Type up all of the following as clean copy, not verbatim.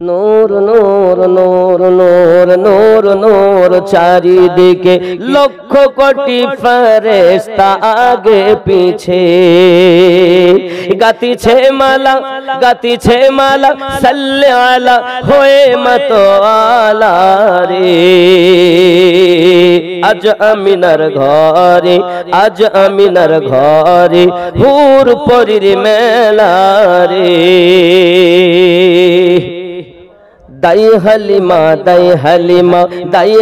নূর নূর নূর নূর নূর নূর চারিদিকে লক্ষ কোটি ফেরেশতা আগে পিছে গাতিছে মালা সাল্লি আলা হয়ে মতওয়ালা রে আজ আমিনার ঘরে হুর পরির মেলা রে দাই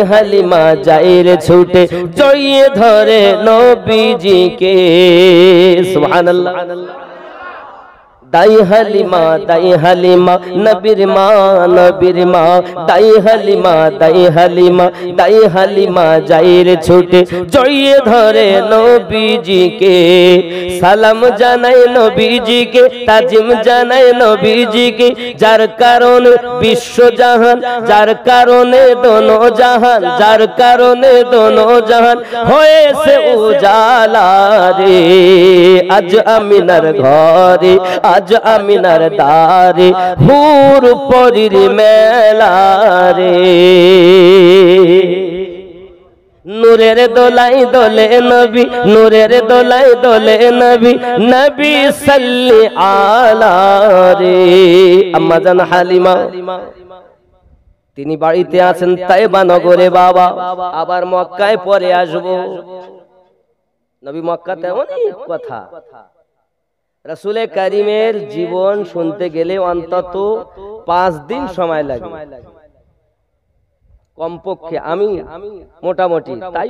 হালিমা যাইর ছুটে জড়িয়ে ধরে নবীজিকে সুবহানাল্লাহ দাই হালিমা নবীর মা দাই হালিমা যাইর ছুটে জড়িয়ে ধরে নবীজিকে সালাম জানাই নবীজিকে তাজিম জানাই নবীজিকে যার কারণে বিশ্ব জাহান যার কারণে দোনো জাহান হয়েছে উজালা রে আজ আমিনার ঘরে আজ আমিনার দারে হুর পরির মেলা রে নূরের দোলাই দোলে নবী নবী সাল্লি আলা রে আম্মা জান হালিমা তিনি বাড়িতে আছেন তাইবা নগরে বাবা আবার মক্কায় পরে আসবো নবী মক্কাতে অনেক কথা রাসূলে কারীমের জীবন শুনতে গেলে অন্তত 5 দিন সময় লাগে কমপক্ষে আমি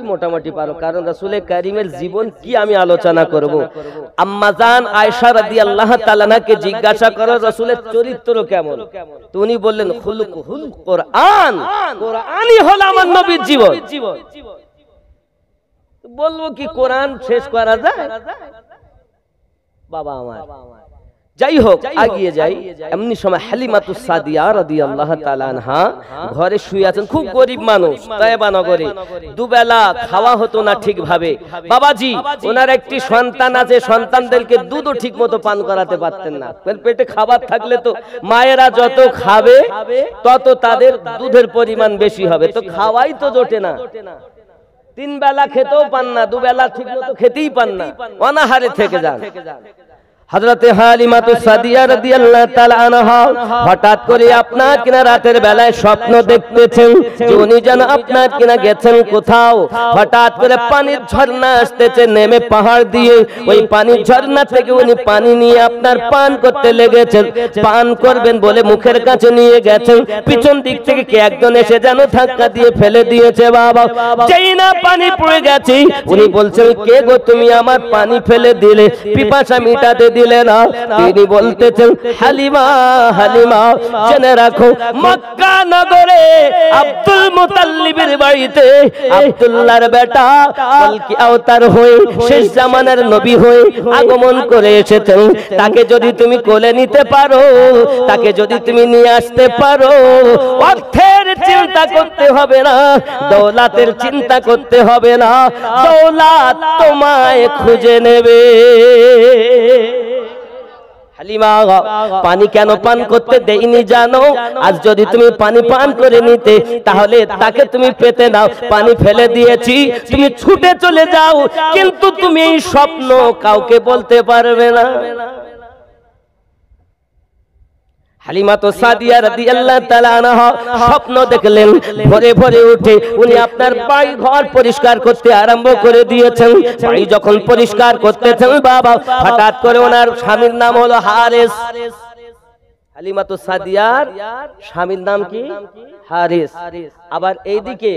মোটামুটি পারো কারণ রাসূলে কারীমের জীবন কি আমি আলোচনা করব আম্মা জান আয়েশা রাদিয়াল্লাহু তাআলা নাকে জিজ্ঞাসা করো রাসূলের চরিত্র কেমন তো উনি বললেন খুলুকুল কোরআনই হলো আমার নবীর জীবন বলবো কি কোরআন শেষ করা যায় বাবা আমার যাই হোক আগিয়ে যাই এমনি সময় হালিমাতুস সাদিয়া রাদিয়াল্লাহু তাআলা আনহা ঘরে শুয়ে আছেন খুব গরিব মানুষ তায়েবা নগরে দুবেলা খাওয়া হতো না ঠিকভাবে বাবাজি ওনার একটি সন্তান আছে সন্তানদেরকে দুধও ঠিকমতো পান করাতে পারতেন না পেটে খাবার থাকলে তো মায়েরা যত খাবে তত তাদের দুধের পরিমাণ বেশি হবে তো খাওয়াই তো জোটে না 3 বেলা খেতেও পান না দুবেলা ঠিকমতো খেতেই পান না অনাহারে থেকে যান হযরতে হালিমাতুস সাদিয়া রাদিয়াল্লাহু তাআলা আনহা হঠাৎ করে আপনার কিনা রাতের বেলায় স্বপ্ন দেখতেছেন যে উনি যেন আপনার কিনা গেছেন কোথাও হঠাৎ করে পানির ঝর্ণা আসতেছে নেমে পাহাড় দিয়ে ওই পানির ঝর্ণা থেকে উনি পানি নিয়ে আপনার পান করতে লেগেছেন পান করবেন বলে মুখের কাছে নিয়ে গেছেন পিছন দিক থেকে কে একজন এসে যেন ধাক্কা দিয়ে ফেলে দিয়েছে বাবা যেই না পানি পড়ে গেছে উনি বলছেন কে গো তুমি আমার পানি ফেলে দিলে পিপাসা মিটাতে দিলে না তিনি বলতেছেন হালিমা জেনে রাখো মক্কা নগরে আব্দুল মুতাল্লিবের বাড়িতে আব্দুল্লাহর বেটা কলকি অবতার হয়ে শেষ জামানার নবী হয়ে আগমন করে এসেছেন তাকে যদি তুমি কোলে নিতে পারো তাকে যদি তুমি নিয়ে আসতে পারো অর্থের চিন্তা করতে হবে না দৌলতের চিন্তা করতে হবে না দৌলত তোমায় খুঁজে নেবে হালিমা পানি কেন পান করতে দেইনি জানো আজ যদি তুমি পানি পান করে নিতে তাহলে তাকে তুমি পেতে নাও পানি ফেলে দিয়েছি তুমি ছুটে চলে যাও কিন্তু তুমি এই স্বপ্ন কাউকে বলতে পারবে না হালিমাতুস সাদিয়া রাদিয়াল্লাহু তাআলা আনহা স্বপ্ন দেখলেন ভোরে ভোরে উঠে উনি আপনার বাড়ি ঘর পরিষ্কার করতে আরম্ভ করে দিয়েছেন বাড়ি যখন পরিষ্কার করতেছেন বাবা হঠাৎ করে ওনার স্বামীর নাম হলো হারিস হালিমাতুস সাদিয়ার স্বামীর নাম কি হারিস আবার এইদিকে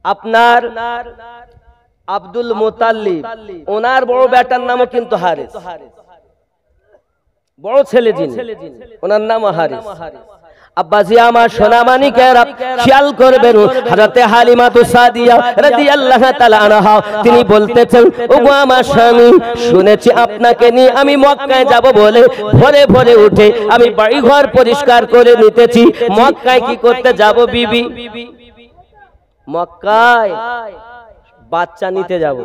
আপনার আব্দুল মুতাল্লিব ওনার বড় বেটার নামও কিন্তু হারিস বড় ছেলে যিনি ওনার নাম হারিস আব্বাজি আমার সোনামানিকেরা খেয়াল করবেন হযরতে হালিমাতুস সাদিয়া রাদিয়াল্লাহু তাআলা আনহা তিনি বলতেছেন ওগো আমার স্বামী শুনেছি আপনাকে নিয়ে আমি মক্কায় যাব বলে ভোরে ভোরে উঠে আমি বাড়ি ঘর পরিষ্কার করে নিতেছি মক্কায় কি করতে যাব বিবি মক্কায় বাচ্চা নিতে যাব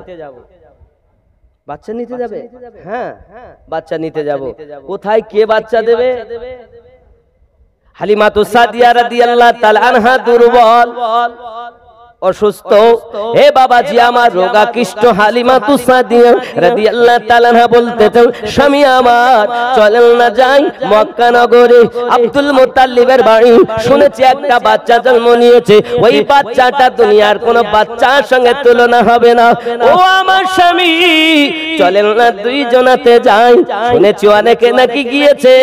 বাচ্চা নিতে যাবে হ্যাঁ বাচ্চা নিতে যাব কোথায় কে বাচ্চা দেবে হালিমাতুস সাদিয়া রাদিয়াল্লাহু তাআলা আনহা দুর্বল অসুস্থ। হে বাবাজি আমার রোগাকৃষ্ট হালিমাতুস সাদিয়া রাদিয়াল্লাহু তাআলা আনহা বলতেছেন স্বামী আমার চলেন না যাই মক্কা নগরে আব্দুল মুত্তালিবের বাড়ি। শুনেছি একটা বাচ্চা জন্ম নিয়েছে, ওই বাচ্চাটা দুনিয়ার কোন বাচ্চার সঙ্গে তুলনা হবে না। ও আমার স্বামী চলেন না দুইজনাতে যাই। শুনেছি অনেকে নাকি গিয়েছে,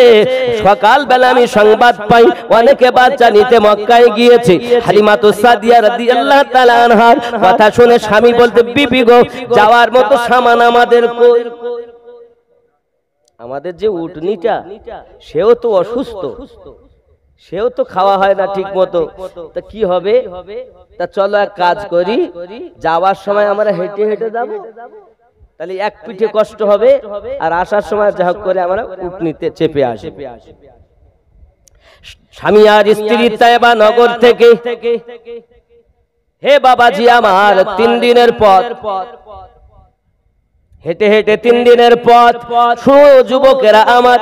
সকালবেলা আমি সংবাদ পাই অনেকে বাচ্চা নিতে মক্কায় গিয়েছে। হালিমাতুস সাদিয়া রাদিয়াল্লাহু তাআলা আনহার কথা শুনে স্বামী বলতে বিবি গো যাওয়ার মতো সামান আমাদের কই? আমাদের যে উটনিটা সেও তো অসুস্থ, সেও তো খাওয়া হয় না ঠিক মতো, তা কি হবে? তা চলো এক কাজ করি, যাওয়ার সময় আমরা হেঁটে হেঁটে যাবো, তাহলে এক পিঠে কষ্ট হবে, আর আসার সময় যা হোক করে আমরা উটনিতে চেপে আসব। স্বামী আর স্ত্রী তায়েবা নগর থেকে, হে বাবাজি আমার 3 দিনের পথ হেঁটে হেঁটে 3 দিনের পথ। যুবকেরা আমার,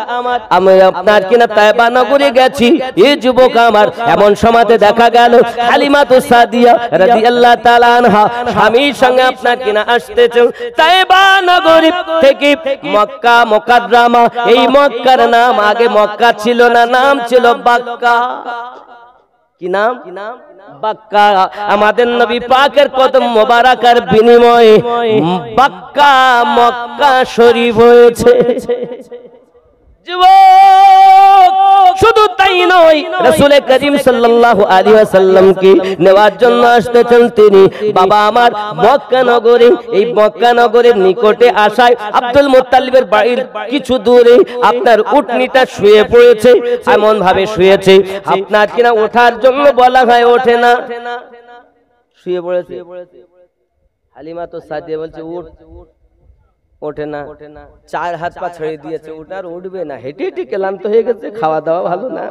আমি আপনার কিনা তায়েবা নগরে গেছি, এই যুবক আমার এমন সময়তে দেখা গেল হালিমাতুস সাদিয়া রাদিয়াল্লাহু তাআলা আনহা স্বামীর সঙ্গে আপনার কিনা আসতেছে তায়েবা নগরী থেকে মক্কা মুকাররমা। এই মক্কার নাম আগে মক্কা ছিল না, নাম ছিল বাক্কা। কি নাম? বাক্কা। আমাদের নবী পাকের কদম মোবারকের বিনিময়ে বাক্কা মক্কা শরীফ হয়েছে। শুধু তাই নয়, রাসূল করিম সাল্লাল্লাহু আলাইহি ওয়াসাল্লামকে নেওয়ার জন্য আসতেছেন তিনি। বাবা আমার মক্কা নগরে, এই মক্কা নগরের নিকটে আসায় আব্দুল মুত্তালিবের বাড়ির কিছু দূরে আপনার উটনিটা শুয়ে পড়েছে। এমন ভাবে শুয়েছে আপনার কিনা ওঠার জন্য বলা হয়, ওঠে না, শুয়ে পড়েছে। হালিমাতুস সাদিয়া বলছে উঠ, ওঠে না। 4 হাত পা ছেড়ে দিয়েছে, ওটার উঠবে না, হেঁটে হেঁটে ক্লান্ত হয়ে গেছে, খাওয়া দাওয়া ভালো না।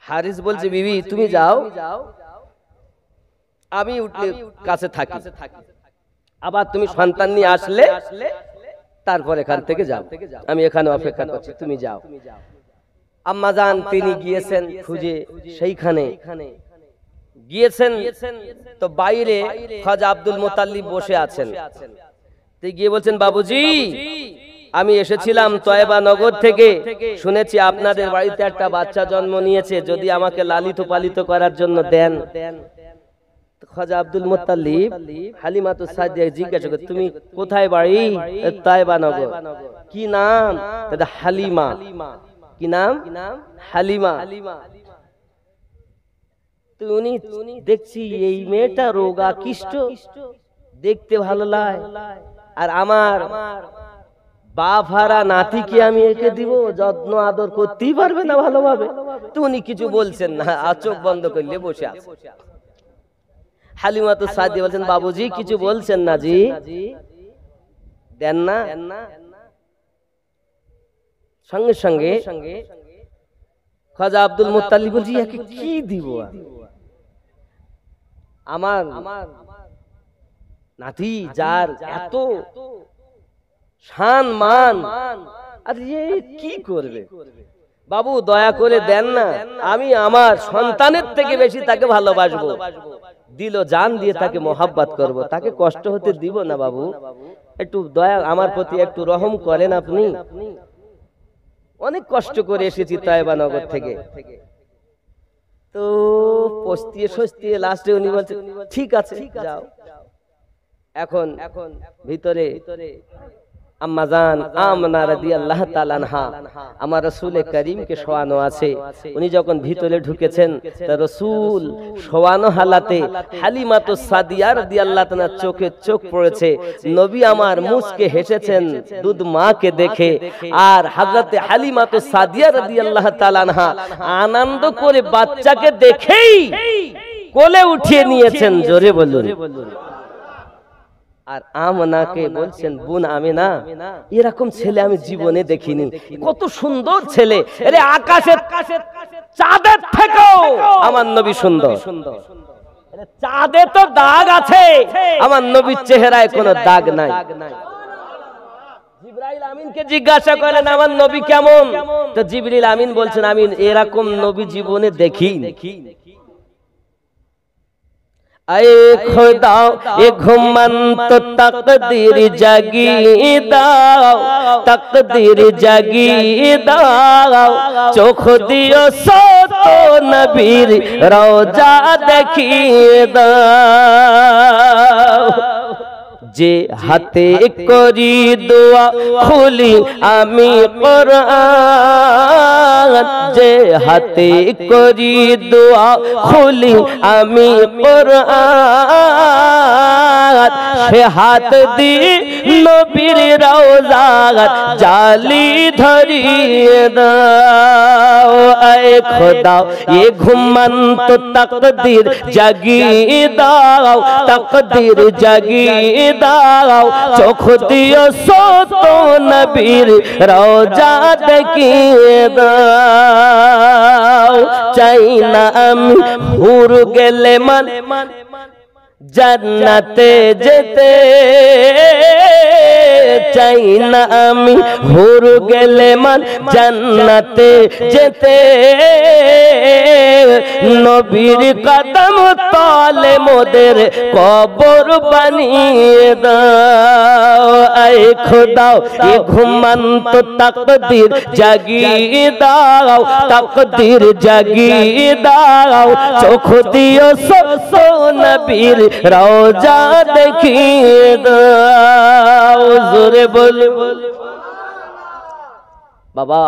হারিস বলছে বিবি তুমি যাও, আমি উঠলে কাছে থাকি, আবার তুমি সন্তান নিয়ে আসলে তারপর এখান থেকে যাও, আমি এখানে অপেক্ষা করছি, তুমি যাও। আম্মা জান তিনি গিয়েছেন খুঁজে, সেইখানে গিয়েছেন তো বাইরে খাজা আব্দুল মুত্তালিব বসে আছেন। গিয়ে বলছেন বাবুজি আমি এসেছিলাম তয়েবা নগর থেকে, শুনেছি আপনাদের বাড়িতে একটা বাচ্চা জন্ম নিয়েছে, যদি আমাকে লালিত পালিত করার জন্য দেন। খাজা আব্দুল মুত্তালিব হালিমাতুস সাদিয়া জিজ্ঞাসা করে তুমি কোথায় বাড়ি? তয়েবা নগর। কি নাম? দাদা হালিমা। কি নাম? হালিমা। তো উনি দেখছি এই মেয়েটা রোগাকৃষ্ট, দেখতে ভালো লাগে, আর আমার বাপ হারা নাতিকে আমি একে দিব, যত্ন আদর করতেই পারবে না ভালোভাবে। তো উনি কিছু বলছেন না, চোখ বন্ধ করলে বসে আছে। হালিমাতুস সাদিয়া বলছেন বাবুজি কিছু বলছেন না জি, দেন না। সঙ্গে সঙ্গে খাজা আব্দুল মুত্তালিব বলছি একে কি দিব? আমার নাতি যার এত শান মান, আর কি করবে? বাবু দয়া করে দেন না, আমি আমার সন্তানের থেকে বেশি তাকে ভালোবাসবো, দিল জান দিয়ে তাকে মোহাব্বত করব, তাকে কষ্ট হতে দিব না। বাবু একটু দয়া আমার প্রতি একটু রহম করেন আপনি, অনেক কষ্ট করে এসেছি তয়েবা নগর থেকে। তো পস্তিয়ে সস্তিয়ে লাস্টে উনি বলছেন ঠিক আছে যাও। এখন ভিতরে আম্মা জান আমিনা রাদিয়াল্লাহু তাআলা আনহা আমার রাসূল করিমকে শোয়ানো আছে। উনি যখন ভিতরে ঢুকেছেন তা রাসূল শোয়ানো হালাতে হালিমাতুস সাদিয়া রাদিয়াল্লাহু তাআলা চোখে চোখ পড়েছে। নবী আমার মুচকে হেসেছেন দুধ মাকে দেখে, আর হযরতে হালিমাতুস সাদিয়া রাদিয়াল্লাহু তাআলা আনহা আনন্দ করে বাচ্চাকে দেখেই কোলে উঠিয়ে নিয়েছেন। জোরে বলুন। আর আমিনাকে বলছেন বোন আমিনা এরকম ছেলে আমি জীবনে দেখিনি, কত সুন্দর ছেলে, আরে আকাশের চাঁদের থেকেও আমার নবী সুন্দর। চাঁদে তো দাগ আছে, আমার নবীর চেহারায় কোনো দাগ নাই। জিবরাইল আমিনকে জিজ্ঞাসা করেন আমার নবী কেমন, তো জিবরিল আমিন বলছেন আমি এরকম নবী জীবনে দেখি। আয়ে খোদা এ ঘুমন্ত তাকদীর জাগিয়ে দাও, তাকদীর জাগিয়ে দাও, চোখ দিও সত নবীর রওজা দেখিয়ে দাও। যে হাতে করি দোয়া খুলি আমি কোরআন, যে হাতে করি দোয়া খুলি আমি কোরআন, সে হাত দিয়ে নবীর রওজা জালি ধরিয়ে দাও। আয়ে খোদা এ ঘুমন্ত তাকদীর জাগিয়ে দাও, তাকদীর জাগিয়ে দাও, চোখ দিও সত নবীর রওজা দেখিয়ে দাও। চাই না আমি হুর গেলে মান জান্নাতে যেতে, চাই না আমি হুর গেলে মান জান্নাতে যেতে, নবীর কদম তলে মোদের কবর বানিয়ে দাও। আয়ে খোদা এ ঘুমন্ত তাকদীর জাগিয়ে দাও, তাকদীর জাগিয়ে দাও, চোখ দিও সত নবীর রওজা দেখিয়ে দাও। জোরে বলে বাবা।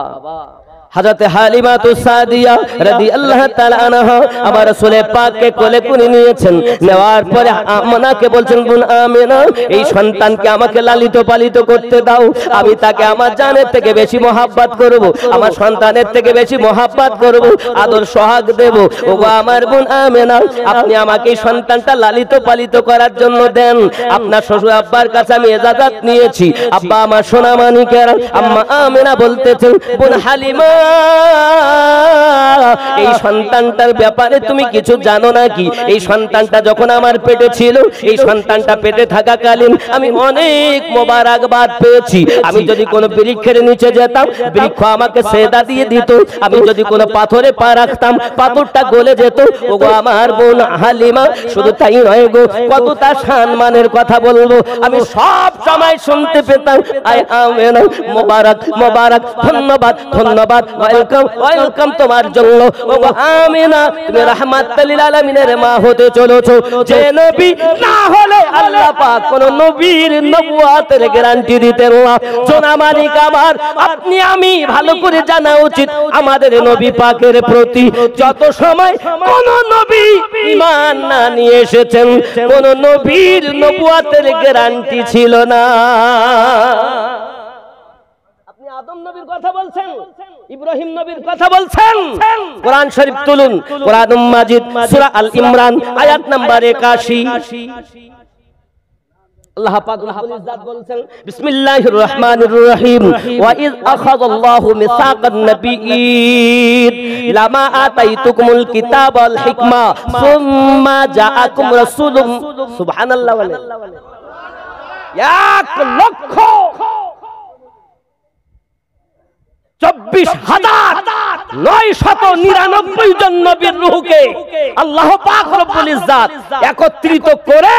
হযরতে হালিমাতুস সাদিয়া রাদিয়াল্লাহু তাআলা আনহা আমার রাসূল পাককে কোলে করে নিয়েছেন, নেওয়ার পরে আমাকে বলছেন বোন আমিনা এই সন্তানকে আমাকে লালিত পালিত করতে দাও, আমি তাকে আমার জানের থেকে বেশি মহব্বত করব, আমার সন্তানের থেকে বেশি মহব্বত করব, আদর সোহাগ দেব। ওগো আমার বোন আমিনা আপনি আমাকে এই সন্তানটা লালিত পালিত করার জন্য দেন। আপনার শ্বশুর আব্বার কাছে আমি ইজাজত নিয়েছি। আব্বা আমার সোনা মানিকেরা, আম্মা আমিনা বলতেছেন বোন হালিমা এই সন্তানটার ব্যাপারে তুমি কিছু জানো নাকি? এই সন্তানটা যখন আমার পেটে ছিল, এই সন্তানটা পেটে থাকাকালীন আমি অনেক মোবারকবাদ পেয়েছি। আমি যদি কোনো বৃক্ষের নিচে যেতাম, বৃক্ষ আমাকে সেদা দিয়ে দিত। আমি যদি কোনো পাথরে পা রাখতাম, পাথরটা গলে যেত। ওগো আমার বোন হালিমা, শুধু তাই নয় গো, কত তার সম্মানের কথা বলবো আমি সব সময় শুনতে পেতাম। আয় আমেনা মোবারক মোবারক, ধন্যবাদ ধন্যবাদ, ওয়েলকাম ওয়েলকাম তোমার জন্য। ওগো আমিনা তুমি রাহমাতুল লিল আলামিনের মা হতে চলেছো। যে নবী না হলে আল্লাহ পাক কোন নবীর নবুয়তের গ্যারান্টি দিতেন না। সোনা মানিক আমার, আপনি আমি ভালো করে জানা উচিত আমাদের নবী পাকের প্রতি যত সময় কোন নবী ঈমান না নিয়ে এসেছেন, কোন নবীর নবুয়তের গ্যারান্টি ছিল না। আদম নবীর কথা বলছেন, ইব্রাহিম নবীর কথা বলছেন। কোরআন শরীফ তুলুন, কোরআন মাজিদ সূরা আল ইমরান আয়াত নাম্বার 81। আল্লাহ পাক রব্বুল ইজ্জত বলেন বিসমিল্লাহির রহমানির রহিম ওয়া ইয আখাযাল্লাহু মিসাকান নাবিয়্যিন লামা আতাইতুকুমুল কিতাবা ওয়াল হিকমা সুম্মা জাআকুম রাসূলুম সুবহানাল্লাহ ওয়া ১,২৪,৯৯৯ জন নবীর রূহকে আল্লাহ পাক রব্বুল ইজ্জত একত্রিত করে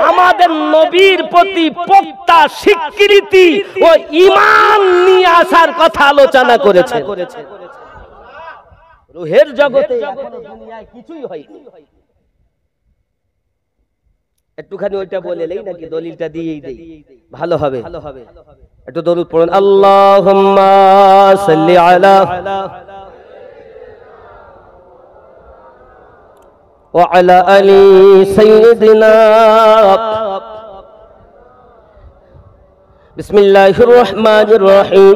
আমাদের নবীর প্রতি পোক্তা স্বীকৃতি ও ঈমান নিয়ে আসার কথা আলোচনা করেছে। রূহের জগতে এখনো দুনিয়ায় কিছুই হয়নি। একটুখানি ওইটা বলেলেই নাকি দলিলটা দিয়েই দেই, ভালো হবে। একটু দরুদ পড়ুন, আল্লাহুম্মা সাল্লি আলা ওয়া আলা আলি সাইয়্যিদিনা। বিসমিল্লাহির রহমানির রহিম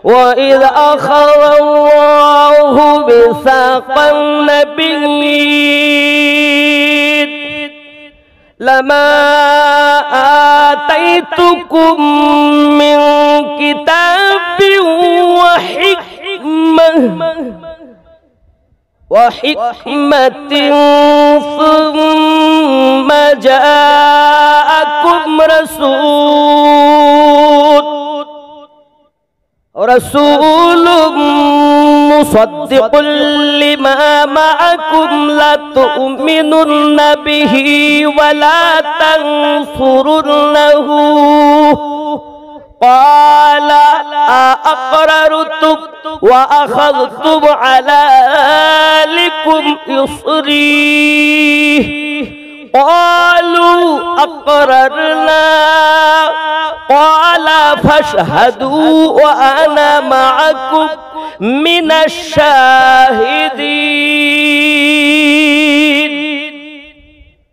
ওয়া ইয আখাযাল্লাহু মিসাকান নাবিয়্যিন লামা আতাইতুকুম মিন কিতাবিন ওয়া হিকমাতিন সুম্মা জাআকুম রাসূল রাসূলুম মুসাদ্দিকুল লিমা মাআকুম লা তু'মিনুন্না বিহি ওয়া লা তানসুরুন্নাহু قال أقررتم وأخذتم على ذلكم إصري قالوا أقررنا قال فاشهدوا وأنا معكم من الشاهدين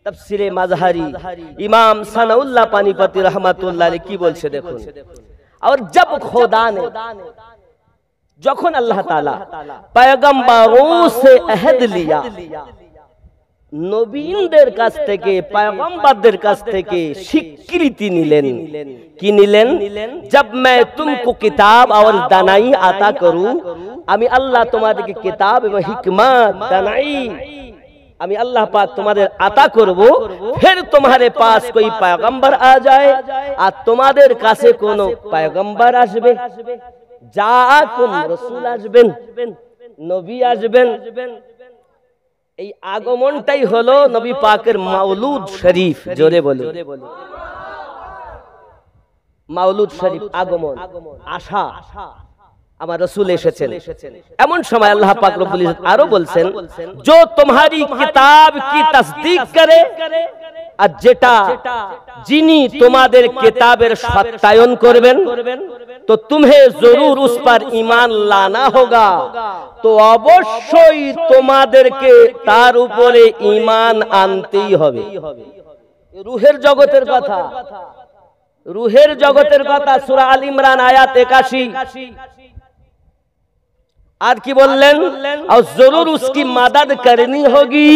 তাফসিরে মাযহারি ইমাম সানাউল্লাহ পানিপতি রহমাতুল্লাহ আলাইহি কি বলছে দেখুন। और जब खुदा ने যখন আল্লাহ তাআলা পয়গম্বরোं से अहद लिया নবীনদের কাছ থেকে পয়গম্বরদের কাছ থেকে স্বীকৃতি নিলেন কি নিলেন जब मैं तुमको किताब और दानाई आता करूं আমি আল্লাহ তোমাদেরকে কিতাব এবং হিকমত দানাই আমি আল্লাহ পাক তোমাদের আতা করব फिर तुम्हारे पास कोई पैगंबर आ जाए আর তোমাদের কাছে কোন পয়গম্বর আসবে জাআকুম রাসূল আসবেন নবী আসবেন এই আগমনটাই হলো নবী পাকের মাউলুদ শরীফ জোরে বলো মাউলুদ শরীফ আগমন আশা আমার রাসূল এসেছেন এমন সময় আল্লাহ পাক রব্বুল ইজ্জত আরো বলছেন जो तुम्हारी किताब की तस्दीक करे আর যেটা যিনি তোমাদের কিতাবের সত্যায়ন করবেন तो तुम्हें जरूर उस पर ईमान लाना होगा तो অবশ্যই তোমাদেরকে তার উপরে ঈমান আনতেই হবে রূহের জগতের কথা रूहेर जगतेर कथा सूरा आल इमरान आयात 81 आज की बोलें और जरूर उसकी मदद करनी होगी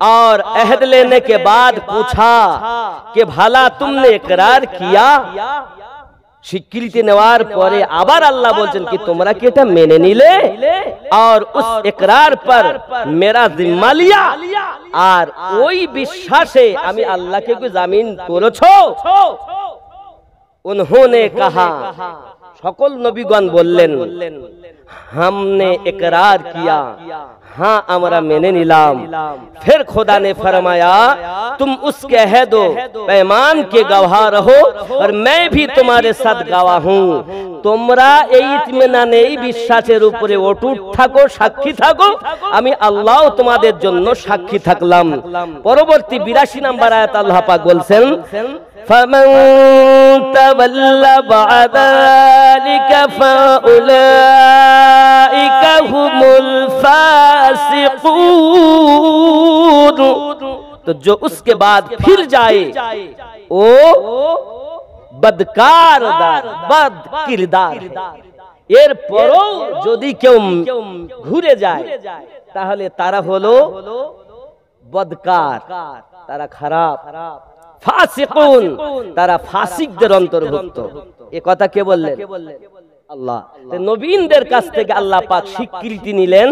और अहद लेने के बाद पूछा कि भला तुमने इकरार किया স্বীকৃতি নেওয়ার পরে আবার আল্লাহ বলেন কি তোমরা কি এটা মেনে নিলে আর उस इकरार पर मेरा जिम्मा लिया আর ওই বিশ্বাসে আমি আল্লাহকে কি জামিন করেছো उन्होंने कहा সকল নবীগণ বললেন हमने इकरार किया हाँ हमरा मैंने नीलाम फिर खुदा ने फरमाया तुम उसके अहद पैमान के गवाह रहो और मैं भी तुम्हारे साथ गवाह हूँ তোমরা এই ইতমিনানে এই বিশ্বাসের উপরে অটুট থাকো সাক্ষী থাকো আমি আল্লাহ তোমাদের জন্য সাক্ষী থাকলাম পরবর্তী 82 নম্বর আয়াত আল্লাহ পাক বলছেন فمن تولى بعد ذلك فأولئك هم الفاسقون तो जो उसके बाद फिर जाए वो बदकारदार बद किरदार एर परो যদি কেউ ঘুরে যায় তাহলে তারা হলো বদকার তারা খারাপ ফাসিকুন তারা ফাসিকদের অন্তর্ভুক্ত এই কথা কে বললেন আল্লাহ তো নবীনদের কাছ থেকে আল্লাহ পাক স্বীকৃতি নিলেন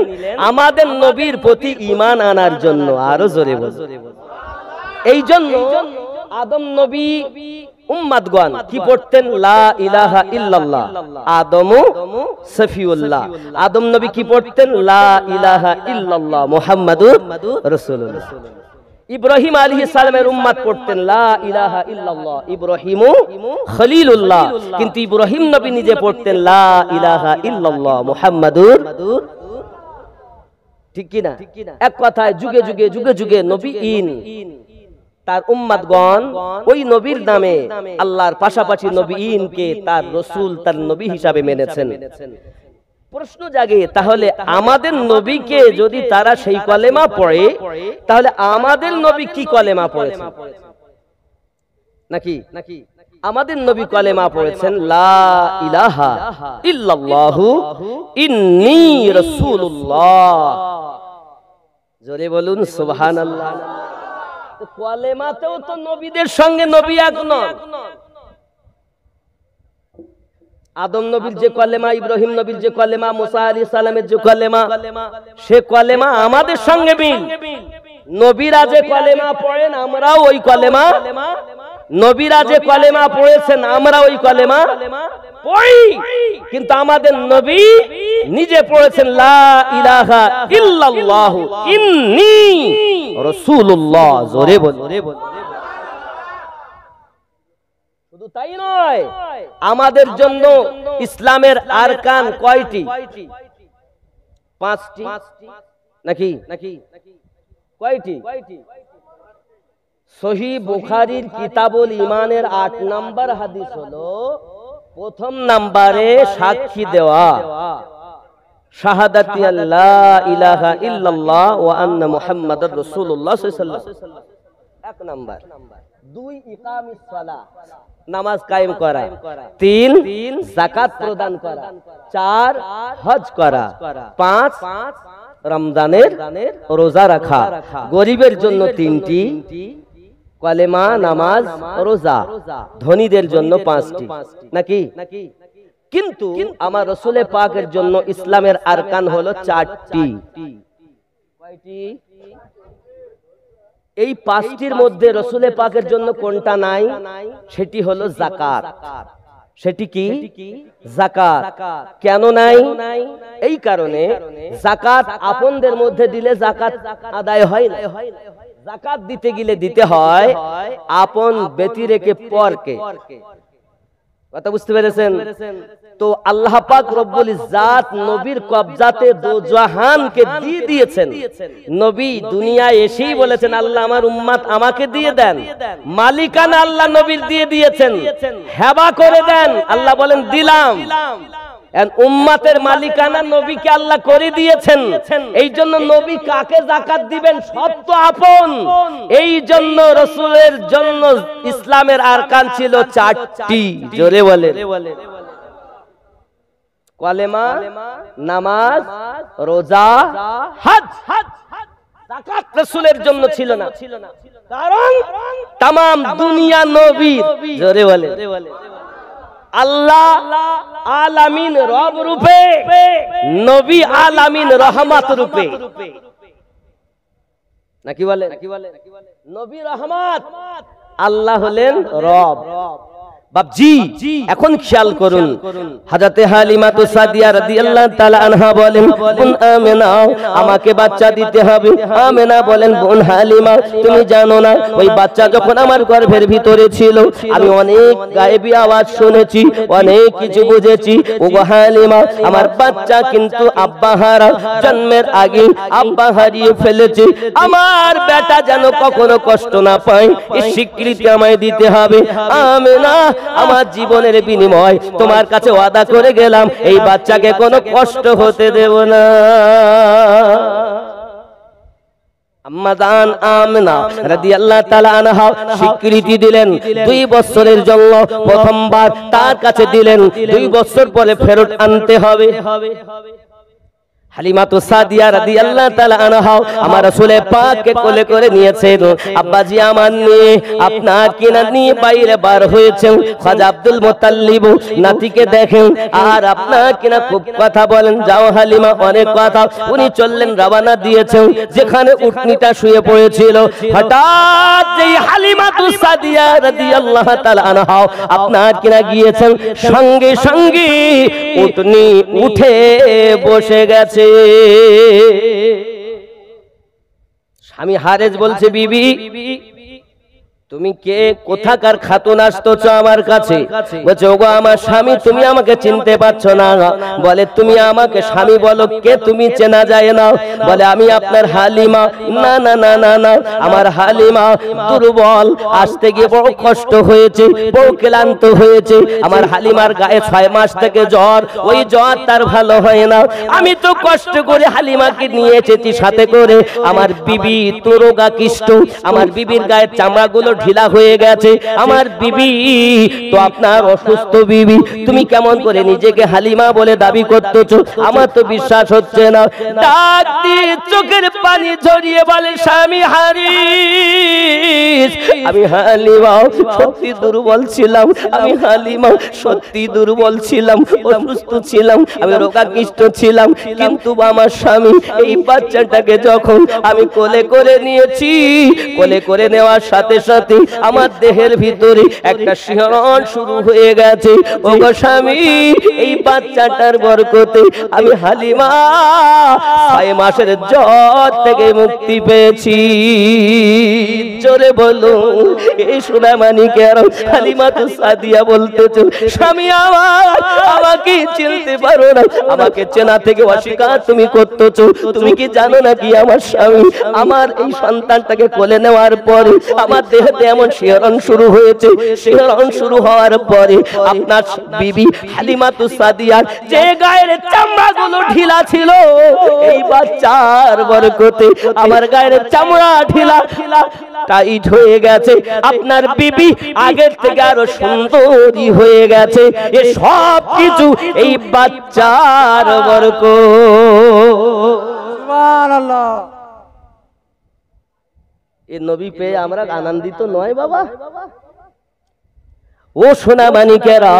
আমাদের নবীর প্রতি ঈমান আনার জন্য আরো জোরে বলুন এই জন্য আদম নবী উম্মতগণ কি পড়তেন লা ইলাহা ইল্লাল্লাহ আদমু সফিউল্লাহ আদম নবী কি পড়তেন লা ইলাহা ইল্লাল্লাহ মুহাম্মাদুর রাসূলুল্লাহ ইব্রাহিম আলাইহিস সালামের উম্মত পড়তেন লা ইলাহা ইল্লাল্লাহ ইব্রাহিমু খলিলুল্লাহ কিন্তু ইব্রাহিম নবী নিজে পড়তেন লা ইলাহা ইল্লাল্লাহ মুহাম্মাদুর ঠিক কি না এক কথায় যুগে যুগে যুগে যুগে নবীন তার উম্মতগণ ওই নবীর নামে আল্লাহর পাশাপাশি নবীনকে তার রাসূল তার নবী হিসাবে মেনেছেন প্রশ্ন জাগে তাহলে আমাদের নবীকে যদি তারা সেই কলেমা পড়ে তাহলে আমাদের নবী কি কলেমা পড়েছেন নাকি আমাদের নবী কলেমা পড়েছেন লা ইলাহা ইল্লাল্লাহু ইন্নী রাসূলুল্লাহ জোরে বলুন সুবহানাল্লাহ তো কলেমাতেও তো নবীদের সঙ্গে নবী এক নন আদম নবীর যে কলেমা ইব্রাহিম নবীর যে কলেমা মুসা আলাইহিস সালামের যে কলেমা সে কলেমা আমাদের সঙ্গে মিল নবীরা যে কলেমা পড়েন আমরাও ওই কলেমা নবীরা যে কলেমা পড়েছেন আমরা ওই কলেমা পড়ি, কিন্তু আমাদের নবী নিজে পড়েছেন লা ইলাহা ইল্লাল্লাহু ইন্নী রাসূলুল্লাহ। জোরে বল। শুধু তাই নয়, আমাদের জন্য ইসলামের আরকান কয়টি? 5টি নাকি কয়টি? সহিহ বুখারীর কিতাবুল ঈমানের 8 নম্বর হাদিস হলো, প্রথম নম্বরে সাক্ষী দেওয়া, শাহাদাতি আল্লা ইলাহা ইল্লাল্লাহ ওয়া আন্না মুহাম্মাদুর রাসূলুল্লাহ সাল্লাল্লাহু আলাইহি ওয়াসাল্লাম, 1 নাম্বার। 2 ইকামিস সালাহ, নামাজ কায়েম করা। 3 যাকাত প্রদান করা। 4 হজ করা। 5 রমজানের রোজা রাখা। গরিবের জন্য 3টি, কালেমা, নামাজ, রোজা। ধনীদের জন্য 5টি নাকি? কিন্তু আমার রাসূল পাকের জন্য ইসলামের আরকান হলো 4টি। কয়টি? এই 5টির মধ্যে রাসূল পাকের জন্য কোনটা নাই? সেটি হলো যাকাত। সেটি কি? যাকাত। কেন নাই? এই কারণে, যাকাত আপনদের মধ্যে দিলে যাকাত আদায় হয় না। যাকাত দিতে গেলে দিতে হয় আপন ব্যতিরেকে পরকে। কথা বুঝতে পেরেছেন? তো আল্লাহ পাক রব্বুল ইজ্জাত নবীর কবজাতে দোজাহানকে দিয়ে দিয়েছেন। নবী দুনিয়ায় এসেই বলেছেন আল্লাহ আমার উম্মত আমাকে দিয়ে দেন। মালিকানা আল্লাহ নবীর দিয়ে দিয়েছেন, হেবা করে দেন। আল্লাহ বলেন দিলাম। উম্মতের মালিকানা নবীকে আল্লাহ করে দিয়েছেন। এই জন্য নবী কাকে যাকাত দিবেন? সব তো আপন। এই জন্য রাসূলের জন্য ইসলামের আরকান ছিল 4টি। জোরে বলে। কালেমা, নামাজ, রোজা, হজ। যাকাত রাসূলের জন্য ছিল না, কারণ तमाम দুনিয়া নবীর। জোরে বলে। আল্লাহ আলামিন রব রূপে, নবী আলামিন রহমত রূপে। নাকি বলে? নবী রহমত, আল্লাহ হলেন রব। বাপজি এখন খেয়াল করুন, হযরতে হালিমাতু সাদিয়া রাদিয়াল্লাহু তাআলা আনহা বলেন, বোন আমেনা আমাকে বাচ্চা দিতে হবে। আমেনা বলেন, বোন হালিমা তুমি জানো না ওই বাচ্চা যখন আমার গর্ভের ভিতরে ছিল আমি অনেক গায়েবী আওয়াজ শুনেছি, অনেক কিছু বুঝেছি। ওগো হালিমা আমার বাচ্চা কিন্তু আব্বা হারা, জন্মের আগে আব্বা হারিয়ে ফেলেছে। আমার বেটা যেন কখনো কষ্ট না পায় এই স্বীকৃতি আমায় দিতে হবে। আমেনা আমার জীবনের বিনিময় তোমার কাছে ওয়াদা করে গেলাম এই বাচ্চাকে কোনো কষ্ট হতে দেব না। আম্মা জান আমেনা রাদিয়াল্লাহু তাআলা আনহা স্বীকৃতি দিলেন 2 বছরের জন্য। প্রথমবার তার কাছে দিলেন, 2 বছর পরে ফেরত আনতে হবে। হালিমাতু সাদিয়া রাদিয়াল্লাহু তাআলা আনহা আমার রাসূল পাককে কোলে করে নিয়েছেন। আব্বাজি আমার নিয়ে আপনার কিনা নিয়ে বাইরে বার হয়েছেন। খাজা আব্দুল মুত্তালিব নাতিকে দেখেন আর আপনার কিনা খুব কথা বলেন। যাও হালিমা, অনেক কথা। উনি চললেন, রওনা দিয়েছেন যেখানে উটনিটা শুয়ে পড়েছিল। হঠাৎ যেই হালিমাতু সাদিয়া রাদিয়াল্লাহু তাআলা আনহা আপনার কিনা গিয়েছেন, সঙ্গে সঙ্গে উটনি উঠে বসে গেছে। স্বামী হারেজ বলছে, বিবি তুমি কে, কোথাকার খাতুন আসতেছো আমার কাছে? বলছে, ওগো আমার স্বামী তুমি আমাকে চিনতে পারছো না? বলে, তুমি আমাকে স্বামী বলো, কে তুমি চেনা যায় না? বলে, আমি আপনার হালিমা। না না না না না, আমার হালিমা দুর্বল, আসতে গিয়ে বড় কষ্ট হয়েছে, বড় ক্লান্ত হয়েছে। আমার হালিমার গায়ে 6 মাস থেকে জ্বর, ওই জ্বর তার ভালো হয় না। আমি তো কষ্ট করে হালিমাকে নিয়ে এসেছি সাথে করে। আমার বিবি তো রোগাকিষ্ট, আমার বিবির গায়ের চামড়াগুলো ঢিলা হয়ে গেছে। আমার বিবি তো আপনার অসুস্থ বিবি, তুমি কেমন করে নিজেকে হালিমা বলে দাবি করতেছো? আমার তো বিশ্বাস হচ্ছে না। ডাক দিয়ে চোখের পানি ঝরিয়ে বলে, স্বামী হারিস, আমি হালিমা সত্যি দুর্বল ছিলাম, আমি হালিমা সত্যি দুর্বল ছিলাম, অসুস্থ ছিলাম, আমি রোগাক্রান্ত ছিলাম। কিন্তু আমার স্বামী এই বাচ্চাটাকে যখন আমি কোলে করে নিয়েছি, কোলে করে নেওয়ার সাথে সাথে সাথে আমার দেহের ভিতরে একটা শিহরণ শুরু হয়ে গেছে। ওগো স্বামী, এই বাচ্চাটার বরকতে আমি হালিমা 6 মাসের জ্বর থেকে মুক্তি পেয়েছি। জোরে বলো এই সোনামানিকের হালিমা তো সাদিয়া বলতেছ, স্বামী আমার, আমাকে চিনতে পারো না, আমাকে চেনা থেকে অস্বীকার তুমি করতেছো। তুমি কি জানো না কি আমার স্বামী আমার এই সন্তানটাকে কোলে নেওয়ার পরে আমার দেহেতে এমন শিহরণ শুরু হয়েছে। শিহরণ শুরু হওয়ার পরে আপনার বিবি হালিমাতুস সাদিয়ার যে গায়ের চামড়াগুলো ঢিলা ছিল, এই বাচ্চার বরকতে আমার গায়ের চামড়া ঢিলা টাইট হয়ে গেছে। আপনার বিবি আগের থেকে আরো সুন্দরী হয়ে গেছে। এ সব কিছু এই বাচ্চার বরকত। সুবহানাল্লাহ। এই নবী পেয়ে আমরা আনন্দিত নয় বাবা? ও সোনা মানিকেরা,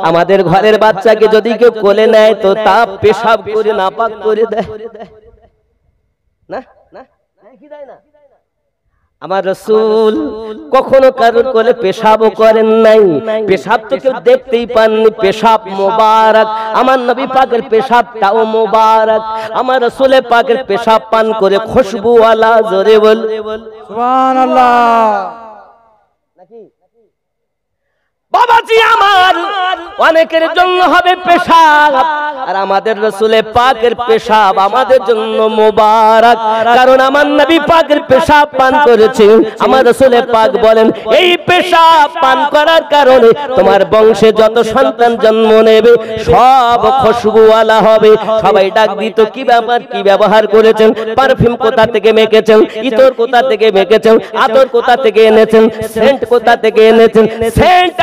আমাদের ঘরের বাচ্চাকে যদি কেউ কোলে নেয় তো তা পেশাব করে নাপাক করে দেয় না? কি দেয় না? আমার রাসূল কখনো কারোর কোলে পেশাবও করেন নাই। পেশাব তো কেউ দেখতেই পাননি। পেশাব মোবারক, আমার নবী পাকের পেশাবটাও মোবারক। আমার রাসূলের পাকের পেশাব পান করে খুশবুওয়ালা। জোরে বল সুবহানাল্লাহ। নাকি বাবাজি আমার অনেকের জন্য হবে পেশাব, আর আমাদের রাসূলের পাকের পেশাব আমাদের জন্য মোবারক। কারণ আমার নবী পাকের পেশাব পান করেছে। আমার রাসূলের পাক বলেন, এই পেশাব পান করার কারণে তোমার বংশে যত সন্তান জন্ম নেবে সব খুশবুওয়ালা হবে। সবাই ডাক দিত, কি ব্যাপার, কি ব্যবহার করেছেন, পারফিউম কোথা থেকে মেখেছেন, ইতর কোথা থেকে মেখেছেন, আতর কোথা থেকে এনেছেন, সেন্ট কোথা থেকে এনেছেন। সেন্ট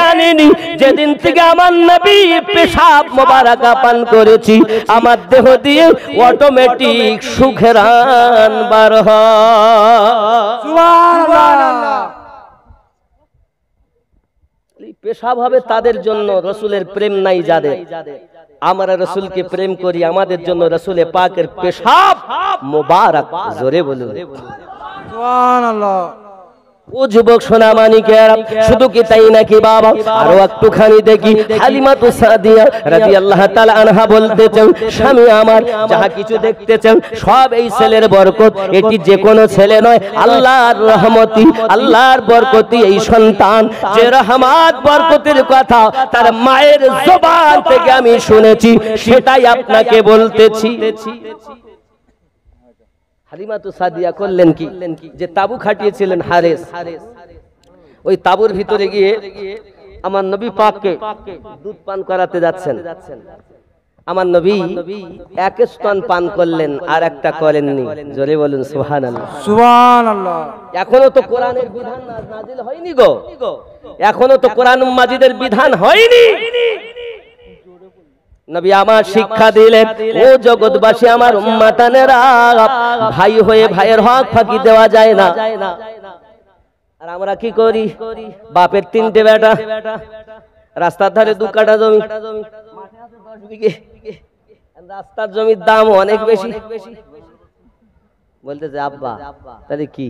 যেদিন থেকে আমার নবী পেশাব মোবারক পান করেছি, আমার দেহ দিয়ে অটোমেটিক সুঘ্রাণ বার হয়। সুবহানাল্লাহ। পেশাব হবে তাদের জন্য, রাসূলের প্রেম নাই যাদের। আমরা রাসূলকে প্রেম করি, আমাদের জন্য রাসূলের পাকের পেশাব মোবারক। জোরে বলুন সুবহানাল্লাহ। ও যুবক সোনা মানিকেরা, শুধু কি তাই নাকি বাবা? আরো একটুখানি দেখি। হালিমাতুস সাদিয়া রাদিয়াল্লাহু তাআলা আনহা বলতেছেন, স্বামী আমার যাহা কিছু দেখতেছেন সব এই ছেলের বরকত। এটি যে কোনো ছেলে নয়, আল্লাহর রহমতি, আল্লাহর বরকতি এই সন্তান। যে রহমত বরকতের কথা তার মায়ের জবান থেকে আমি শুনেছি, সেটাই আপনাকে বলতেছি। হালিমাতুস সাদিয়া করলেন কি, যে তাবু খাটিয়েছিলেন হারেস, ওই তাবুর ভিতরে গিয়ে আমার নবী পাককে দুধ পান করাতে যাচ্ছেন। আমার নবী এক স্তন পান করলেন, আর একটা করেননি। জোরে বলুন সুবহানাল্লাহ সুবহানাল্লাহ। এখনো তো কোরআনের বিধান নাজিল হয়নি গো, এখনো তো কোরআন মাজিদের বিধান হয়নি। নবী আমার শিক্ষা দিলেন, ও জগৎবাসী আমার উম্মতানেরা, ভাই হয়ে ভাইয়ের হক ফাঁকি দেওয়া যায় না। আর আমরা কি করি? বাপের 3টে বেটা, রাস্তার ধারে 2 কাঠা জমি, রাস্তার জমির দাম অনেক বেশি। বলতেছে আব্বা তাহলে কি,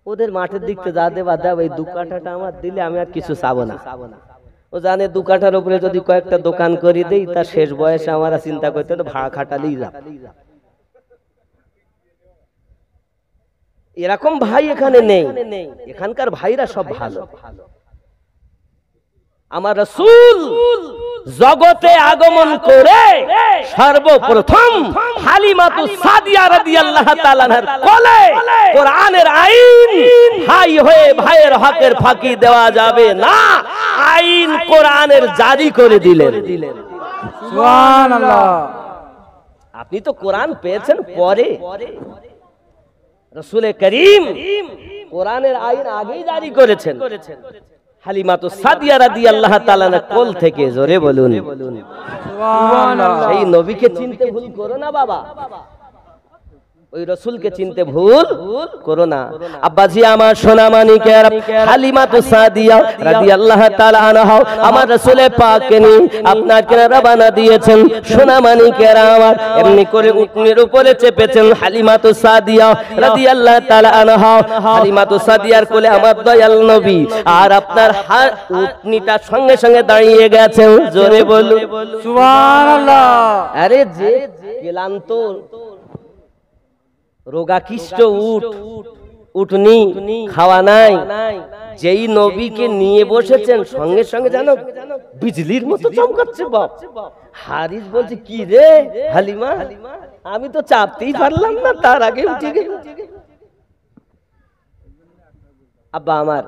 ওদের মাঠের দিকতে যা দেবা দেব, এই 2 কাঠাটা আমার দিলে আমি আর কিছু চাবো না। ও জানে 2 কাঠার উপরে যদি কয়েকটা দোকান করে দেই, তার শেষ বয়সে আমার চিন্তা করতে হবে ভাড়া খাটালেই যা। এরকম ভাই এখানে নেই, এখানকার ভাইরা সব ভালো। আমার রাসূল জগতে আগমন করে সর্বপ্রথম হালিমাতুস সাদিয়া রাদিয়াল্লাহু তাআলার কোলে কোরআনের আইন, ভাই হয়ে ভাইয়ের হকের ফাঁকি দেওয়া যাবে না, আইন কোরআনের জারি করে দিলেন। সুবহানাল্লাহ। আপনি তো কোরআন পেয়েছেন পরে, রাসূল করিম কোরআনের আইন আগেই জারি করেছেন। হালিমাতুস সাদিয়া রাদিয়াল্লাহু তাআলার কোল থেকে। জোরে বলুন সুবহানাল্লাহ। এই নবীকে চিনতে ভুল করো না বাবা। ওই রসুলকে চিনতে ভুল করো না। আব্বাজি আমার সোনা মানিকের হালিমাতু সাদিয়া রাদিয়াল্লাহু তাআলা আনহা আমার রাসূলের পাককে নিয়ে আপনার কেনা রওনা দিয়েছেন। সোনা মানিকের আমার এমনি করে উটনির উপরে চেপেছেন হালিমাতু সাদিয়া রাদিয়াল্লাহু তাআলা আনহা। হালিমাতু সাদিয়ার কোলে আমার দয়াল নবী, আর আপনার উটনিটা সঙ্গে সঙ্গে দাঁড়িয়ে গেছেন। জোরে বলুন সুবহানাল্লাহ। আরে যে ক্লান্ত রোগাকিষ্ট উটনি খাওয়া নাই, যেই নবীকে নিয়ে বসেছেন সঙ্গে সঙ্গে জানো বিজলির মতো চমকাচ্ছে। বাপ হারিস বলছে কি রে হালিমা, আমি তো চাপতেই পারলাম না, তার আগে উঠে গেল। আব্বা আমার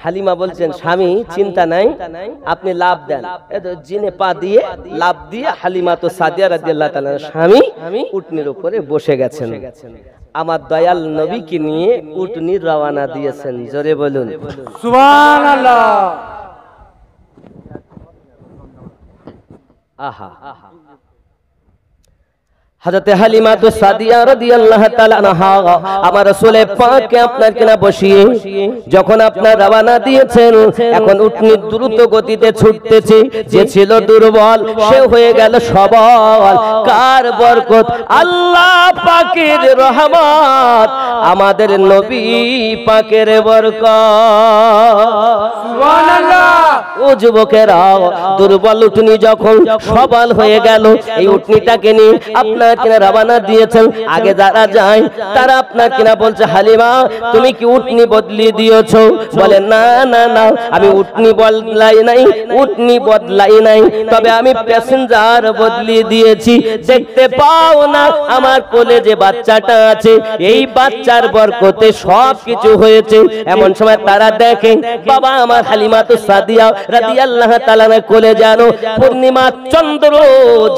হালিমা বলছেন স্বামী চিন্তা নাই, আপনি লাভ দেন। জিনে পা দিয়ে লাভ দিয়ে হালিমাতু সাদিয়া রাদিয়াল্লাহু তাআলা স্বামী উটনির উপরে বসে গেছেন। আমার দয়াল নবীকে নিয়ে উটনি রওনা দিয়েছেন। জোরে বলুন সুবহানাল্লাহ। আহা হযরত হালিমাতু সাদিয়া রাদিয়াল্লাহু তাআলা আনহা আমার রাসূল পাককে আপনার কিনা বসিয়ে যখন আপনার রওনা দিয়েছেন, এখন উটনি দ্রুত গতিতে ছুটতেছে। যে ছিল দুর্বল সে হয়ে গেল সবল। কার বরকত? আল্লাহ পাকের রহমত, আমাদের নবী পাকের বরকত। সুবহানাল্লাহ। ও যুবকেরা, দুর্বল উটনি যখন সবল হয়ে গেল, এই উটনিটাকে নিয়ে আপনার কিনা রওনা দিয়েছেন। আগে যারা যায় তারা আপনার কিনা বলছে হালিমা তুমি কি উটনি বদলিয়ে দিয়েছো? বলে না না না, আমি উটনি বদলাই নাই, উটনি বদলাই নাই, তবে আমি প্যাসেঞ্জার বদলিয়ে দিয়েছি। দেখতে পাও না আমার কোলে যে বাচ্চাটা আছে, এই বাচ্চার বরকতে সব কিছু হয়েছে। এমন সময় তারা দেখে বাবা আমার হালিমাতু সাদিয়া রাদিয়াল্লাহু তাআলা কোলে জানো পূর্ণিমা চন্দ্র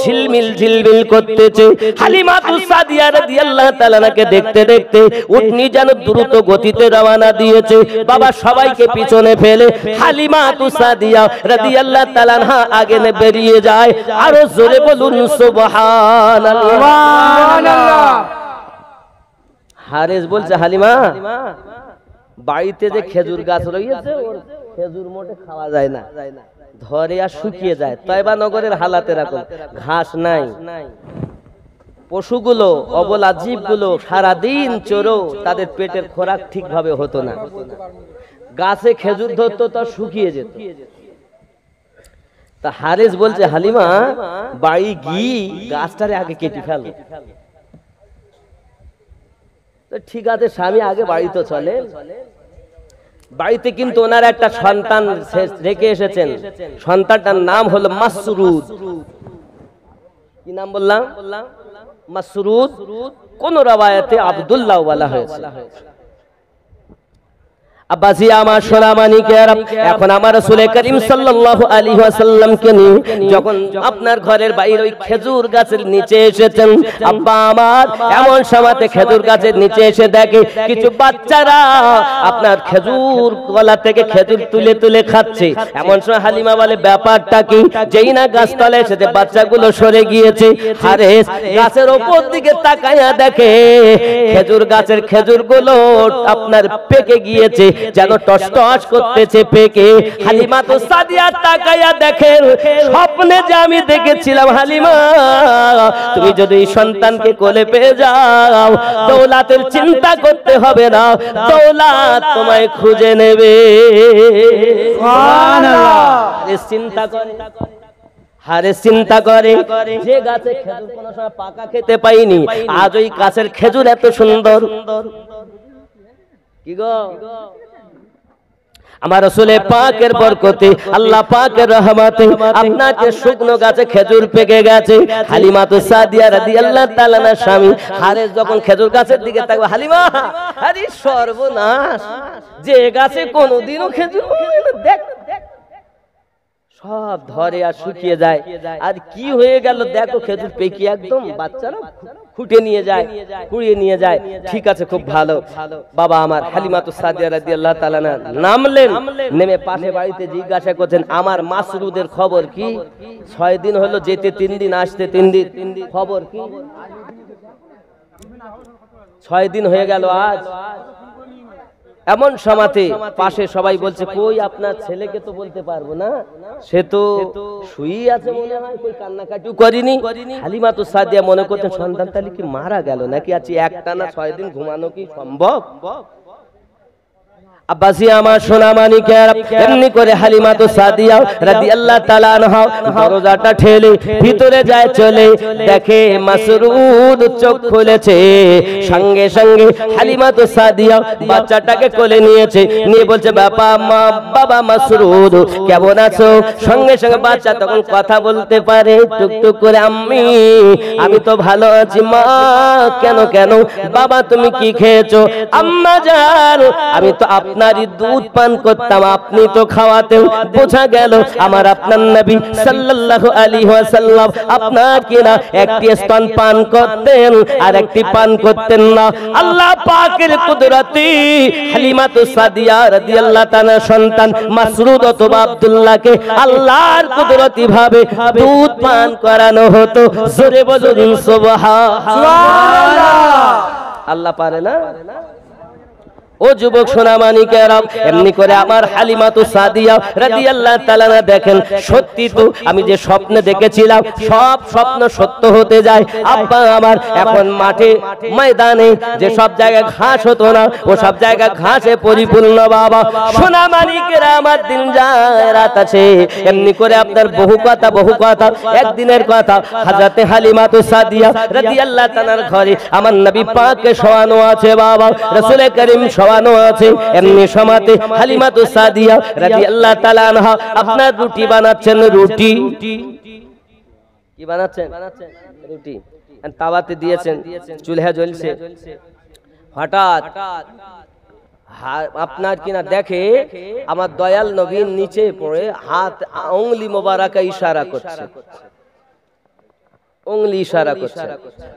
ঝিলমিল ঝিলমিল করতেছে। হালিমাতু সাদিয়া রাদিয়াল্লাহু তাআলাকে দেখতে দেখতে উটনি যেন দ্রুত গতিতে রওনা দিয়েছে। বাবা সবাইকে পিছনে ফেলে হালিমাতু সাদিয়া রাদিয়াল্লাহু তাআলা আগে বেরিয়ে যায়। আরো জোরে বলুন সুবহানাল্লাহ। হারেস বলছে হালিমা বাড়িতে যে খেজুর গাছ রয়েছে ওর খেজুর মোটে খাওয়া যায় না, ধরে আর শুকিয়ে যায়। তয়বা নগরের হালাতে এরকম, ঘাস নাই, পশুগুলো অবলা জীবগুলো সারাদিন চোরো, তাদের পেটের খোরাক ঠিকভাবে হতো না। গাছে খেজুর ধরতো তো শুকিয়ে যেত। তা হারেস বলছে হালিমা বাড়ি গিয়ে গাছটারে আগে কেটে ফেল। তো ঠিক আছে স্বামী, আগে বাড়ি তো চলে। বাড়িতে কিন্তু ওনার একটা সন্তান রেখে এসেছেন। সন্তানটার নাম হলো মাসরুদ। কি নাম বললাম? মাসরুদ। কোন রাওয়ায়াতে আব্দুল্লাহ বলা হয়েছে। আব্বাজি আমার সোনা মানিকের, এখন আমার রাসূল করিম সাল্লাল্লাহু আলাইহি ওয়াসাল্লামকে নিয়ে যখন আপনার ঘরের বাইরে ওই খেজুর গাছের নিচে এসেছেন, আব্বা আমার এমন সময়তে খেজুর গাছের নিচে এসে দেখে কিছু বাচ্চারা আপনার খেজুর গলা থেকে খেজুর তুলে তুলে খাচ্ছে। এমন সময় হালিমা বলে ব্যাপারটা কি? যেই না গাছতলায় এসেছে বাচ্চাগুলো সরে গিয়েছে। হারেস গাছের ওপর দিকে তাকায়া দেখে খেজুর গাছের খেজুরগুলো আপনার পেকে গিয়েছে, যেন টস টস করতেছে পেকে। হালিমাতু সাদিয়া তাকায়া দেখেন স্বপ্নে যে আমি দেখেছিলাম হালিমা তুমি যদি সন্তানকে কোলে পেয়ে যাও দৌলাতের চিন্তা করতে হবে না, দৌলত তোমায় খুঁজে নেবে। সুবহানাল্লাহ। চিন্তা করে হারেস চিন্তা করে যে গাছে খেজুর কোনো সময় পাকা খেতে পাইনি, আজ ওই গাছের খেজুর এত সুন্দর। কি গো আমার রাসূল পাকের বরকতে আল্লাহ পাকের রহমতে আপনাকে শুকনো গাছে খেজুর পেকে গেছে। হালিমাতু সাদিয়া রাদিয়াল্লাহু তাআলা না স্বামী হারেস যখন খেজুর গাছের দিকে তাকাবে, হালিমা আরে সর্বনাশ, যে গাছে কোনোদিনও খেজুর হয় না দেখ সব ধরে আর শুকিয়ে যায়। আর কি হয়ে গেল দেখো খেজুর পেকে একদম বাচ্চারা খুঁটে নিয়ে যায়, কুড়িয়ে নিয়ে যায়। ঠিক আছে খুব ভালো। বাবা আমার হালিমাতু সাদিয়া রাদিয়াল্লাহু তাআলা নামলেন, নেমে পাশে বাড়িতে জিজ্ঞাসা করছেন আমার মাসরুদের খবর কি? 6 দিন হলো যেতে 3 দিন, আসতে 3 দিন, খবর কি? 6 দিন হয়ে গেল আজ। এমন সমাতে পাশে সবাই বলছে কই আপনার ছেলেকে তো বলতে পারবো না, সে তো শুই আছে মনে হয়, কই কান্নাকাটিও করিনি। হালিমা তো সাদিয়া মনে করতেন সন্তান তাহলে কি মারা গেল নাকি, আছি একটানা 6 দিন ঘুমানো কি সম্ভব? আব্বাসি আমার সোনা মানিকের এমনি করে হালিমা তো সাদিয়া রাদিয়াল্লাহু তাআলা আনহা দরজাটা ঠেলে ভিতরে যায়, চলে দেখে মাসরুদ চোখ খুলেছে। সঙ্গে সঙ্গে হালিমা তো সাদিয়া বাচ্চাটাকে কোলে নিয়েছে, নিয়ে বলছে বাবা মাসরুদ কেমন আছো? সঙ্গে সঙ্গে বাচ্চা তখন কথা বলতে পারে টুকটুক করে, আমি তো ভালো আছি মা। কেন কেন বাবা তুমি কি খেয়েছো? আম্মা জান আমি তো আপনারই দুধ পান করতাম, আপনি তো খাওয়াতেও। বোঝা গেল আমার আপনার নবী সাল্লাল্লাহু আলাইহি ওয়াসাল্লাম আপনার কিনা একটি স্তন পান করতেন আর একটি পান করতেন না। আল্লাহ পাকের কুদরতি হালিমা তো সাদিয়া রাদিয়াল্লাহু তাআলা সন্তান মাসরুদ অথবা আব্দুল্লাহকে আল্লাহর কুদরতি ভাবে দুধ পান করানো হতো। জোরে বলুন সুবহানাল্লাহ। আল্লাহ পারে না? ও যুবক সোনামানিকেরা, এমনি করে আমার হালিমা তো সাদিয়া রাদিয়াল্লাহু তাআলা দেখেন সত্যি তো আমি যে স্বপ্ন দেখেছিলাম সব স্বপ্ন সত্য হতে যায়। আব্বা আমার এখন মাঠে ময়দানে যে সব জায়গায় ঘাস হতো না ও সব জায়গা ঘাসে পরিপূর্ণ। বাবা সোনামানিকেরা আমার দিন যায় রাত আছে। এমনি করে আপনার বহু কথা একদিনের কথা, হযরতে হালিমা তো সাদিয়া রাদিয়াল্লাহু তাআলার ঘরে আমার নবী পাককে শোয়ানো আছে, বাবা রাসূল করিম শোয়ানো আছে। এমনি সময়তে হালিমা তো সাদিয়া রাদিয়াল্লাহু তাআলা আনহা আপনার রুটি বানাচ্ছেন। রুটি কি বানাচ্ছেন? রুটি তাওয়াতে দিয়েছেন, চুলহা জ্বলছে। হঠাৎ আপনার কিনা দেখে আমার দয়াল নবীর নিচে পড়ে হাত আঙ্গুলি মোবারকা ইশারা করছে, উংলি ইশারা করছে।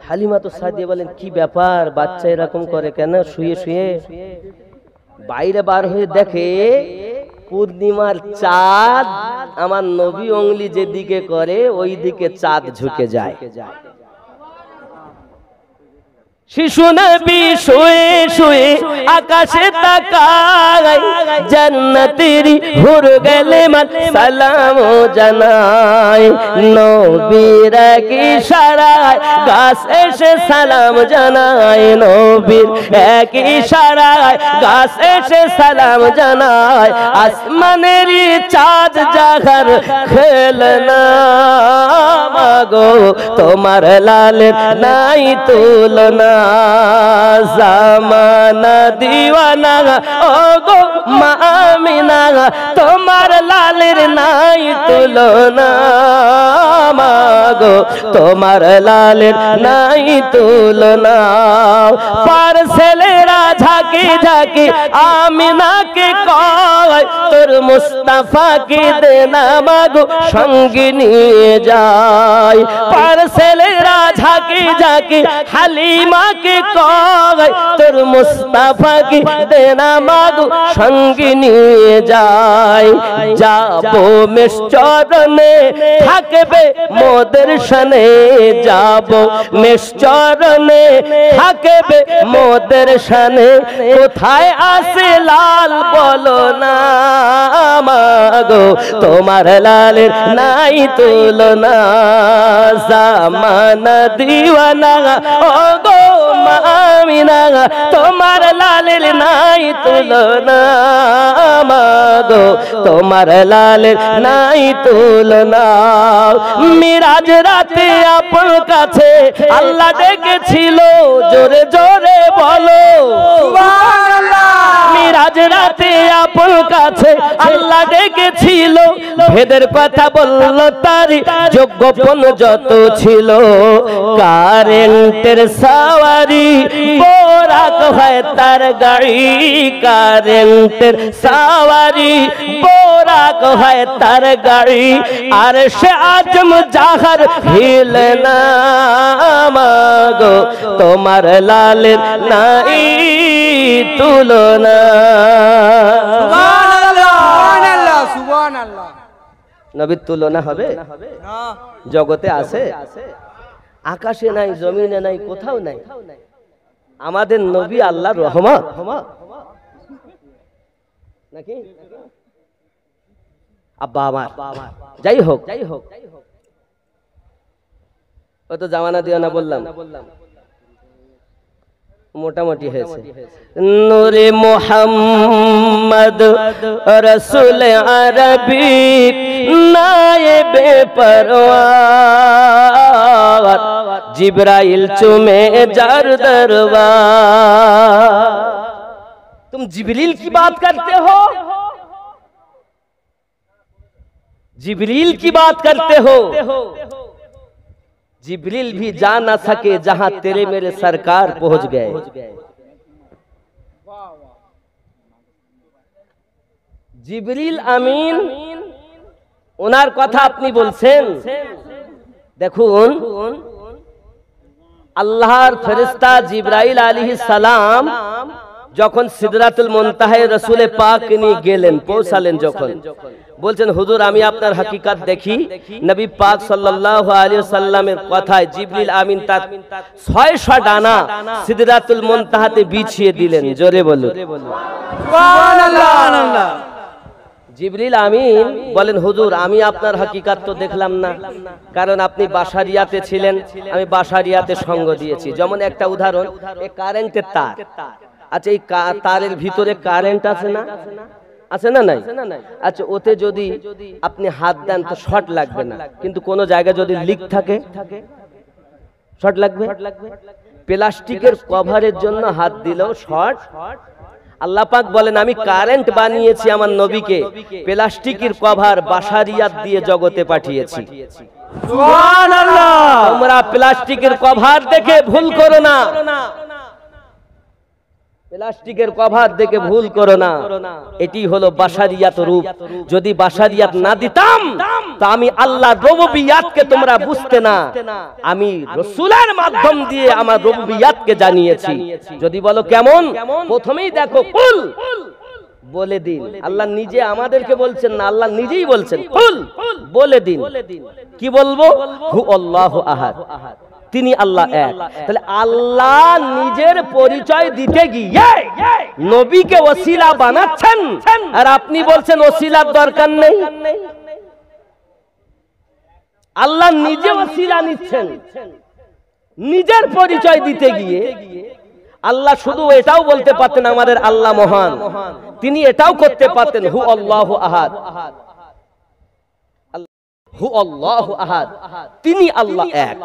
হালিমা তো সাদিয়া বলেন কি ব্যাপার, বাচ্চা এরকম করে কেন? শুয়ে শুয়ে বাইরে বার হয়ে দেখে পূর্ণিমার চাঁদ আমার নবী উংলি যেদিকে করে ওই দিকে চাঁদ ঝুঁকে যায়। শিশু নবী শুয়ে শুয়ে আকাশে তাকায়, জান্নাতের হুর গেলে মান সালাম জানায়। নবীর এক ইশারায় গাছ এসে সালাম জানায়, নবীর এক ইশারায় গাছ এসে সালাম জানায়। আসমানের চাঁদ জাগার খেলনা মাগো তোমার লালের নাই তুলনা। জামানা দিওয়ানা ও গো মা আমিনা তোমার লালের নাই তুলনা। মাগো তোমার লালের নাই তুলনা। পারছেলেরা ঝাঁকি ঝাঁকি আমিনাকে কয় তোর মুস্তাফাকে দে না মাগো সঙ্গে নিয়ে যায়। পারছেলেরা ঝাঁকি ঝাঁকি হালিমাকে কয় তোর মুস্তাফাকে দে না মাগো সঙ্গে নিয়ে যায়। যাবো মেশচরণে থাকবে মোদের শানে, যাবো মেশচরণে থাকবে মোদের শানে। কোথায় আছে লাল বলো না মাগো তোমার লালের নাই তুলনা। জামানা দিওয়ানা ও গো মা আমিনা তোমার লালের নাই তুলনা। মাগো তোমার লালের নাই তুলনা। মিরাজ রাতে আপনার কাছে আল্লাহ ডেকেছিল, জোরে জোরে বলো সুবহানাল্লাহ। মিরাজ রাতে আপনার কাছে আল্লাহ ডেকেছিল, ভেদের কথা বলল তারি যোগ্যপন যত ছিল। কারেন্টের সাওয়ারি বোরাক হয় তার গাড়ি, কারেন্টের সাওয়ারি বোরাক হয় তার গাড়ি। আর সে আজম জাহার হিলে না মাগো তোমার লালের নাই তুলনা। সুবহানাল্লাহ সুবহানাল্লাহ। নবীর তুলনা হবে জগতে আছে? আকাশে নাই, জমিনে নাই, কোথাও নাই। আমাদের নবী আল্লাহর রহমত নাকি? আব্বা আমার, যাই হোক, ও তো জামানা দিও না বললাম, মোটামুটি হয়েছে। নূরে মুহাম্মদ রসুল আরবি নায়েবে পরওয়ার, জিবরাইল चुमे जार दरबार। तुम जिब्रील की बात करते हो, जिब्रील की बात करते हो। जिब्रील भी जा ना सके जहां तेरे मेरे सरकार पहुंच गए। जिब्रील আমিন ওনার কথা আপনি বলছেন। দেখুন আল্লাহর ফেরেশতা জিবরাইল আলাইহিস সালাম যখন সিদরাতুল মুনতাহায় রাসূলে পাক নিয়ে গেলেন, পৌঁছালেন, যখন বলছেন হুজুর আমি আপনার হাকিকত দেখি, নবী পাক সাল্লাল্লাহু আলাইহি ওয়াসাল্লামের কথায় জিবরিল আমিন তার 600 ডানা সিদরাতুল মুনতাহাতে বিছিয়ে দিলেন। জোরে বলুন সুবহানাল্লাহ। জিবরিল আমিন বলেন হুজুর আমি আপনার হাকিকত তো দেখলাম না, কারণ আপনি বাসারিয়াতে ছিলেন, আমি বাসারিয়াতে সঙ্গ দিয়েছি। যেমন একটা উদাহরণ, এই কারেন্টের তার, আচ্ছা এই তারের ভিতরে কারেন্ট আছে না, আছে না নাই? আচ্ছা ওতে যদি আপনি হাত দেন তো শর্ট লাগবে না, কিন্তু কোন জায়গায় যদি লিক থাকে শর্ট লাগবে। প্লাস্টিকের কভারের জন্য হাত দিলেও শর্ট। আল্লাহ পাক বলেন আমি কারেন্ট বানিয়েছি আমার নবীকে, প্লাস্টিকের কভার বাশারিয়াত দিয়ে জগতে পাঠিয়েছি। সুবহানাল্লাহ। তোমরা প্লাস্টিকের কভার দেখে ভুল করো না, প্লাস্টিকের কভার দেখে ভুল করো না, এটি হলো বাশারিয়াত রূপ। যদি বাশারিয়াত না দিতাম তো আমি আল্লাহ রুবুবিয়াতকে তোমরা বুঝতে না, আমি রাসূলের মাধ্যম দিয়ে আমার রুবুবিয়াতকে জানিয়েছি। যদি বলো কেমন, প্রথমেই দেখো কুল বলে দিন। আল্লাহ নিজে আমাদেরকে বলছেন না, আল্লাহ নিজেই বলছেন কুল বলে দিন। কি বলবো? হু আল্লাহু আহাদ, তিনি আল্লাহ এক। তাহলে আল্লাহ নিজের পরিচয় দিতে গিয়ে নবীকে ওসিলা বানাচ্ছেন, আর আপনি বলছেন ওসিলার দরকার নেই। আল্লাহ নিজে ওসিলা নিচ্ছেন নিজের পরিচয় দিতে গিয়ে। আল্লাহ শুধু এটাও বলতে পারতেন আমাদের আল্লাহ মহান, তিনি এটাও করতে পারতেন হু আল্লাহু আহাদ, হু আল্লাহু আহাদ, তিনি আল্লাহ এক।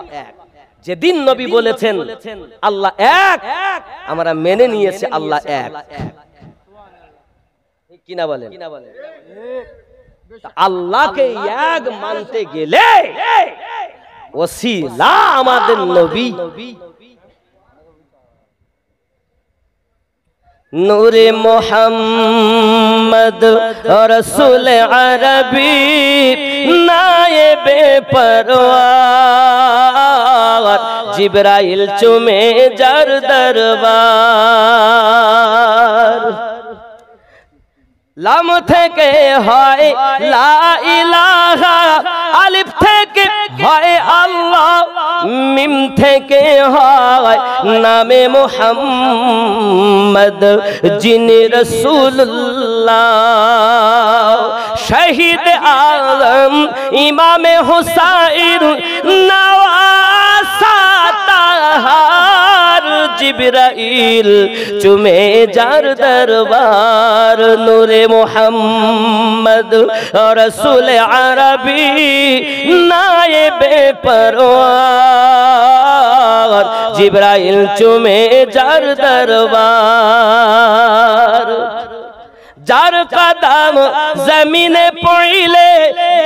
যেদিন নবী বলেছেন আল্লাহ এক, আমরা মেনে নিয়েছি আল্লাহ এক। কিনা বলেন? আল্লাহকে এক মানতে গেলে ওসিলা আমাদের নবী। নূরে মুহাম্মদ রাসূল আরবি নায়েবে পরওয়ার, জিবরাইল চুমে जार দরবার। লাম থেকে হয় লা ইলাহা, আলিফ থেকে হয় আল্লাহ, মিম থেকে হয় নামে মুহাম্মদ, যিনি রাসূলুল্লাহ। শহীদ আলম ইমামে হুসাইন নওয়াসা তাহার, জিবরাইল চুমে जार দরবার। নূরে মুহাম্মদ রাসূল আরবি নায়েবে পরওয়ার, জিবরাইল চুমে जार দরবার। যার কদম জমিনে পড়িলে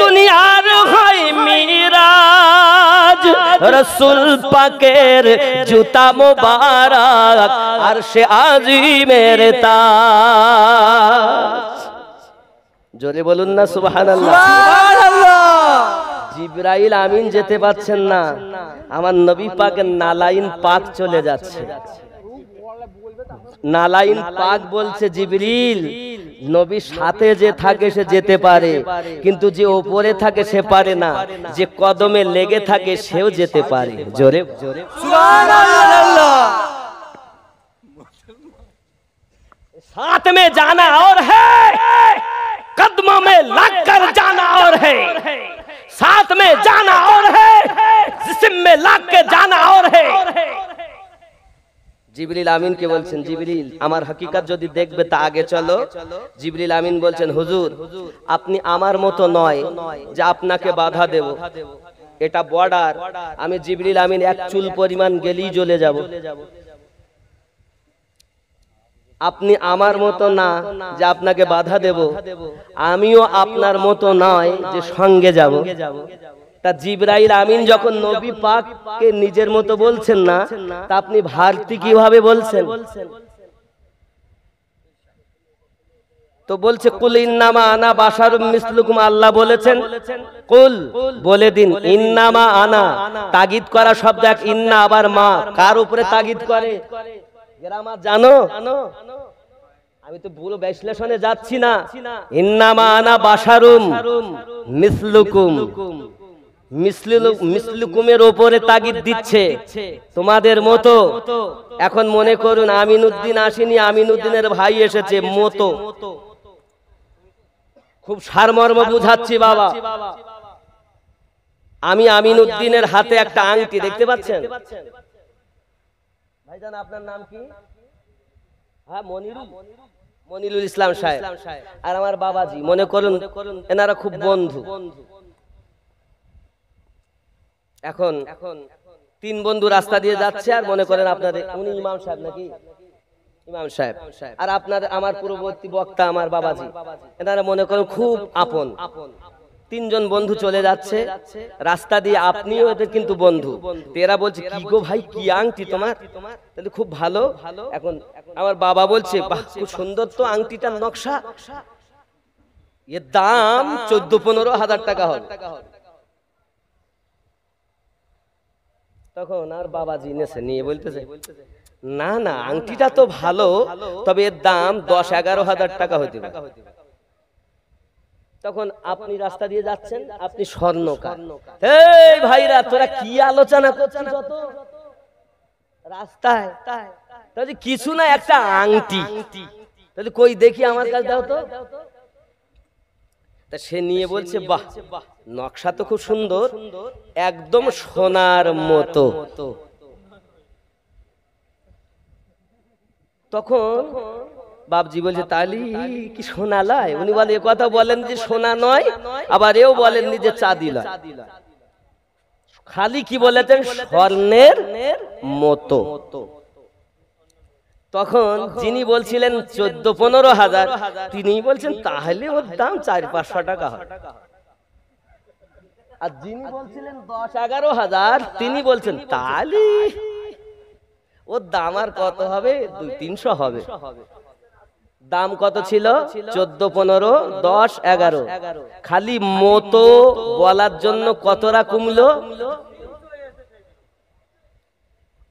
দুনিয়ার হয় মিরাজ, রাসূল পাকের জুতা মুবারক আরশে আজিমের তাজ। জোরে বলুন না সুবহানাল্লাহ। জিবরাইল আমিন যেতে পারছেন না, আমার নবী পাকের নালাইন পাক চলে যাচ্ছে। নালাইন পাক বলছে জিবরিল নবীর সাথে যে থাকে সে যেতে পারে, কিন্তু যে ওপরে থাকে সে পারে না, যে কদমে লেগে থাকে সেও যেতে পারে। জোরে জোরে সুবহানাল্লাহ। साथ में जाना और है, कदमों में लगकर जाना और है, साथ में जाना और है, जिस्म में लग के जाना और है। জিবরিল আমিন কে বলছেন, জিবরিল আমার হাকিকত যদি দেখবে তা আগে চলো। জিবরিল আমিন বলছেন, হুজুর আপনি আমার মতো নয় যে আপনাকে বাধা দেব, এটা বর্ডার, আমি জিবরিল আমিন এক চুল পরিমাণ গেলেই জ্বলে যাব। আপনি আমার মতো না যে আপনাকে বাধা দেব, আমিও আপনার মতো নয় যে সঙ্গে যাব। তা জিবরাইল আমিন যখন নবী পাককে নিজের মতো বলছেন না, তা আপনি ভারতী কিভাবে বলছেন? তো বলছে কুল ইন্নামা আনা বাশারুম মিসলুকুম, আল্লাহ বলেছেন কুল বলে দিন ইন্নামা আনা, তাগিদ করা শব্দ এক, ইন্না আবার মা, কার উপরে তাগিদ করে? গ্রামার জানো? আমি তো পুরো বিশ্লেষণে যাচ্ছি না। ইন্নামা আনা বাশারুম মিসলুকুম, মিসলুকুমের উপরে তাগিদ দিচ্ছে, তোমাদের মতো। এখন মনে করুন আমিনউদ্দিন আসেনি, আমিনউদ্দিনের ভাই এসেছে মতো। খুব সারমর্ম বুঝাচ্ছি বাবা। আমি আমিনউদ্দিনের হাতে একটা আংটি দেখতে পাচ্ছেন? ভাইজান আপনার নাম কি? হ্যাঁ মনিরুল ইসলাম সাহেব। আর আমার বাবাজি, মনে করুন এনারা খুব বন্ধু। এখন তিন বন্ধু রাস্তা দিয়ে যাচ্ছে, আর মনে করেন আপনাদের উনি ইমাম সাহেব নাকি? ইমাম সাহেব। আর আপনার আমার পূর্ববর্তী বক্তা আমার বাবাজি, এনারা মনে করেন খুব আপন। তিনজন বন্ধু চলে যাচ্ছে রাস্তা দিয়ে, আপনিও এদের কিন্তু বন্ধু। তেরা বলছে কি গো ভাই, কি আংটি তোমার, তাহলে খুব ভালো। এখন আমার বাবা বলছে বাহ খুব সুন্দর তো আংটিটার নকশা, এর দাম 14-15 হাজার টাকা হবে। তখন আর বাবাজি নেছে নিয়ে বলতেছে না না আংটিটা তো ভালো, তবে এর দাম 10-11 হাজার টাকা হতে পারে। তখন আপনি রাস্তা দিয়ে যাচ্ছেন, আপনি স্বর্ণকার। এই ভাইরা তোরা কি আলোচনা করছিস যত রাস্তায়? তাহলে কিছু না, একটা আংটি, তাহলে কই দেখি আমার কাছে দাও তো। তা সে নিয়ে বলছে বাহ নকশা তো খুব সুন্দর, একদম সোনার মতো। তখন বাপজি বলছে তালি কি সোনা লয়? উনি বলে এ কথা বলেন যে সোনা নয়, আবার এও বলেন যে চাঁদি লয়, খালি কি বলেছেন স্বর্ণের মতো। তখন যিনি বলছিলেন 14-15 হাজার, তিনি বলছেন তাহলে ওর দাম 400-500 টাকা হয়। আর যিনি বলছিলেন 10-11 হাজার, তিনি বলছেন তাহলে ওর দাম আর কত হবে, 200-300 হবে। দাম কত ছিল? 14-15, 10-11। খালি মতো বলার জন্য কতটা কমলো?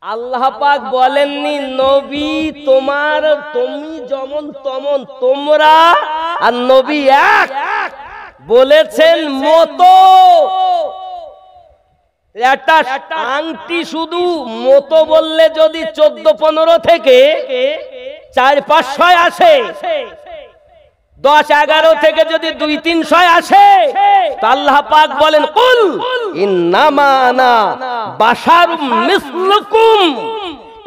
আল্লাহ পাক বলেননি নবী তোমার, তুমি যেমন তেমন তোমরা, আর নবী এক বলেছেন মতো। একটা আংটি শুধু মতো বললে যদি 14-15 থেকে 400-500 আসে, 10-11 থেকে যদি 200-300 আসে, আল্লাহ পাক বলেন কুল ইন্নামা আনা বাশারুম মিসলুকুম।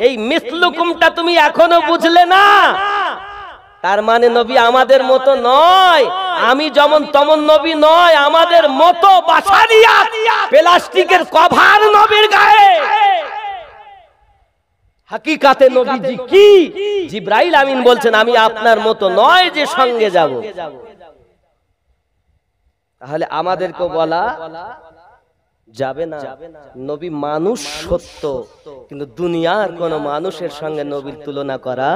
এই মিসলুকুমটা তুমি এখনো বুঝলে না, তার মানে নবী আমাদের মতো নয়, আমি যেমন তেমন নবী নয়, আমাদের মতো বাশারিয়া প্লাস্টিকের কভার নবীর গায়ে। হাকিকাতে নবীজি কি? জিবরাইল আমিন বলছেন আমি আপনার মতো নয় যে সঙ্গে যাব। তাহলে আমাদেরকে বলা যাবে না নবী মানুষ সত্য, কিন্তু দুনিয়ার কোন মানুষের সঙ্গে নবীর তুলনা করা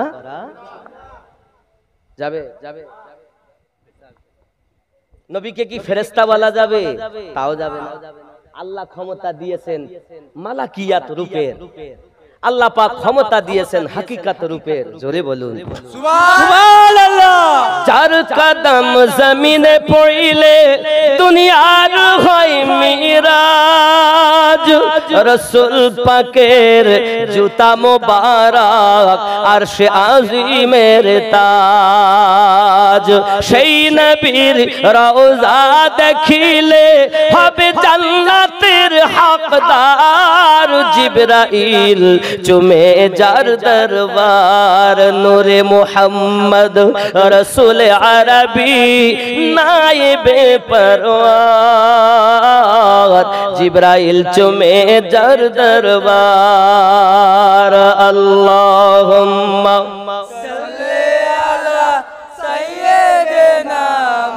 যাবে? নবীকে কি ফেরেশতা বলা যাবে? তাও যাবে না। আল্লাহ ক্ষমতা দিয়েছেন মালাকিয়াত রূপের, আল্লাহ পাক ক্ষমতা দিয়েছেন হাকিকাত রূপের, জোরে বলুন সুবহানাল্লাহ। যার কদম জমিনে পড়িলে দুনিয়ার হয় মিরাজ, রাসূল পাকের জুতা মোবারক আরশে আজিমের তাজ, সেই নবীর রওজা দেখিলে হবে জান্নাতের হকদার, জিবরাইল চুমে যার দরবার, নূরে মুহাম্মদ রসুল আরবি নায়েবে পরওয়ার, জিবরাইল চুমে যার দরবার। আল্লাহুম্মা সাল্লি আলা সাইয়্যিদিনা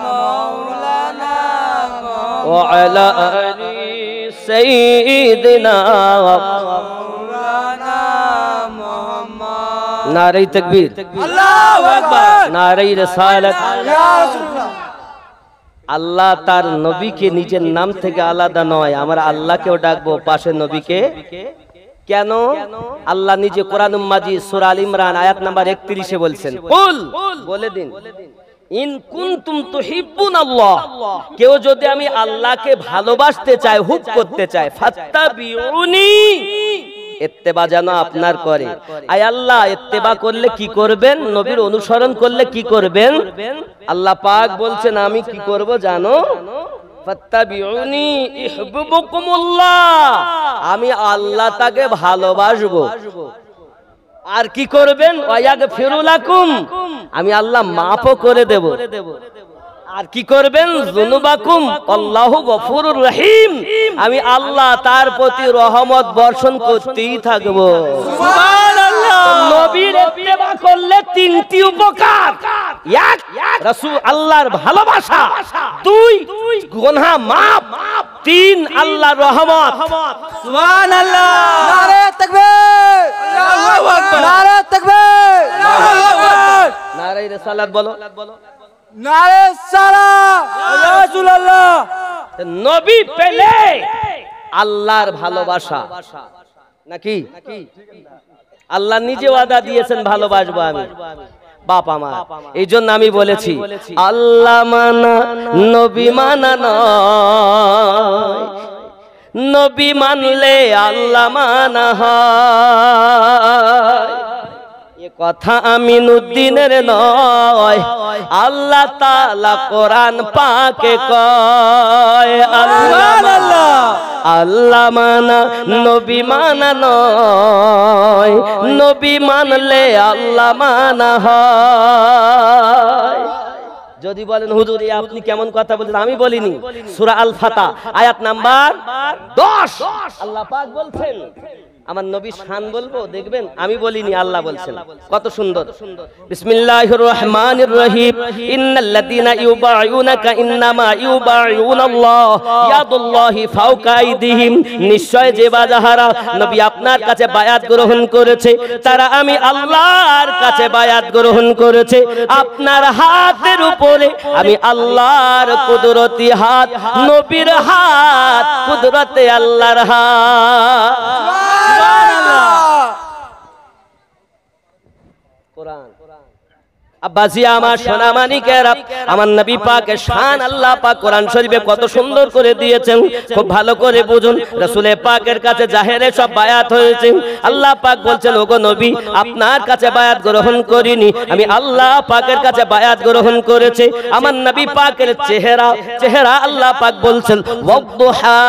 মাওলানা ওয়া আলা আলি সাইয়্যিদিনা মাওলানা মুহাম্মদ। নারে তাকবীর, আল্লাহু আকবার। নারে রিসালাত। ইয়া রাসূলুল্লাহ। আল্লাহ তার নবীকে নিজের নাম থেকে আলাদা নয়, আমরা আল্লাহকেও ডাকবো পাশে নবীকে। কেন? আল্লাহ নিজে কোরআন মাজিদ সূরা আল ইমরান আয়াত নাম্বার 31 এ বলছেন, কুল বলে দিন ইন কুনতুম তুহিব্বুনাল্লাহ, কেউ যদি আমি আল্লাহকে ভালোবাসতে চায়, হুব করতে চায়, ফাত্তাবিউনি, ইত্তেবা যেন আপনার করে। আয় আল্লাহ ইত্তেবা করলে কি করবেন? নবীর অনুসরণ করলে কি করবেন? আল্লাহ পাক বলছেন আমি কি করব জানো? ফাত্তাবিউনি ইহবিবুকুমুল্লাহ, আমি আল্লাহ তাকে ভালোবাসবো। আর কি করবেন? ওয়ায়াগফিরু লাকুম, আমি আল্লাহ মাফও করে দেব। আর কি করবেন? যুনুবাকুম আল্লাহু গফুরুর রহিম, আমি আল্লাহ তার প্রতি রহমত বর্ষণ করতেই থাকব। সুবহানাল্লাহ। নবীর ইত্তেবা করলে তিনটি উপকার, এক রাসূল আল্লাহর ভালোবাসা, দুই গুনাহ মাফ, তিন আল্লাহর রহমত। সুবহানাল্লাহ। নারে তাকবীর। আল্লাহু আকবার। নারে তাকবীর। আল্লাহু আকবার। নারে রিসালাত বলো। নারে সালাম। ইয়া রাসূলুল্লাহ। নবী পেলে আল্লাহর ভালোবাসা নাকি? আল্লাহ নিজে ওয়াদা দিয়েছেন ভালোবাসবো আমি, বাপ আমার। এই জন্য আমি বলেছি আল্লাহ মানা নবী মানা নয়, নবী মানলে আল্লাহ মানা হয়। এ কথা আমিনুদ্দিনের নয়, আল্লাহ তাআলা কোরআন পাকে কয়। আল্লাহ আল্লাহ মানা নবী মানা নয়, নবী মানলে আল্লাহ মানা হয়। যদি বলেন হুজুর আপনি কেমন কথা বলছেন, আমি বলিনি। সূরা আল ফাতা আয়াত নাম্বার 10 আল্লাহ পাক বলছেন, আমার নবী শান বলবো, দেখবেন আমি বলিনি, আল্লাহ বলছেন। কত সুন্দর। বিসমিল্লাহির রহমানির রহিম, ইন্নাল্লাযীনা ইউবাইউনাকা ইন্নামা ইউবাইউনাল্লাহ ইয়াদুল্লাহি ফাওকা আইদিহিম, নিশ্চয় যে বাজাহারা নবী আপনার কাছে বায়াত গ্রহণ করেছে, তারা আমি আল্লাহর কাছে বায়াত গ্রহণ করেছে। আপনার হাতের উপরে আমি আল্লাহর কুদরতি হাত, নবীর হাত কুদরতে আল্লাহর হাত। কোরআন আব্বাসি আমার সোনা মানিকেরা, আমার নবী পাকের শান আল্লাহ পাক কোরআন শরীফে কত সুন্দর করে দিয়েছেন, খুব ভালো করে বুঝুন। রাসূল পাকের কাছে জাহেরে সব বায়াত হয়েছে। আল্লাহ পাক বলছেন, ওগো নবী আপনার কাছে বায়াত গ্রহণ করিনি, আমি আল্লাহ পাকের কাছে বায়াত গ্রহণ করেছে। আমার নবী পাকের চেহারা আল্লাহ পাক বলছেন ওয়াদুহা,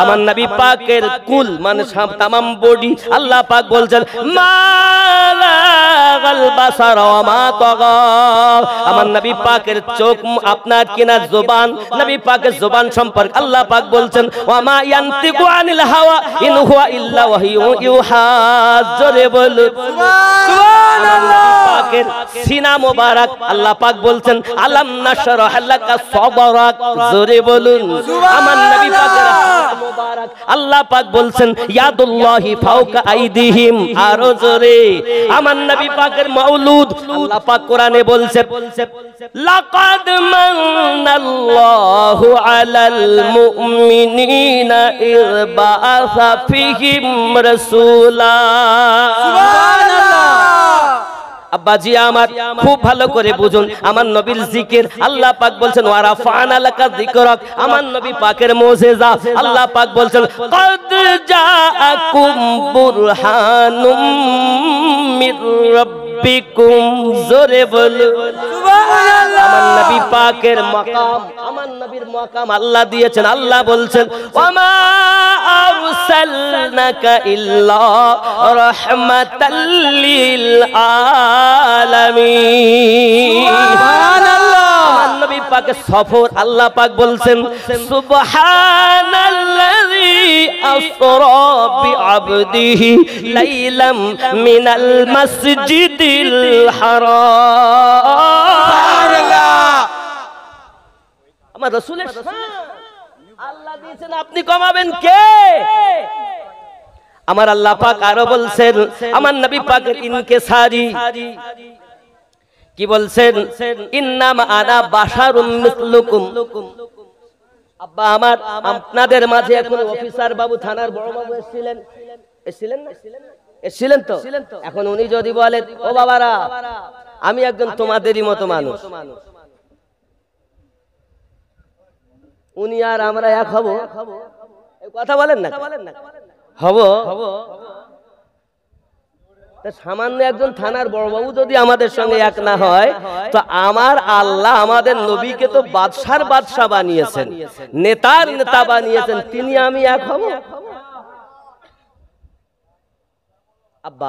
আমার নবী পাকের কুল মানে তামাম বডি আল্লাহ পাক বলছেন মালাগাল বাসার ওয়া মা তাগা, আমার নবী পাকের চোখ আপনার কিনা জবান, নবী পাকের জবান সম্পর্কে আল্লাহ পাক বলছেন ওয়া মা ইয়ানতিকু আনিল হাওয়া ইন হুয়া ইল্লা ওয়াহয়ু ইউহা। জোরে বলুন সুবহানাল্লাহ। পাকের সিনা মোবারক আল্লাহ পাক বলছেন আলাম নাশরাহ লাকা সাদরাক, জোরে বলুন আমার নবী পাকের হাত মোবারক আল্লাহ পাক বলছেন ইয়াদুল্লাহি ফাওকা আইদিহিম, আরো জোরে আমার নবী পাকের মাওলুদ আল্লাহ পাক কোরআনে বলছেন লাকাদ মান্নাল্লাহু আলাল মুমিনিনা ইয বাআসা ফীহিম রাসূলা। আব্বাজি আমার খুব ভালো করে বুঝুন আমার নবীর জিকির আল্লাহ পাক বলছেন ওয়া রাফা'না লাকা যিকরাক, আমার নবী পাকের মুজিজা আল্লাহ পাক বলছেন ক্বাদ জাআকুম বুরহানুম মির রাব্বিকুম, জোরে বলুন সুবহানাল্লাহ। আমার নবী পাকের মাকাম, আমার নবীর মাকাম আল্লাহ দিয়েছেন। আল্লাহ বলছেন ওয়া মা আরসালনাকা ইল্লা রাহমাতাল লিল আলামিন, সুবহানাল্লাহ। আমার নবী পাকের সফর আল্লাহ পাক বলছেন সুবহানাল্লাযী আসরা বিআবদিহি লাইলাম মিনাল মাসজিদিল হারাম। আমার রাসূলের আল্লাহ দিয়েছেন, আপনি কমাবেন কে? আমার আল্লাহ পাক আরো বলছেন আমার নবী পাকের ইনকিসারি কি বলছেন ইন্নামা আনা বাশারুম মিসলুকুম। আব্বা আমার আপনাদের মাঝে এখন অফিসার বাবু থানার বড় বাবু এসেছিলেন না? এসেছিলেন তো? এখন উনি যদি বলেন ও বাবারা আমি একজন তোমাদেরই মতো মানুষ, উনি আর আমরা এক হব? কথা বলেন না, হব? সামান্য একজন থানার বড়বাবু যদি আমাদের সঙ্গে এক না হয় তো আমার আল্লাহ আমাদের নবীকে তো বাদশার বাদশা বানিয়েছেন, নেতার নেতা বানিয়েছেন, তিনি আমি এক হব? আব্বা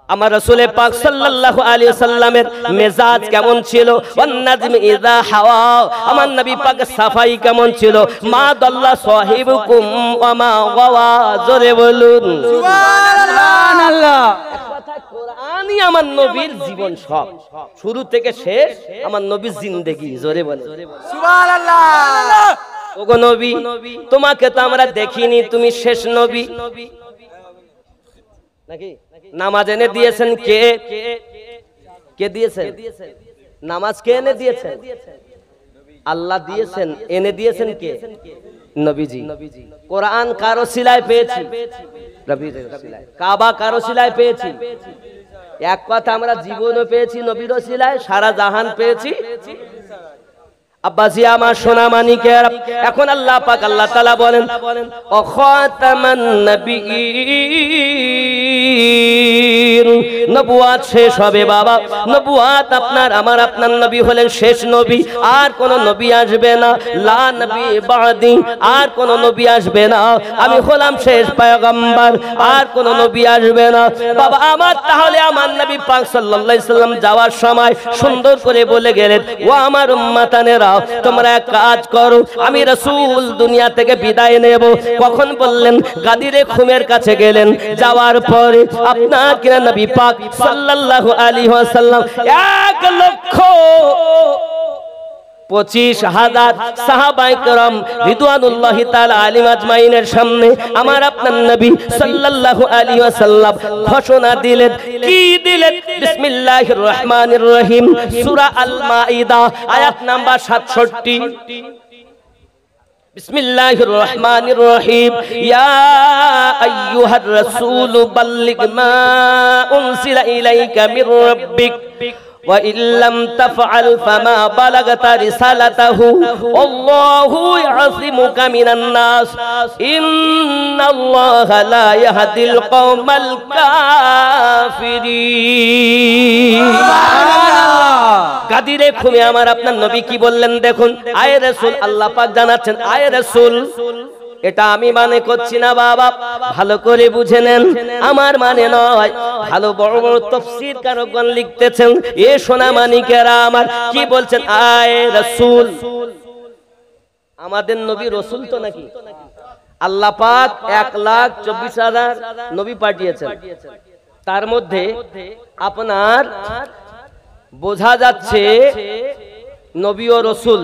আমার রাসূল পাক সাল্লাল্লাহু আলাইহি ওয়াসাল্লামের মেজাজ কেমন ছিল? ওয়ান নাজমি ইযা হাওয়া, আমার নবী পাকের সাফাই কেমন ছিল? মা দাল্লা সাহিবুকুম ওয়া মা গাওয়া, জোরে বলুন সুবহানাল্লাহ। এক কথা কোরআনই আমার নবীর জীবন, সব শুরু থেকে শেষ আমার নবীর জিন্দেগি, জোরে বলুন সুবহানাল্লাহ। ওগো নবী তোমাকে তো আমরা দেখিনি, তুমি শেষ নবী নাকি? নামাজ এনে দিয়েছেন কে? কে দিয়েছেন নামাজ? কে এনে দিয়েছেন? আল্লাহ দিয়েছেন। এনে দিয়েছেন কে? নবীজি। কোরআন কারো সিলায় পেয়েছি? নবীর সিলায়। কাবা কারো সিলায় পেয়েছি? এক কথা আমরা জীবনও পেয়েছি নবীর সিলায়, সারা জাহান পেয়েছি। আব্বাজি আমার সোনা মানিকের, এখন আল্লাহ পাক আল্লাহ তাআলা বলেন ও খাতামান নবিয়্যিন, নবুয়াত শেষ হবে বাবা। নবুয়াত আপনার আমার আপনার নবী হলেন শেষ নবী, আর কোন নবী আসবে না। লা নবী বাদি, আর কোন নবী আসবে না। আমি হলাম শেষ পয়গম্বর, আর কোন নবী আসবে না বাবা আমার। তাহলে আমার নবী পাক সাল্লাল্লাহু আলাইহি সাল্লাম যাওয়ার সময় সুন্দর করে বলে গেলেন ও আমার উম্মতানেরা তোমরা এক কাজ করো, আমি রাসূল দুনিয়া থেকে বিদায় নেব। কখন বললেন? গাদিরে খুমের কাছে গেলেন, যাওয়ার পরে আপনার কিনা নবী পাক সাল্লাল্লাহু আলাইহি ওয়াসাল্লাম 1,25,000 সাহাবায়ে কেরাম রিদওয়ানুল্লাহি তাআলা আলাইহিম আজমাইনের সামনে আমার আপনার নবী সাল্লাল্লাহু আলাইহি ওয়াসাল্লাম ঘোষণা দিলেন। কি দিলেন? বিসমিল্লাহির রহমানির রহিম, সূরা আল মাইদা আয়াত নাম্বার 67। বিসমিল্লাহির রহমানির রহিম, ইয়া আইয়ুহার রাসূলু বাল্লিগ মা উনসিলা ইলাইকা মির রাব্বিক وإن لم تفعل فما بلغت رسالته والله يعصمك من الناس إن الله لا يهدي القوم الكافرين। গাদিরে খুমে আমার আপনার নবী কি বললেন দেখুন। আয়ে রাসূল, আল্লাহ পাক জানাচ্ছেন আয়ে রাসূল, এটা আমি মানে করছি না বাবা, ভালো করে বুঝে নেন, আমার মানে নয়। ভালো বড় বড় তাফসীর কারকগণ লিখতেছেন এ সোনা মানিকেরা আমার কি বলছেন? আয়ে রাসূল, আমাদের নবী রাসূল তো নাকি? আল্লাহ পাক 1,24,000 নবী পাঠিয়েছেন, তার মধ্যে আপনার বোঝা যাচ্ছে নবী ও রসুল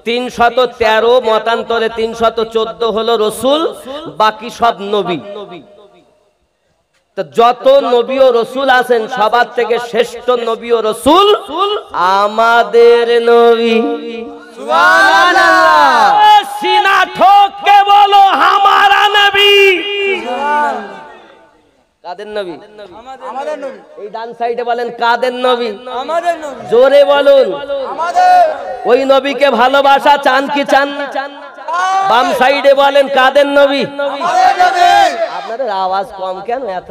313, মতান্তরে 314 হলো রসুল, বাকি সব নবী। তো যত নবী ও রসুল আছেন সবার থেকে শ্রেষ্ঠ নবী ও রসুল আমাদের নবী। সুবহানাল্লাহ। সিনা ঠোক কে বলো হামারা নবী। কাদের নবী? আমাদের নবী। এই ডান সাইডে বলেন কাদের নবী? আমাদের নবী। জোরে বলুন। আমাদের ওই নবীকে ভালোবাসা চান কি চান না? বাম সাইডে বলেন কাদের নবী? আমাদের নবী। আপনাদের আওয়াজ কম কেন এত?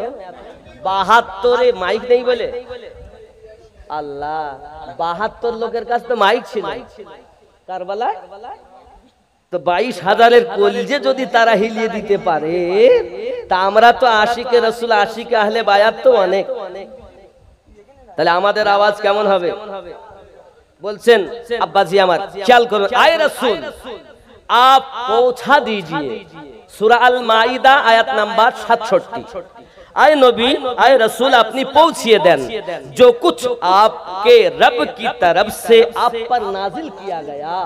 72-এ মাইক নেই বলে? আল্লাহ, 72 লোকের কাছে তো মাইক ছিল কারবালায়। তো 22,000-এর কলজে যদি তারা হিলিয়ে দিতে পারে, তা আমরা তো আশিকে রসুল, আশিকে আহলে বায়াত তো অনেক। তাহলে আমাদের আওয়াজ কেমন হবে? বলছেন আব্বাজি আমার, খেয়াল করুন। আয়ে রসুল आप पहुंचा दीजिए सूरा अल माइदा आयत नंबर 67। आए नबी, आए रसूल, अपनी पहुंचिए देन जो कुछ आपके रब की तरफ से आप पर नाजिल किया गया,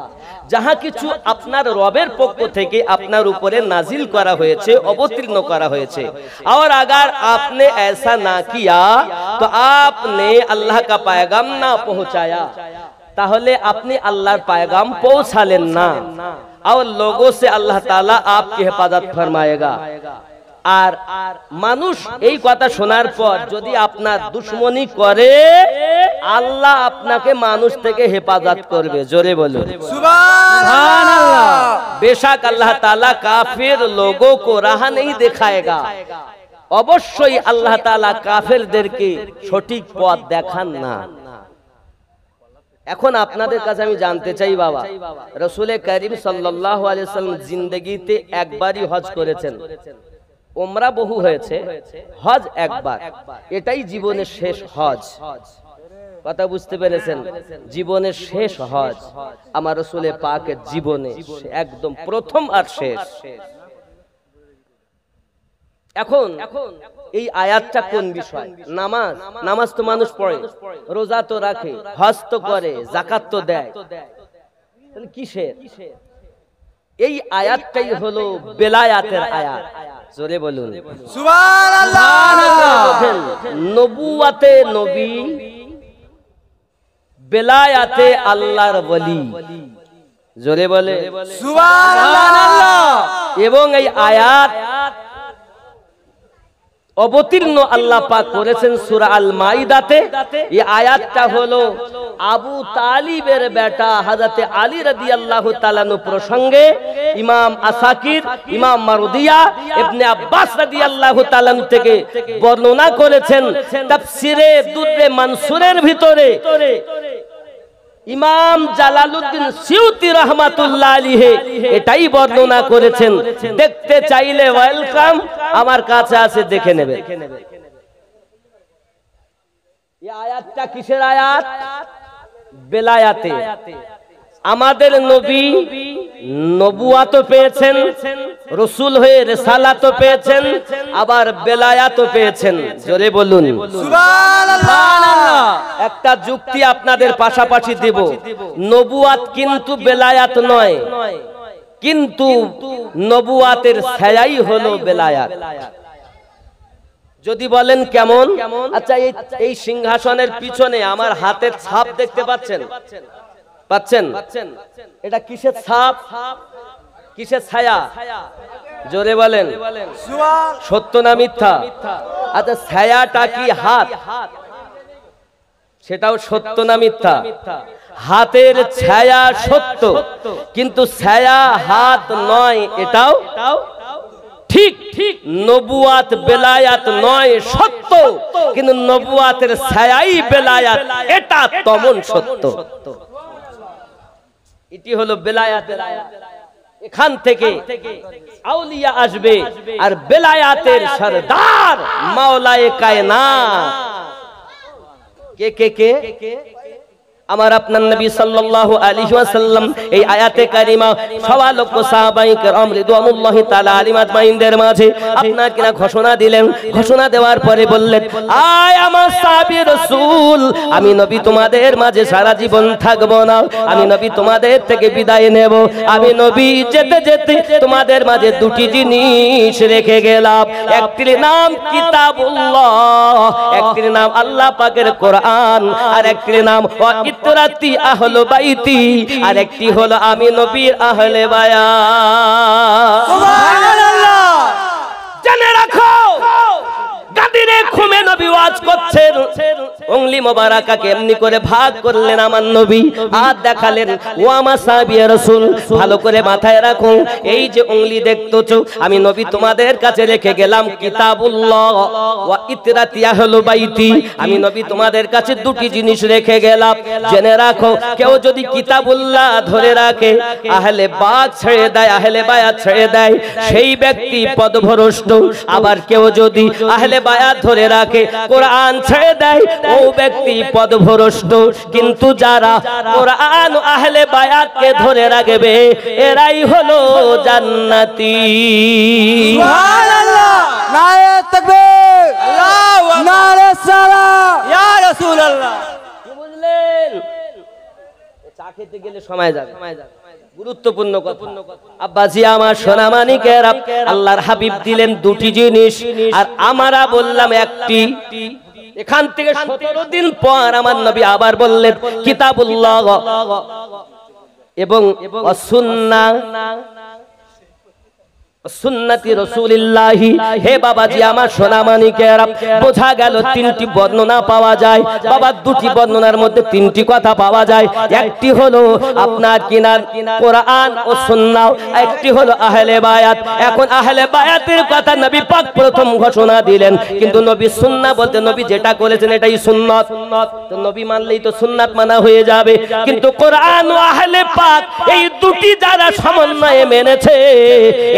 जहां কিছু আপনার রবের পক্ষ থেকে আপনার উপরে নাজিল করা হয়েছে, অবতীর্ণ করা হয়েছে। और अगर आपने ऐसा ना किया तो आपने अल्लाह का पैगाम ना पहुंचाया, তাহলে আপনি আল্লাহর पैगाम পৌঁছালেন না। और लोगों से अल्लाह ताला आपकी हिफाजत फरमाएगा। আর মানুষ এই কথা শোনার পর যদি আপনার দুশমনি করে, আল্লাহ আপনাকে মানুষ থেকে হেফাজত করবে। জোরে বলুন সুবহানাল্লাহ। बेशक अल्लाह ताला काफिर लोगों को राह नहीं दिखाएगा। অবশ্যই আল্লাহ তাআলা কাফেরদেরকে সঠিক পথ দেখান না। এখন আপনাদের কাছে আমি জানতে চাই বাবা, রাসূল করিম সাল্লাল্লাহু আলাইহি ওয়াসাল্লাম জিন্দেগিতে একবারই হজ করেছেন, উমরা বহু হয়েছে, হজ একবার। এটাই জীবনের শেষ হজ। কথা বুঝতে পেরেছেন? জীবনের শেষ হজ আমার রাসূল পাকের জীবনে একদম প্রথম আর শেষ। এখন এই আয়াতটা কোন বিষয়? নামাজ। নামাজ তো মানুষ পড়ে, রোজা তো রাখে, হজ তো করে, যাকাত তো দেয়, তাহলে কিসের? এই আয়াতটাই হলো বেলায়াতের আয়াত। জোরে বলুন সুবহানাল্লাহ। নবুয়াতে নবী, বেলায়াতে আল্লাহর ওলি। জোরে বলে সুবহানাল্লাহ। এবং এই আয়াত অবতীর্ণ আল্লাহ পাক করেছেন সূরা আল মাইদাতে। এই আয়াতটা হলো আবু তালিবের বেটা হযরত আলী রাদিয়াল্লাহু তাআলা আনহু প্রসঙ্গে ইমাম আসাকির, ইমাম মারদিয়া, ইবনে আব্বাস রাদিয়াল্লাহু তাআলা আনহু থেকে বর্ণনা করেছেন। তাফসিরে দুররে মানসুরের ভিতরে ইমাম জালালউদ্দিন সিউতি রাহমাতুল্লাহ আলাইহি এটাই বর্ণনা করেছেন। দেখতে চাইলে ওয়েলকাম, আমার কাছে আছে, দেখে নেবে। এই আয়াতটা কিসের আয়াত? বেলায়াতে। আমাদের নবী নবুয়াত পেয়েছেন, রাসূল হয়ে রিসালাত পেয়েছেন, আবার বেলায়াত পেয়েছেন। জোরে বলুন সুবহানাল্লাহ। একটা যুক্তি আপনাদের পাশাপাশি দেব। নবুয়াত কিন্তু বেলায়াত নয়, কিন্তু নবুয়াতের ছায়াই হলো বেলায়াত। যদি বলেন কেমন? আচ্ছা, এই সিংহাসনের পিছনে আমার হাতের ছাপ দেখতে পাচ্ছেন? পাচ্ছেন? এটা কিসের ছাপ, কিসের ছায়া? জোরে বলেন সত্য না মিথ্যা? আচ্ছা, ছায়াটা কি হাত? সেটাও সত্য না মিথ্যা? হাতের ছায়া সত্য, কিন্তু ছায়া হাত নয়, এটাও ঠিক। নবুয়াত বেলায়াত নয়, সত্য, কিন্তু নবুয়াতের ছায়াই বেলায়াত, এটা তেমন সত্য। এটি হলো বেলায়াতের আয়াত। এখান থেকে আউলিয়া আসবে, আর বেলায়াতের সরদার মাওলায়ে কায়নাত। কে কে কে? আমার আপনার নবী সাল্লাল্লাহু আলাইহি ওয়াসাল্লাম এই আয়াতে কারিমা সওয়া লক্ষ সাহাবায়ে কেরাম রিদওয়ানুল্লাহি তাআলা আলাইহিম আজমাইনদের মাঝে আপনার কিনা ঘোষণা দিলেন। ঘোষণা দেওয়ার পরে বললেন, আয় আমার সাহাবী রাসূল, আমি নবী তোমাদের মাঝে সারা জীবন থাকব না, আমি নবী তোমাদের থেকে বিদায় নেব। আমি নবী যেতে যেতে তোমাদের মাঝে দুটি জিনিস রেখে গেলাম, একটির নাম কিতাবুল্লাহ, একটির নাম আল্লাহ পাকের কোরআন, আর একটির নাম ইতরাতি আহলে বাইতি, আর একটি হলো আমি নবীর আহলে বায়াত। সুবহানাল্লাহ। জেনে রাখো, গাদিরে ঘুমে নবী ওয়াজ করছেন, উংলি মোবারকাকে এমনি করে ভাগ করলেন আমার নবী, আর দেখালেন, ও আমার সাহাবী রাসূল ভালো করে মাথায় রাখো, এই যে উংলি দেখতেছো আমি নবী তোমাদের কাছে রেখে গেলাম কিতাবুল্লাহ ওয়া ইতরাতি আহলে বাইতি, আমি নবী তোমাদের কাছে দুটি জিনিস রেখে গেলাম। জেনে রাখো, কেউ যদি কিতাবুল্লাহ ধরে রাখে, আহলে বায়াত ছেড়ে দেয়, আহলে বায়াত ছেড়ে দেয়, সেই ব্যক্তি পদভ্রষ্ট। আবার কেউ যদি আহলে বায়াত ধরে রাখে, কোরআন ছেড়ে দেয়, ও ব্যক্তি পদভ্রষ্ট। কিন্তু যারা কোরআন ও আহলে বায়াতকে ধরে রাখবে, এরাই হলো জান্নাতি। সুবহানাল্লাহ। নারে তাকবীর, আল্লাহু আকবার, নারে সালাম, ইয়া রাসূলুল্লাহ। কি বুঝলেন? চা খেতে গেলে সময় যাবে, গুরুত্বপূর্ণ কথা। আব্বাজি আমার সোনামানিকের, আল্লাহর হাবিব দিলেন দুটি জিনিস, আর আমরা বললাম একটি। এখান থেকে 17 দিন পর আমার নবী আবার বললেন কিতাবুল্লাহ এবং সুন্নাহ, সুন্নতি রাসূলিল্লাহি। হে বাবাজি আমার সোনামানিকেরা, বোঝা গেল তিনটি বর্ণনা পাওয়া যায়। বাবা দুটি বর্ণনার মধ্যে তিনটি কথা পাওয়া যায়, একটি হলো আপনার কিনার কোরআন ও সুন্নাহ, একটি হলো আহলে বায়াত। এখন আহলে বায়াতের কথা নবী পাক প্রথম ঘোষণা দিলেন, কিন্তু নবী সুন্নাহ বলতে নবী যেটা করেছেন এটাই সুন্নাত, তো নবী মানলেই তো সুন্নাত মানা হয়ে যাবে। কিন্তু কোরআন ও আহলে পাক এই দুটি যারা সমন্বয়ে মেনেছে,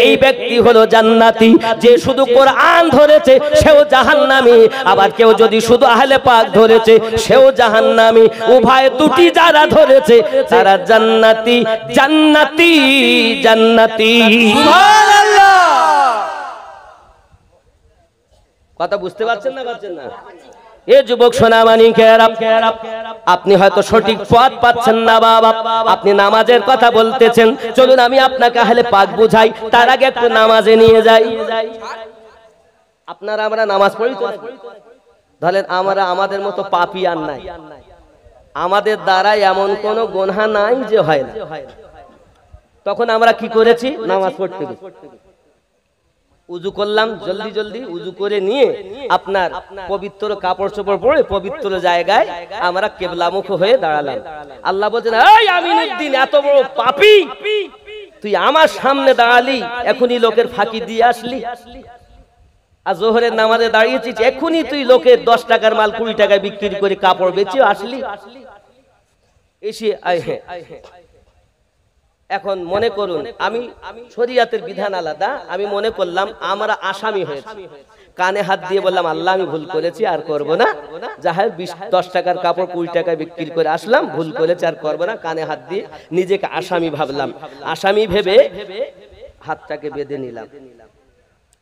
এই ব্যক্তি হলো জান্নাতি। যে শুধু কোরআন ধরেছে সেও জাহান্নামী, আবার কেউ যদি শুধু আহলে পাক ধরেছে সেও জাহান্নামী। উভয় দুটি যারা ধরেছে তারা জান্নাতি, জান্নাতি, জান্নাতি। সুবহানাল্লাহ। কথা বুঝতে পারছেন না? পারছেন না? এ যুবক সোনামানিকেরা, আপনি হয়তো সঠিক পথ পাচ্ছেন না বাবা, আপনি নামাজের কথা বলতেছেন, চলুন আমি আপনাকে আহলে পাক বুঝাই, তার আগে একটু নামাজে নিয়ে যাই। আপনারা আমরা নামাজ পড়ি তো, ধরেন আমরা আমাদের মতো পাপী আর নাই, আমাদের দ্বারা এমন কোনো গুনাহ নাই যে হয় না। তখন আমরা কি করেছি? নামাজ পড়তে গেছি, উজু করলাম, জলদি জলদি উজু করে নিয়ে আপনার পবিত্র কাপড় চোপড় পরে পবিত্র জায়গায় আমরা কিবলামুখ হয়ে দাঁড়ালাম। আল্লাহ বলছেন, এই আমিনুদ্দিন এত বড় পাপী, তুই আমার সামনে দাঁড়ালি, এখনই লোকের ফাঁকি দিয়ে আসলি। আর জোহরের নামাজে দাঁড়িয়েছিস, এখনই তুই লোকের 10 টাকার মাল 20 টাকায় বিক্রি করে কাপড় বেচে আসলি। এসে এখন মনে করুন, আমি শরীয়তের বিধান আলাদা, আমি মনে করলাম আমরা আসামি হয়েছি, কানে হাত দিয়ে বললাম আল্লাহ আমি ভুল করেছি আর করব না, যাই 10 টাকার কাপড় 20 টাকায় বিক্রি করে আসলাম, ভুল করেছি আর করব না, কানে হাত দিয়ে নিজেকে আসামি ভাবলাম। আসামি ভেবে হাতটাকে বেঁধে নিলাম।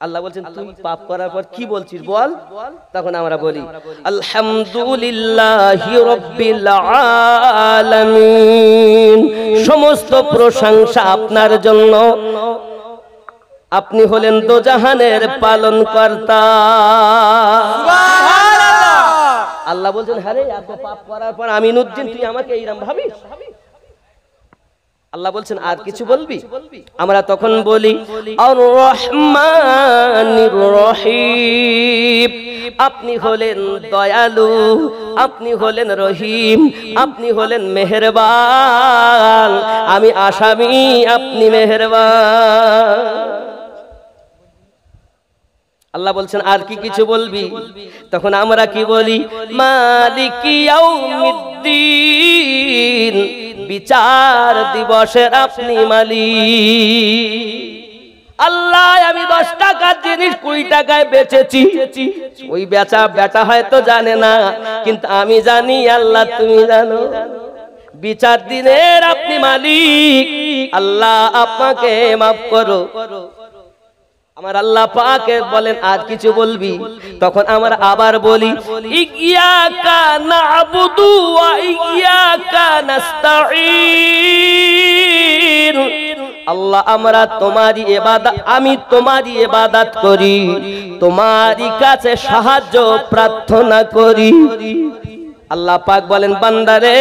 আল্লাহ বলছেন, তুই পাপ করার পর কি বলছিস বল? তখন আমরা বলি আলহামদুলিল্লাহি রাব্বিল আলামিন, সমস্ত প্রশংসা আপনার জন্য, আপনি হলেন দোজাহানের পালনকর্তা। সুবহানাল্লাহ। আল্লাহ বলছেন, হ্যাঁ রে, এত পাপ করার পর আমিনুদ্দিন তুই আমাকে এইরকম ভাবিস? আল্লাহ বলছেন, আর কিছু বলবি? আমরা তখন বলি আর রহমানির রহিম, আপনি হলেন দয়ালু, আপনি হলেন রহিম, আপনি হলেন মেহেরবান। আমি আসামি, আপনি মেহেরবান। আল্লাহ বলছেন, আর কি কিছু বলবি? তখন আমরা কি বলি? মালিকি ইয়াউমিদ্দিন, বিচার দিবসের আপনি মালিক। আল্লাহ আমি 10 টাকার জিনিস 20 টাকায় বেচেছি, ওই বেচা হয়তো জানে না, কিন্তু আমি জানি, আল্লাহ তুমি জানো। বিচার দিনের আপনি মালিক, আল্লাহ আপনাকে মাফ করো। আমার আল্লাহ পাকে বলেন আর কিছু বলবি? তখন আমরা আবার বলি ইয়্যাকা না'বুদু ওয়া ইয়্যাকা নাস্তাঈন। আল্লাহ আমরা তোমারই ইবাদত, আমি তোমারই ইবাদত করি, তোমারই কাছে সাহায্য প্রার্থনা করি। আল্লাহ পাক বলেন বান্দারে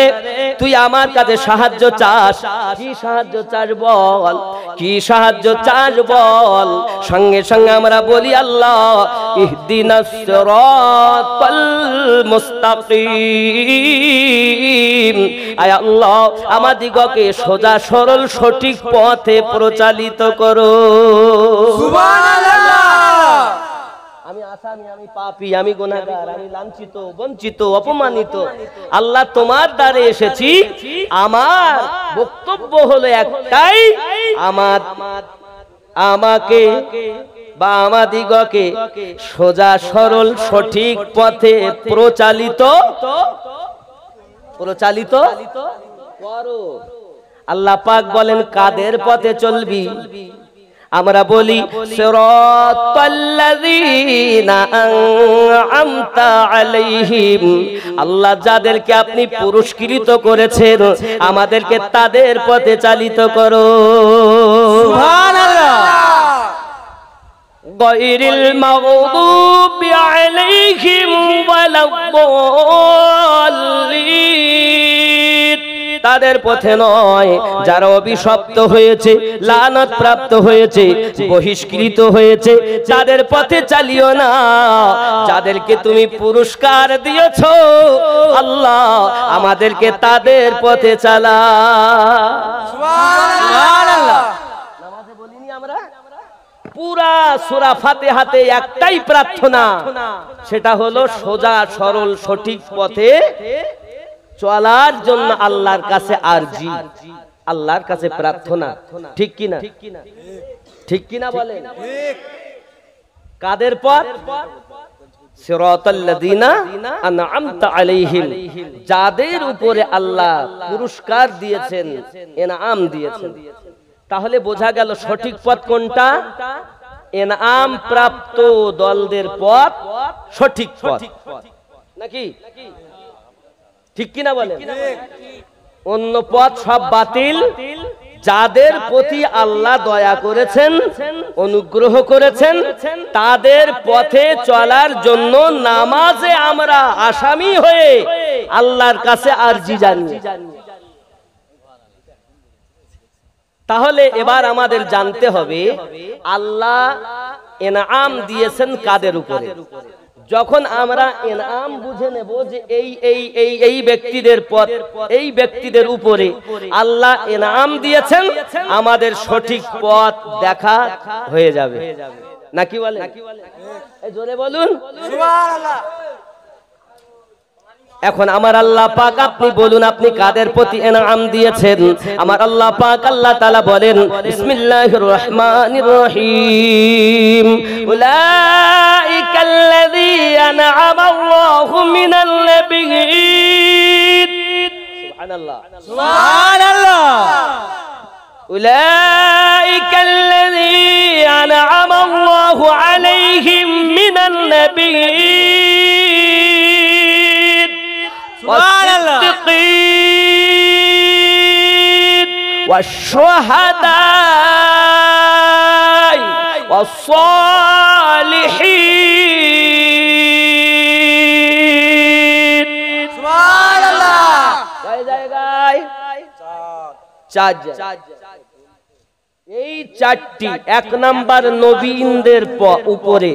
তুই আমার কাছে সাহায্য চাস, কি সাহায্য চাস বল, কি সাহায্য চাস বল। সঙ্গে সঙ্গে আমরা বলি আল্লাহ ইহদিনাস সিরাতাল মুস্তাকিম, আয় আল্লাহ আমাদিগকে সোজা সরল সঠিক পথে পরিচালিত করো। সুবহানাল্লাহ। আমি আসামি, আমি পাপী, আমি গুনাহগার, আমি লাঞ্ছিত, বঞ্চিত, অপমানিত। আল্লাহ তোমার দ্বারে এসেছি, আমার বক্তব্য হলো একটাই, আমাকে বা আমাদিগকে সোজা সরল সঠিক পথে প্রচালিত করো। আল্লাহ পাক বলেন কাদের পথে চলবি? আমরা বলি সিরাতাল্লাযীনা আন'আমতা আলাইহিম, আল্লাহ যাদেরকে আপনি পুরস্কৃত করেছেন আমাদেরকে তাদের পথে চালিত করো। সুবহানাল্লাহ। গায়রিল মাগদুবি আলাইহিম ওয়ালাদ-দাল্লিন, তাদের পথে নয় যারা অভিশপ্ত হয়েছে, লানত প্রাপ্ত হয়েছে, বহিষ্কৃত হয়েছে, তাদের পথে চালিও না। যাদেরকে তুমি পুরস্কার দিয়েছো আল্লাহ আমাদেরকে তাদের পথে চালা। সুবহানাল্লাহ। নামাজে বলিনি আমরা পুরা সূরা ফাতিহাতে একটাই প্রার্থনা, সেটা হলো সোজা সরল সঠিক পথে চলার জন্য আল্লাহর কাছে আরজি, আল্লাহর কাছে প্রার্থনা। ঠিক কিনা? ঠিক কিনা বলেন? কাদের পথ? সিরাতাল্লাযীনা আন'আমতা আলাইহিম, যাদের উপরে আল্লাহ পুরস্কার দিয়েছেন, ইনাম দিয়েছেন। তাহলে বোঝা গেল সঠিক পথ কোনটা? ইনাম প্রাপ্ত দলদের পথ সঠিক পথ, নাকি? ঠিক কিনা বলেন? অন্য পথ সব বাতিল। যাদের প্রতি আল্লাহ দয়া করেছেন, অনুগ্রহ করেছেন, তাদের পথে চলার জন্য নামাজে আমরা আসামি হয়ে আল্লাহর কাছে আরজি জানিয়ে। তাহলে এবার আমাদের জানতে হবে আল্লাহ ইনাম দিয়েছেন কাদের উপরে। যখন আমরা ইনাম বুঝে নেব যে এই ব্যক্তিদের পথ, এই ব্যক্তিদের উপরে আল্লাহ ইনাম দিয়েছেন, আমাদের সঠিক পথ দেখা হয়ে যাবে, নাকি বলেন? এই জোরে বলুন সুবহানাল্লাহ। এখন আমার আল্লাহ পাক আপনি বলুন আপনি কাদের প্রতি ইনাম দিয়েছেন? আমার আল্লাহ পাক আল্লাহ তাআলা বলেন বিসমিল্লাহির রহমানির রহিম, উলাইকাল্লাযীনা আন'আমা আল্লাহু মিনাল নাবিয়্যিন। সুবহানাল্লাহ, সুবহানাল্লাহ। উলাইকাল্লাযীনা আন'আমা আল্লাহু আলাইহিম মিনাল নাবিয়্যিন والصديقين والشهداء والصالحين। সুবহানাল্লাহ। কয় জায়গায়? চার জায়গায়। এই চারটি, এক নাম্বার নবীনদের উপরে,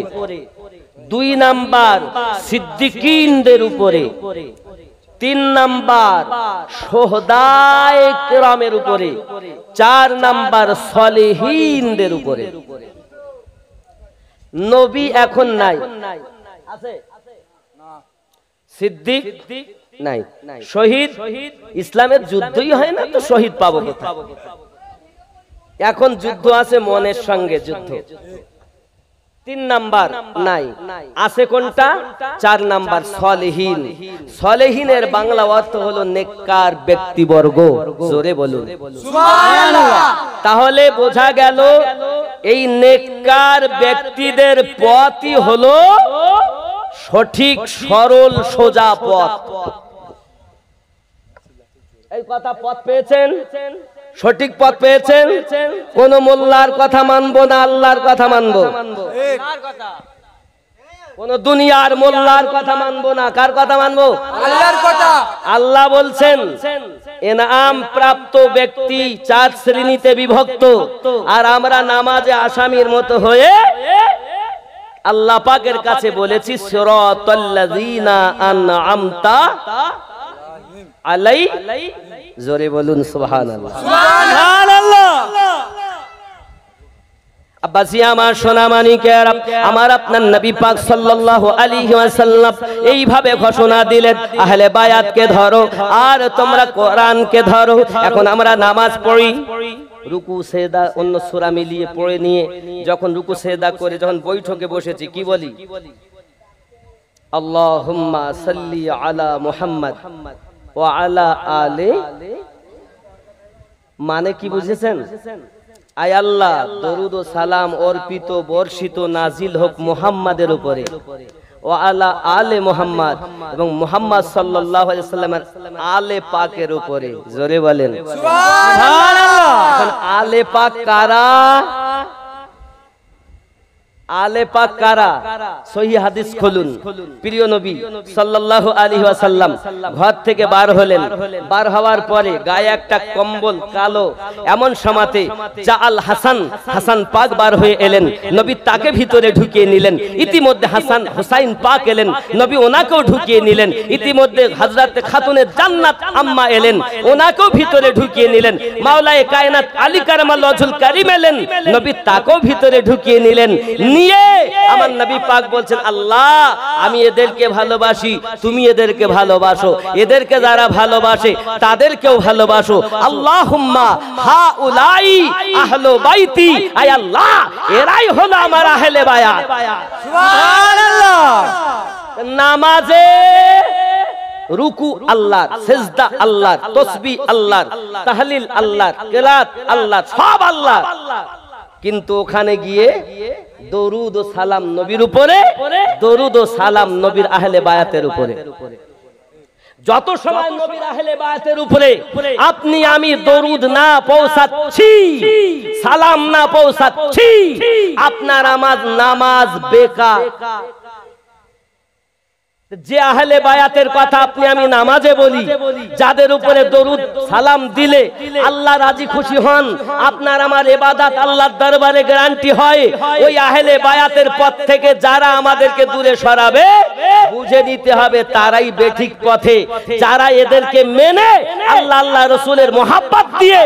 দুই নাম্বার সিদ্দিকীনদের উপরে, তিন নাম্বার শুহাদায়ে কিরামের উপরে, চার নাম্বার সলিহিনদের উপরে। নবী এখন নাই, আছে? সিদ্দিক নাই, শহীদ, ইসলামের যুদ্ধই হয় না তো শহীদ পাবো কোথায়? এখন যুদ্ধ আছে মনের সঙ্গে যুদ্ধ। তিন নাম্বার নাই, আছে কোনটা? 4 নাম্বার সলেহীন। সলেহীনের বাংলা অর্থ হলো নেককার ব্যক্তিবর্গ। জোরে বলুন সুবহানাল্লাহ। তাহলে বোঝা গেল এই নেককার ব্যক্তিদের পথই হলো সঠিক সরল সোজা পথ। এই কথা পথ পেয়েছেন, সঠিক পথ পেয়েছেন। কোন মোল্লার কথা মানবো না, আল্লাহর কথা মানবো। কোন দুনিয়ার মোল্লার কথা মানবো না, কার কথা মানবো? আল্লাহর কথা। আল্লাহ বলছেন এনাম প্রাপ্ত ব্যক্তি 4 শ্রেণীতে বিভক্ত, আর আমরা নামাজে আসামির মতো হয়ে আল্লাহ পাকের কাছে বলেছি সিরাতাল্লাযীনা আনআমতা আলাই। জোরে বলুন সুবহানাল্লাহ। সুবহানাল্লাহ। আব্বাসি আমার সোনা মানিকের, আমার আপনার নবী পাক সাল্লাল্লাহু আলাইহি ওয়াসাল্লাম এইভাবে ঘোষণা দিলেন, আহলে বায়াতকে ধরো আর তোমরা কোরআনকে ধরো। এখন আমরা নামাজ পড়ি, রুকু সেজদা অন্য সূরা মিলিয়ে পড়ে নিয়ে যখন রুকু সেজদা করে যখন বৈঠকে বসেছি কি বলি? আল্লাহুম্মা সাল্লি আলা মুহাম্মদ ওয়া আলা আলি। মানে কি বুঝেছেন? আয় আল্লাহ দরুদ ও সালাম অর্পিত বর্ষিত নাজিল হোক মুহাম্মাদের উপরে, ও আলা আলে মুহাম্মদ, এবং মুহাম্মদ সাল্লাল্লাহু আলাইহি ওয়াসাল্লামের আলে পাকের উপরে। জোরে বলেন সুবহানাল্লাহ। এখন আলে পাক কারা? আলে পাক কারা? সহিহ হাদিস খুলুন। প্রিয় নবী সাল্লাল্লাহু আলাইহি ওয়াসাল্লাম ঘর থেকে বার হলেন, বার হওয়ার পরে গায়ে একটা কম্বল কালো, এমন সময়তে জাআল হাসান, হাসান পাক বার হয়ে এলেন, নবী তাকে ভিতরে ঢুকিয়ে নিলেন। ইতিমধ্যে হাসান হুসাইন পাক এলেন, নবী ওনাকেও ঢুকিয়ে নিলেন। ইতিমধ্যে হযরত খাতুনে জান্নাত আম্মা এলেন, ওনাকেও ভিতরে ঢুকিয়ে নিলেন। মাওলায়ে কায়নাত আলী কারামাল্লাহুল কারীম এলেন, নবী তাকেও ভিতরে ঢুকিয়ে নিলেন। নিয়ে আমার নবী পাক বলছেন, আল্লাহ আমি এদেরকে ভালোবাসি, তুমি এদেরকে ভালোবাসো, এদেরকে যারা ভালোবাসে তাদেরকেও ভালোবাসো। আল্লাহুম্মা হাউলাই আহলু বাইতি, আয় আল্লাহ এরাই হলো আমার আহলে বায়াত। সুবহানাল্লাহ। নামাজে রুকু আল্লাহর, সিজদা আল্লাহর, তাসবিহ আল্লাহর, তাহলিল আল্লাহর, কিরাত আল্লাহর, সব আল্লাহ। কিন্তু ওখানে গিয়ে দরুদ ও সালাম নবীর উপরে, দরুদ ও সালাম নবীর আহলে বায়াতের উপরে। যত সময় নবীর আহলে বায়াতের উপরে আপনি আমি দরুদ না পৌঁছাচ্ছি, সালাম না পৌঁছাচ্ছি, আপনার আমার নামাজ বেকার। যে আহলে বায়াতের কথা আপনি আমি নামাজে বলি, যাদের উপরে দরুদ সালাম দিলে আল্লাহ রাজি খুশি হন, আপনার আমার ইবাদত আল্লাহর দরবারে গ্যারান্টি হয়, ওই আহলে বায়াতের পথ থেকে যারা আমাদেরকে দূরে সরাবে বুঝে নিতে হবে তারাই বেঠিক পথে। যারা এদেরকে মেনে আল্লাহ আল্লাহ রাসূলের মোহাব্বত দিয়ে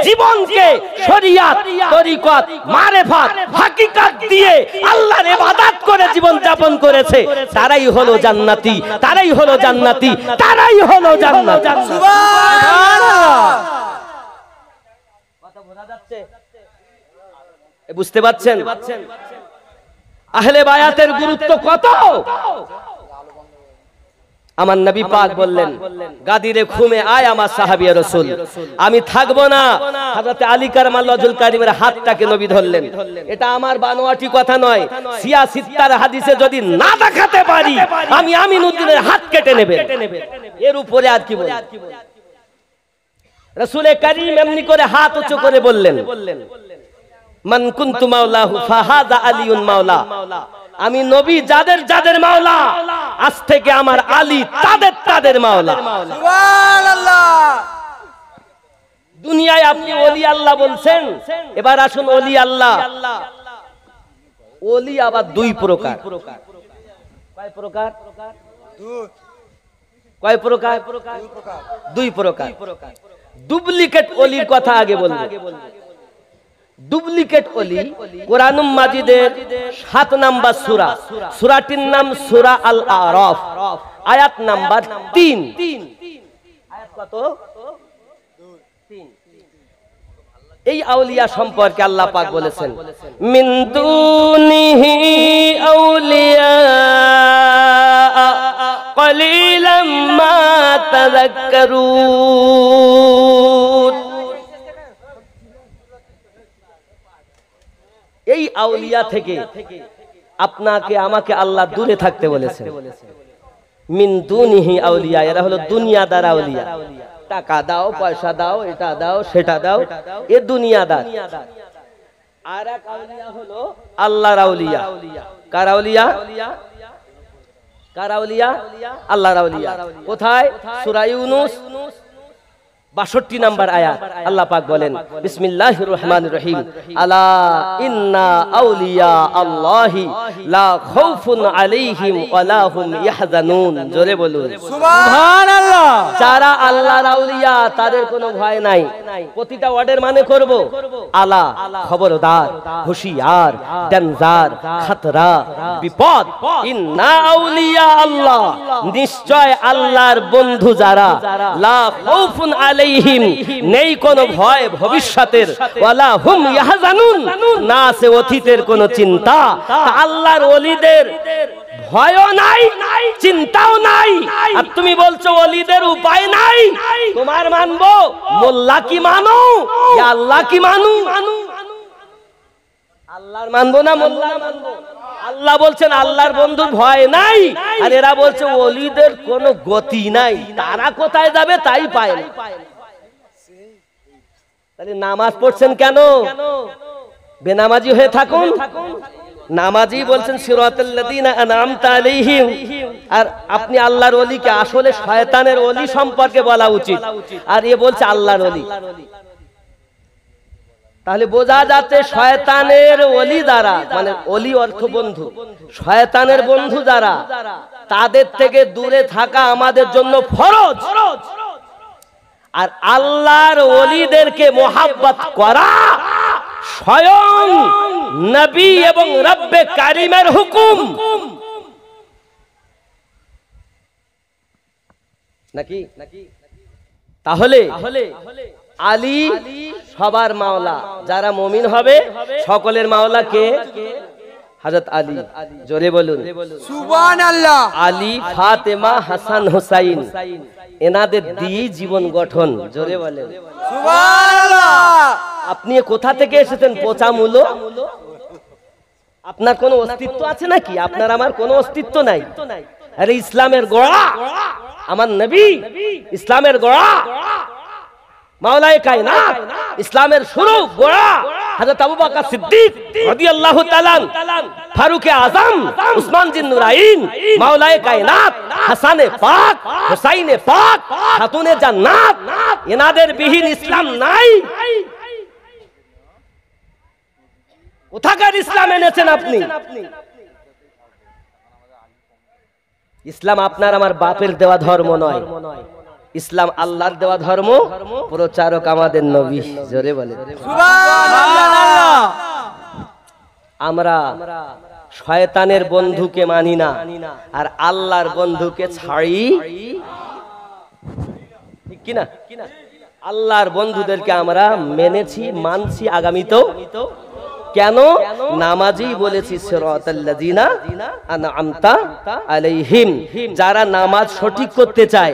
জীবনকে শরিয়াত, তরিকত, মারেফাত, হাকিকাত দিয়ে আল্লাহর ইবাদত করে জীবন যাপন করেছে, তারাই হলো জান্নাত, তারাই হলো জান্নাতি, তারাই হলো জান্নাতি। সুবহানাল্লাহ। কথা বোঝা যাচ্ছে? বুঝতে পারছেন আহলে বায়াতের গুরুত্ব কত? আমার নবী পাক বললেন, গাদিরে ঘুমে আয় আমার সাহাবী রাসূল, আমি থাকবো না। হযরত আলী কারামাল্লাহুল কারীমের হাতটাকে নবী ধরলেন। এটা আমার বানোয়াটি কথা নয়, সিয়াসিত্তার হাদিসে যদি না দেখাতে পারি আমি আমিনউদ্দিনের হাত কেটে নেবে। এর উপরে আর কি বলবো? রাসূলে কারীম এমনি করে হাত উঁচু করে বললেন, মান কুনতু মাওলাহু ফাহাযা আলিউন মাওলা। আমি নবী যাদের যাদের মাওলা, আজ থেকে আমার আলী তাদের তাদের মাওলা। সুবহানাল্লাহ। দুনিয়ায় আপনি ওলি আল্লাহ বলছেন, এবার আসুন ওলি আল্লাহ। ওলি আবার দুই প্রকার। কয় প্রকার? কয় প্রকার? দুই প্রকার। ডুপ্লিকেট ওলির কথা আগে বলবো। ডুপ্লিকেট ওলি কোরআনুল মাজিদের 7 নাম্বার সূরা, সূরাটির নাম সূরা আল আরাফ, আয়াত নাম্বার 3। আয়াত কত? 3। এই আউলিয়া সম্পর্কে আল্লাহ পাক বলেছেন মিন দুনিহি আউলিয়া কলিলাম মা তাযাক্কারুন। এই আউলিয়া থেকে আপনাকে আমাকে আল্লাহ দূরে থাকতে বলেছেন। মিন দুনিহি আউলিয়া, এরা হলো দুনিয়াদার আউলিয়া। টাকা দাও, পয়সা দাও, এটা দাও, সেটা দাও, এ দুনিয়াদার। আর এক আউলিয়া হলো আল্লাহর আউলিয়া। কার আউলিয়া? কার আউলিয়া? আল্লাহর আউলিয়া। কোথায়? সূরা ইউনূস ৬২ নম্বর আয়াত আল্লাহ পাক বলেন বিসমিল্লাহির রহমানির রহিম আলা ইন্না আউলিয়া আল্লাহি লা খাউফুন আলাইহিম ওয়া লা হুম ইয়াহজানুন। জোরে বলুন সুবহানাল্লাহ। যারা আল্লাহর আউলিয়া তাদের কোনো ভয় নাই। প্রতিটা ওয়ার্ডের মানে করব আলা, খবরদার, হুঁশিয়ার, ডেঞ্জার, খতরা, বিপদ। ইন্না আউলিয়া আল্লাহ, নিশ্চয় আল্লাহর বন্ধু যারা, লা খাউফুন আলাইহিম, নেই কোনো ভয় ভবিষ্যতের, ওয়ালা হুম ইয়াহজানুন, না আছে অতীতের কোনো চিন্তা। আল্লাহর ওলিদের ভয়ও নাই, চিন্তাও নাই। আর তুমি বলছো ওলিদের উপায় নাই, তোমার মানবো? মোল্লা কি মানো, আল্লাহ কি মানো? আল্লাহর মানবো না মোল্লা মানবো? আল্লাহ বলছেন আল্লাহর বন্ধুর ভয় নাই, আর এরা বলছে ওলিদের কোনো গতি নাই, তারা কোথায় যাবে তাই পায় না। তাহলে নামাজ পড়ছেন কেন? বেনামাজি হয়ে থাকুন। নামাজি বলছেন সিরাতাল লাযিনা আনআমতা আলাইহিম, আর আপনি আল্লাহর ওলিকে আসলে শয়তানের ওলি সম্পর্কে বলা উচিত, আর এ বলছে আল্লাহর ওলি। তাহলে বোঝা যাচ্ছে শয়তানের ওলি যারা, মানে ওলি অর্থ বন্ধু, শয়তানের বন্ধু যারা, তাদের থেকে দূরে থাকা আমাদের জন্য ফরজ। আর আল্লাহর ওলিদেরকে মোহাব্বত করা স্বয়ং নবী এবং রব্বে কারিমের হুকুম নাকি? তাহলে আলী সবার মাওলা, যারা মুমিন হবে সকলের মাওলা কে? হযরত আলী। জোরে বলুন সুবহানাল্লাহ। আলী, ফাতেমা, হাসান, হুসাইন, এনাদের দিয়ে জীবন গঠন। জোরে বলেন সুবহানাল্লাহ। আপনি কোথা থেকে এসেছেন? পচা মূলো। আপনার কোনো অস্তিত্ব আছে নাকি? আপনার আমার কোনো অস্তিত্ব নাই। আরে ইসলামের গোড়া আমার নবী, ইসলামের গোড়া মাওলায়ে কায়নাত, ইসলামের শুরু গোড়া হযরত আবু বকর সিদ্দিক রাদিয়াল্লাহু তাআলা, ফারুকে আযম, উসমান জিন নুরাইন, মাওলায়ে কায়নাত, হাসানে পাক, হুসাইনে পাক, খাতুনে জান্নাত, এনাদের বিহীন ইসলাম নাই। কোথাকার ইসলাম এনেছেন আপনি? ইসলাম আপনার আমার বাপের দেওয়া ধর্ম নয়, ইসলাম আল্লাহর দেওয়া ধর্ম, প্রচারক আমাদের নবী। জোরে বলেন সুবহানাল্লাহ। আমরা শয়তানের বন্ধুকে মানি না, আর আল্লাহর বন্ধুকে ছাড়ি, ঠিক কিনা? আল্লাহর বন্ধুদেরকে আমরা মেনেছি, মানছি, আগামীতেও। কেন? নামাজই বলেছি সিরাতাল লাযিনা আনআমতা আলাইহিম, যারা নামাজ সঠিক করতে চায়।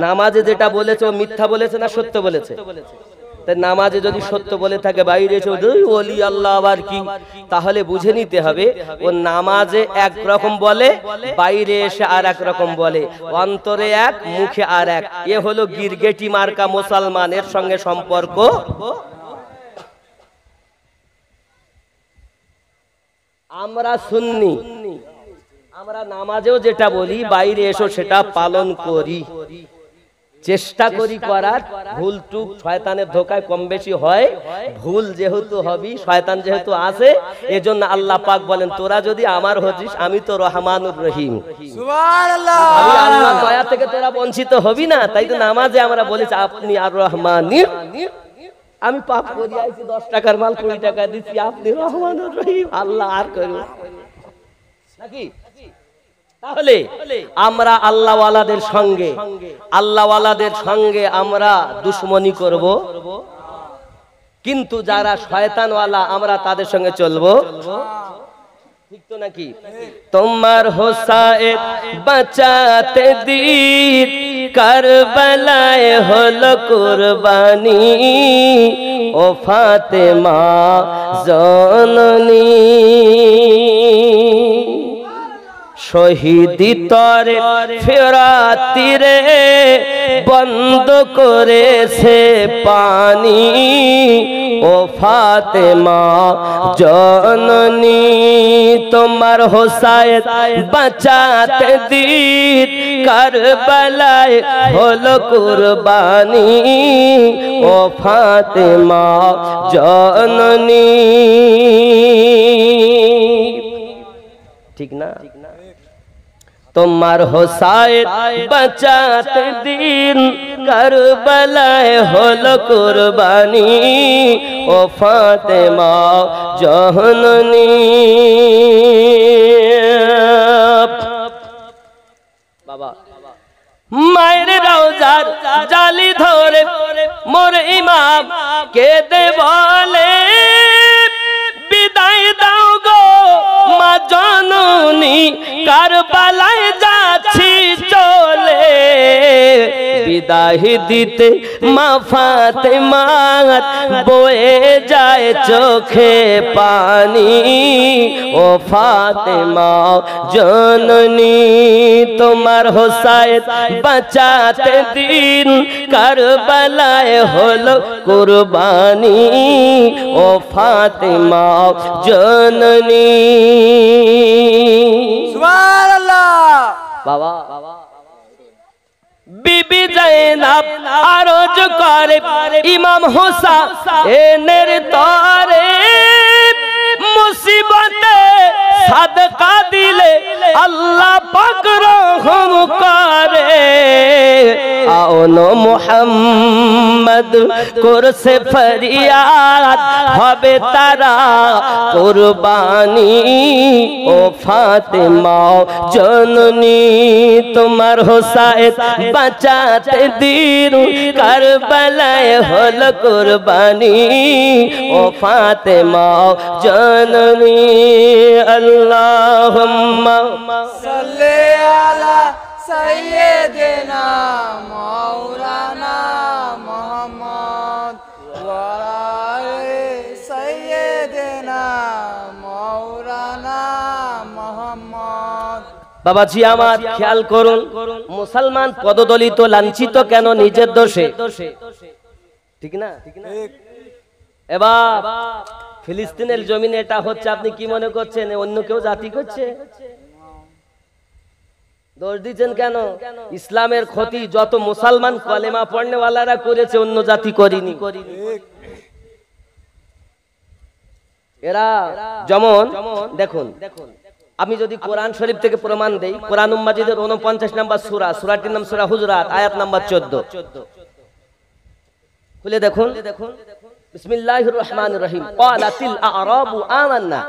নামাজে যেটা বলেছে ও মিথ্যা বলেছে না সত্য বলেছে? তাই নামাজে যদি সত্য বলে থাকে, বাইরে এসে ওলি আল্লাহ আবার কি, তাহলে বুঝে নিতে হবে ও নামাজে এক রকম বলে, বাইরে এসে আর এক রকম বলে, অন্তরে এক, মুখে আর এক। এ হলো গিরগেটি মার্কা মুসলমান, এর সঙ্গে সম্পর্ক। আমরা সুন্নি, আমরা নামাজেও যেটা বলি বাইরে এসো সেটা পালন করি, চেষ্টা করি করার। ভুল টুক শয়তানের ধোকায় কম বেশি হয়, ভুল যেহেতু হবি, শয়তান যেহেতু আছে, এজন্য আল্লাহ পাক বলেন তোরা যদি আমার হতিস, আমি তো রহমানুর রহিম, সুবহানাল্লাহ। আমি আল্লাহ দয়া থেকে তোরা বঞ্চিত হবি না। তাই তো নামাজে আমরা বলেছি আপনি আর রহমানির, আমি পাপ করি আইছি 10 টাকার মাল 20 টাকা দিচ্ছি, আপনি রহমানুর রহিম, আল্লাহ আর করো নাকি? তাহলে আমরা আল্লাহওয়ালাদের সঙ্গে আমরা দুশমনি করব? কিন্তু যারা শয়তানওয়ালা আমরা তাদের সঙ্গে চলবো ঠিক তো নাকি? তোমার হোসায়েন বাঁচাতে দিন কারবালায় হলো কুরবানি ও ফাতেমা জননী শহীদি তরে ফেরাতিরে বন্ধ করেছে পানি ও ফাতেমা জননী তোমার হোসায়েন বাঁচাতে দিন কারবালায় হলো কুরবানি ও ফাতেমা জননী ঠিক না? তোমার হোসায়েন বাঁচাতে দিন কারবালায় হলো কুরবানি ও ফাতেমা জননী বাবা মায়ের রওজার জালি ধরে মোর ইমাম কেঁদে বলে বিদায় দাও গো মা জননী কারবালায় যাচ্ছি চলে বিদায় দিতে মা ফাতেমা বয়ে যায় চোখে পানি ও ফাতেমা জননী তোমার হোসায়েন বাঁচাতে দিন কারবালায় হলো কুরবানি ও ফাতেমা জননী সুবহানাল্লাহ বাবা বিবি জাইনাব আরজ করে ইমাম হোসেনের তরে মুসিবতে সাদকা দিলে আল্লাহ পাক রহম করে আওনো মুহাম্মদ করছে ফরিয়াদ হবে তারা কুরবানি ও ফাতেমা জননী তোমার হোসায়েন বাঁচাতে দিন কারবালায় হলো কুরবানি ও ফাতেমা জননী আল্লাহুম্মা সাল্লি আলা সাইয়্যিদিনা মাওলানা মুহাম্মদ ওয়া আলি সাইয়্যিদিনা মাওলানা মুহাম্মদ বাবাজি আমার খেয়াল করুন মুসলমান পদদলিত লাঞ্ছিত কেন নিজের দোষে ঠিক না? এবার ফিলিস্তিনের জমিনে এটা হচ্ছে আপনি কি মনে করছেন অন্য কেউ জাতি করছে? দোষ দিচ্ছেন কেন? ইসলামের ক্ষতি যত মুসলমান কলেমা পড়নেওয়ালারা করেছে অন্য জাতি করিনি। এরা যেমন দেখুন আমি যদি কোরআন শরীফ থেকে প্রমাণ দেই কোরআন মাজিদের 49 নম্বর সূরা সূরাটির নাম সূরা হুজরাত আয়াত নাম্বার 14 খুলে দেখুন বিসমিল্লাহির রহমানির রহিম ক্বালাতিল আ'রাবু আমান্না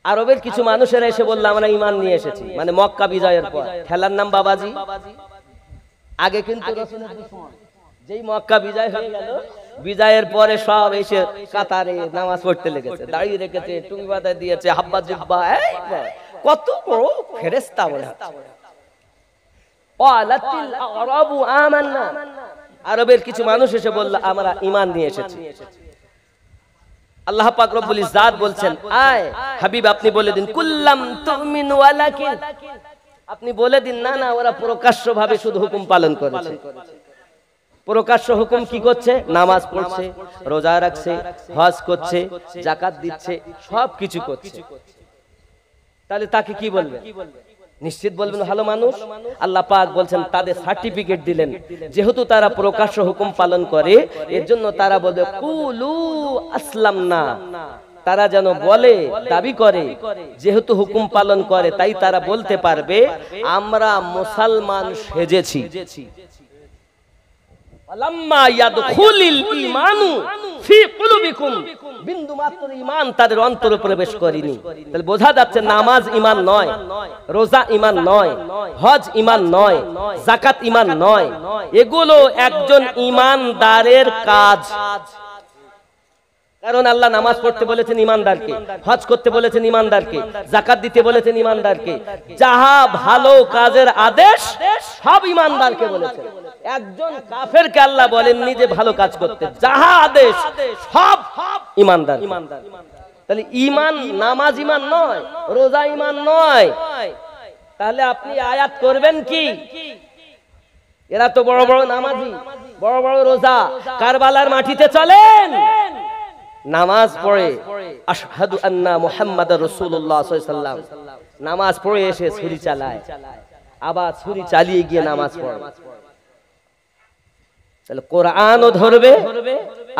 আরবের কিছু মানুষেরা এসে বলল আমরা ঈমান নিয়ে এসেছি মানে মক্কা বিজয়ের পর খেলার নাম বাবাজি আগে কিন্তু রাসূলের দুশমন যেই মক্কা বিজয় হয়ে গেল বিজয়ের পরে সব এসে কাতারে নামাজ পড়তে লেগেছে দাড়ি রেখেছে টুপি মাথায় দিয়েছে হাব্বা জুব্বা কত বড় ফেরেশতা বলে ক্বালাতিল আ'রাবু আমান্না আরবের কিছু মানুষ এসে বলল আমরা ঈমান নিয়ে এসেছি আল্লাহ পাক রব্বুল ইজ্জাত বলছেন আয় হাবিব আপনি বলে দিন কুল্লাম তুমিনু ওয়ালাকিন আপনি বলে দিন না না ওরা প্রকাশ্যভাবে শুধু হুকুম পালন করেছে প্রকাশ্য হুকুম কি করছে নামাজ পড়ছে রোজা রাখছে হজ করছে যাকাত দিচ্ছে সব কিছু করছে তাহলে তাকে কি বলবে নিশ্চিত বলবেন ভালো মানুষ আল্লাহ পাক বলছেন তাদের সার্টিফিকেট দিলেন যেহেতু তারা প্রকাশ্য হুকুম পালন করে এর জন্য তারা বলবে কুলু আসলামনা তারা যেন বলে দাবি করে যেহেতু হুকুম পালন করে তাই তারা বলতে পারবে আমরা মুসলমান সেজেছি আলাম্মা ইয়াদখুলিল ঈমানু ফি কুলুবিকুম বিন্দু মাত্র ঈমান তাদের অন্তরে প্রবেশ করেনি তাহলে বোঝা যাচ্ছে নামাজ ঈমান নয় রোজা ঈমান নয় হজ ঈমান নয় যাকাত ঈমান নয় এগুলো একজন ঈমানদারের কাজ কারণ আল্লাহ নামাজ পড়তে বলেছেন ইমানদারকে, হজ করতে বলেছেন ইমানদারকে, যাকাত দিতে বলেছেন ইমানদারকে, যাহা ভালো কাজের আদেশ সব ইমানদারকে বলেছেন। একজন কাফেরকে আল্লাহ বলেননি যে ভালো কাজ করতে, যাহা আদেশ সব ইমানদার। তাহলে ইমান, নামাজ ইমান নয়, রোজা ইমান নয়। তাহলে আপনি আয়াত করবেন কি? এরা তো বড় বড় নামাজি, বড় বড় রোজা, কারবালার মাটিতে চলেন, নামাজ পড়ে আশহাদু আন্না মুহাম্মাদুর রাসূলুল্লাহ সাল্লাল্লাহু আলাইহি ওয়াসাল্লাম, নামাজ পড়ে এসে ছুরি চালায়, আবার ছুরি চালিয়ে গিয়ে নামাজ পড়ে। তাহলে কোরআনও ধরবে,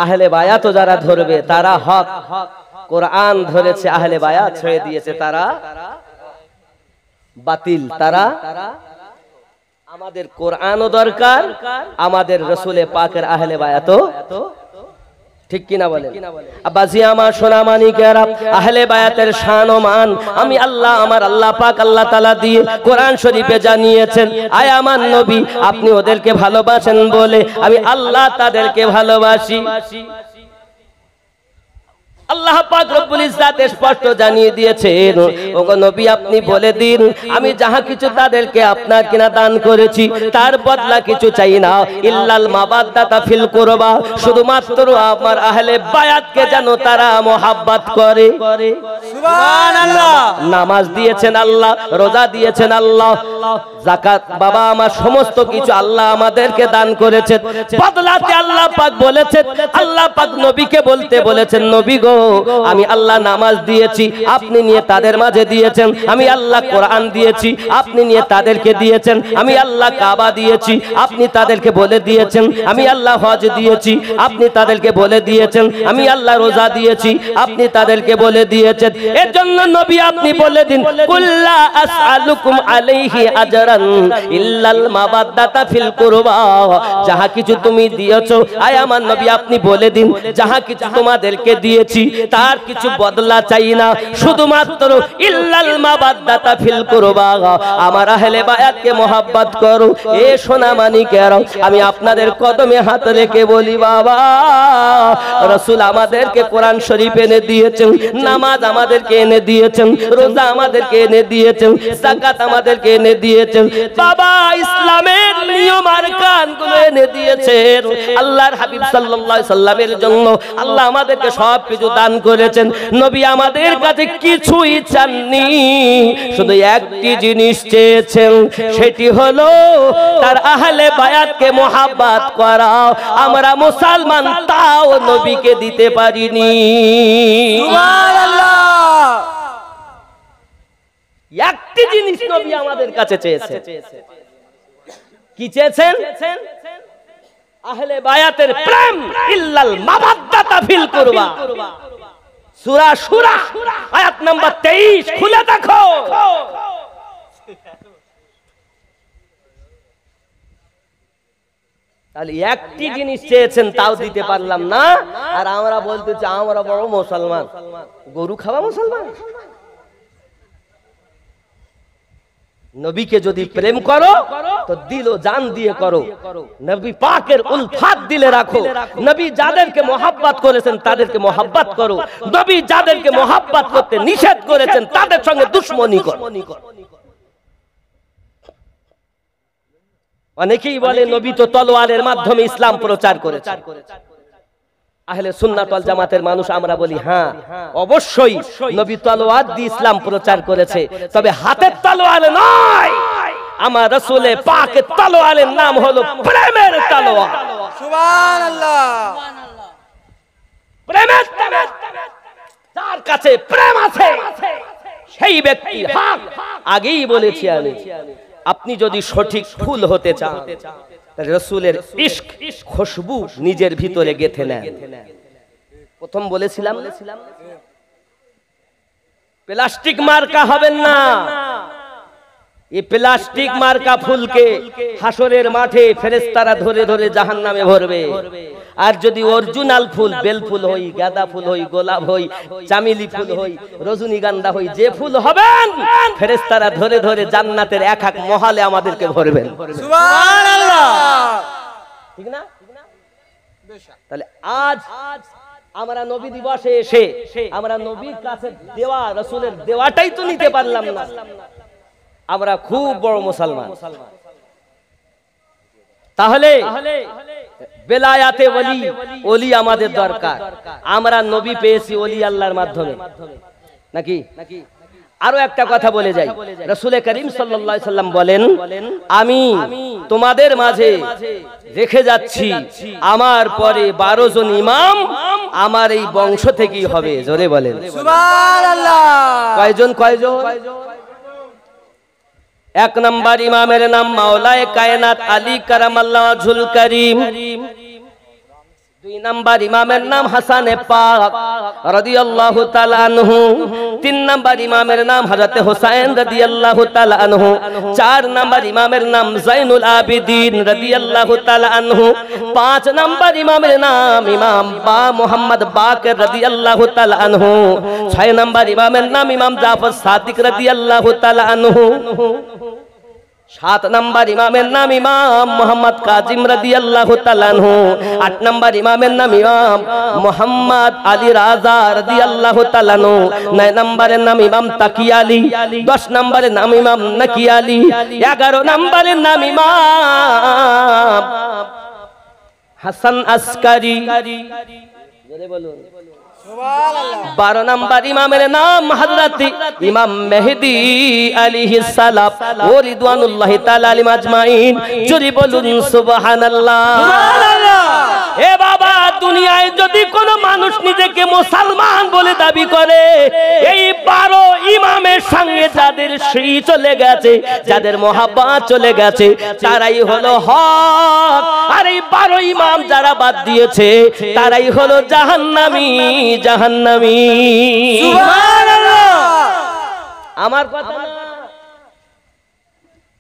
আহলে বায়াতও যারা ধরবে তারা হক। কোরআন ধরেছে, আহলে বায়াত ছেড়ে দিয়েছে তারা বাতিল। তারা আমাদের কোরআনও দরকার, আমাদের রাসূলে পাকের আহলে বায়াতও, ঠিক কিনা বলেন? আব্বাজি আমার সোনা মানিকেরা, আহলে বায়াতের শান ও মান আমি আল্লাহ, আমার আল্লাহ পাক আল্লাহ তাআলা দিয়ে কোরআন শরীফে জানিয়েছেন। আয় আমার নবী, আপনি ওদেরকে ভালোবাসেন বলে আমি আল্লাহ তাদেরকে ভালোবাসি। আল্লাহ পাক রব্বুল ইজ্জাত স্পষ্ট জানিয়ে দিয়েছেন, ওগো নবী আপনি বলে দিন আমি যাহা কিছু তাদেরকে আপনার কিনা দান করেছি তার বদলা কিছু চাই না, ইল্লাল মাবাদ্দাতা ফিল কুরবা, শুধুমাত্র আমার আহলে বায়াতকে যেন তারা মোহাব্বত করে। সুবহানাল্লাহ। নামাজ দিয়েছেন আল্লাহ, রোজা দিয়েছেন আল্লাহ, যাকাত বাবা আমার সমস্ত কিছু আল্লাহ আমাদেরকে দান করেছেন, বদলাতে আল্লাহ পাক বলেছেন, আল্লাহ পাক নবীকে বলতে বলেছেন, নবী গো আমি আল্লাহ নামাজ দিয়েছি, আপনি নিয়ে তাদের মাঝে দিয়েছেন, আমি আল্লাহ কোরআন দিয়েছি, আপনি নিয়ে তাদেরকে দিয়েছেন, আমি আল্লাহ কাবা দিয়েছি, আপনি তাদেরকে বলে দিয়েছেন, আমি আল্লাহ হজ দিয়েছি, আপনি তাদেরকে বলে দিয়েছেন, আমি আল্লাহ রোজা দিয়েছি, আপনি তাদেরকে বলে দিয়েছেন। এর জন্য নবী আপনি বলে দিন, কুল্লা আসআলুকুম আলাইহি আজরান ইল্লাল মাবাদ্দাতা ফিল কুরবা, যাহা কিছু তুমি দিয়েছো আয় আমার নবী আপনি বলে দিন যাহা কিছু তোমাদেরকে দিয়েছি তার কিছু বদলা চাই না, শুধুমাত্র ইল্লাল মাবাদ্দাতা ফিল কুরবা, আমার আহলে বায়াতকে মোহাব্বত করো। এ সোনা মানিকেরা, আমি আপনাদের কদমে হাত রেখে বলি বাবা, রাসূল আমাদেরকে কোরআন শরীফ এনে দিয়েছেন, নামাজ আমাদেরকে এনে দিয়েছেন, রোজা আমাদেরকে এনে দিয়েছেন, যাকাত আমাদেরকে এনে দিয়েছেন, বাবা ইসলামের নিয়ম আর কানুনগুলো এনে দিয়েছেন। আল্লাহর হাবিব সাল্লাল্লাহু আলাইহি সাল্লামের জন্য আল্লাহ আমাদেরকে সব কিছু দান করেছেন। নবী আমাদের কাছে কিছুই চাননি, শুধু একটি জিনিস চেয়েছেন, সেটি হলো তার আহলে বায়াতকে মোহাব্বত করা। আমরা মুসলমান তাও নবীকে দিতে পারিনি। সুবহানাল্লাহ। একটি জিনিস নবী আমাদের কাছে চেয়েছেন, কি চেয়েছেন? আহলে বায়াতের প্রেম, ইল্লাল মাবাদ্দাতা ফিল কুরবা। সূরা শুরা আয়াত নাম্বার 23 খুলে দেখো। তাহলে একটি জিনিস চেয়েছেন তাও দিতে পারলাম না, আর আমরা বলতেছি আমরা বড় মুসলমান, গরু খাওয়া মুসলমান। নবীকে যদি প্রেম করো তো দিল ও জান দিয়ে করো, নবী পাকের উলফাত দিলে রাখো। নবী যাদেরকে মোহাব্বত করেছেন তাদেরকে মোহাব্বত করো, নবী যাদেরকে মোহাব্বত করতে নিষেধ করেছেন তাদের সঙ্গে দুশমনি করো। অনেকেই বলে নবী তো তলোয়ারের মাধ্যমে ইসলাম প্রচার করেছেন। আহলে সুন্নাত ওয়াল জামাতের মানুষ আমরা বলি হ্যাঁ অবশ্যই নবী তলোয়ার দিয়ে ইসলাম প্রচার করেছে, তবে হাতের তলোয়ার নয়। আমার রাসূলে পাকের তলোয়ারের নাম হলো প্রেমের তলোয়ার। সুবহানাল্লাহ। প্রেমের তলোয়ার, যার কাছে প্রেম আছে সেই ব্যক্তি হক। আগেই বলেছি আমি, আপনি যদি সঠিক ফুল হতে চান রাসূলের ইশক খুশবু নিজের ভিতরে গেঁথে নেন। প্রথম বলেছিলাম প্লাস্টিক মার্কা হবেন না। এই প্লাস্টিক মার্কা ফুলকে হাসরের মাঠে ফেরেশতারা ধরে ধরে জাহান্নামে ভরবে। আর যদি অরিজিনাল ফুল, বেল ফুল হই, গাঁদা ফুল হই, গোলাপ হই, চামেলি ফুল হই, রজনীগন্ধা হই, যে ফুল হবেন ফেরেশতারা ধরে ধরে জান্নাতের এক এক মহলে আমাদেরকে ভরবেন। সুবহানাল্লাহ। ঠিক না? তাহলে আজ আমরা নবী দিবসে এসে আমরা নবীর কাছে দেওয়া রাসূলের দেওয়াটাই তো নিতে পারলাম না। আমরা খুব বড় মুসলমান। তাহলে বেলায়াতে ওলি আমাদের দরকার। আমরা নবী পেয়েছি ওলি আল্লাহর মাধ্যমে নাকি? আরো একটা কথা বলে যাই, রাসূল করিম সাল্লাল্লাহু আলাইহি সাল্লাম বলেন, আমি তোমাদের মাঝে রেখে যাচ্ছি আমার পরে 12 জন ইমাম আমার এই বংশ থেকেই হবে। জোরে বলেন সুবহানাল্লাহ। কয়জন? এক নাম্বার ইমামের নাম মাওলায়ে কায়নাত আলী কারামাল্লাহু ওয়াজহুল কারীম। দুই নাম্বার ইমামের নাম হাসানে পাক রাদিয়াল্লাহু তাআলা আনহু। তিন নাম্বার ইমামের নাম হযরতে হুসাইন রাদিয়াল্লাহু তাআলা আনহু। চার নাম্বার ইমামের নাম জাইনুল আবিদিন রাদিয়াল্লাহু তাআলা আনহু। পাঁচ নাম্বার ইমামের নাম ইমাম মুহাম্মদ বাকের রাদিয়াল্লাহু তাআলা আনহু। ছয় নাম্বার ইমামের নাম ইমাম জাফর সাদিক রাদিয়াল্লাহু তাআলা আনহু। সাত নাম্বার ইমামের নাম ইমাম মুহাম্মদ কাজিম রাদিয়াল্লাহু তাআলা আনহু। আট নাম্বার ইমামের নাম ইমাম মুহাম্মদ আলী রাজা রাদিয়াল্লাহু তাআলা আনহু। নয় নাম্বারের নাম ইমাম তাকি আলী। 10 নাম্বারের নাম ইমাম নাকি আলী। 11 নাম্বারের নাম ইমাম হাসান আসকারি। জোরে বলুন সুবহানাল্লাহ। 12 নাম্বার ইমামের নাম হযরত ইমাম মেহেদী আলাইহিস সালাম ও রিদওয়ানুল্লাহি তাআলা আলাইহিম আজমাইন। জোরে বলুন সুবহানাল্লাহ সুবহানাল্লাহ। এ বাবা, দুনিয়ায় যদি কোনো মানুষ নিজেকে মুসলমান বলে দাবি করে, এই 12 ইমামের সঙ্গে যাদের শ্রী চলে গেছে, যাদের মহাব্বত চলে গেছে, তারাই হলো হক। আর এই 12 ইমাম যারা বাদ দিয়েছে, তারাই হলো জাহান্নামী। সুবহানাল্লাহ। আমার কথা না।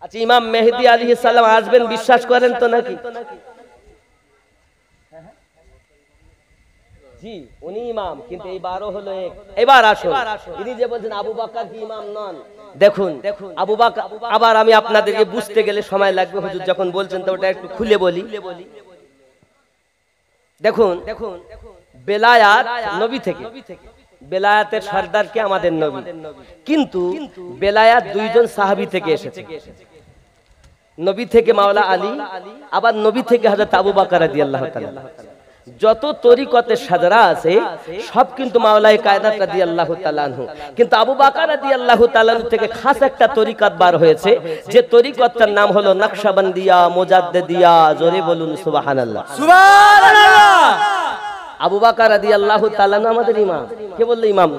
আচ্ছা, ইমাম মেহেদী আলাইহিস সালাম আসবেন বিশ্বাস করেন তো নাকি? জি, উনি ইমাম, কিন্তু এই 12 হলো এক। এবার আসুন, ইনি যে বলছেন আবু বকর কি ইমাম নন, দেখুন আবু বকর। আবার আমি আপনাদেরকে বুঝতে গেলে সময় লাগবে, হুজুর যখন বলছেন তো ওটা একটু খুলে বলি। দেখুন, বেলায়াত নবী থেকে, বেলায়াতের সর্দার কে? আমাদের নবী। কিন্তু বেলায়াত দুইজন সাহাবী থেকে এসেছে। নবী থেকে মাওলা আলী, আবার নবী থেকে হযরত আবু বকর রাদিয়াল্লাহু তাআলা। যত তরিকতের সাদরা আছে সব কিন্তু মাওলায়ে কায়নাত রাদিয়াল্লাহু তাআলা আনহু। কিন্তু আবু বকর রাদিয়াল্লাহু তাআলা থেকে খাস একটা তরিকত বার হয়েছে, যে তরিকতটার নাম হলো নকশবন্দিয়া মুজাদ্দিদিয়া। জোরে বলুন সুবহানাল্লাহ সুবহানাল্লাহ। আবু বকর রাদিয়াল্লাহু তাআলা আমাদের ইমাম। কে বললো ইমাম?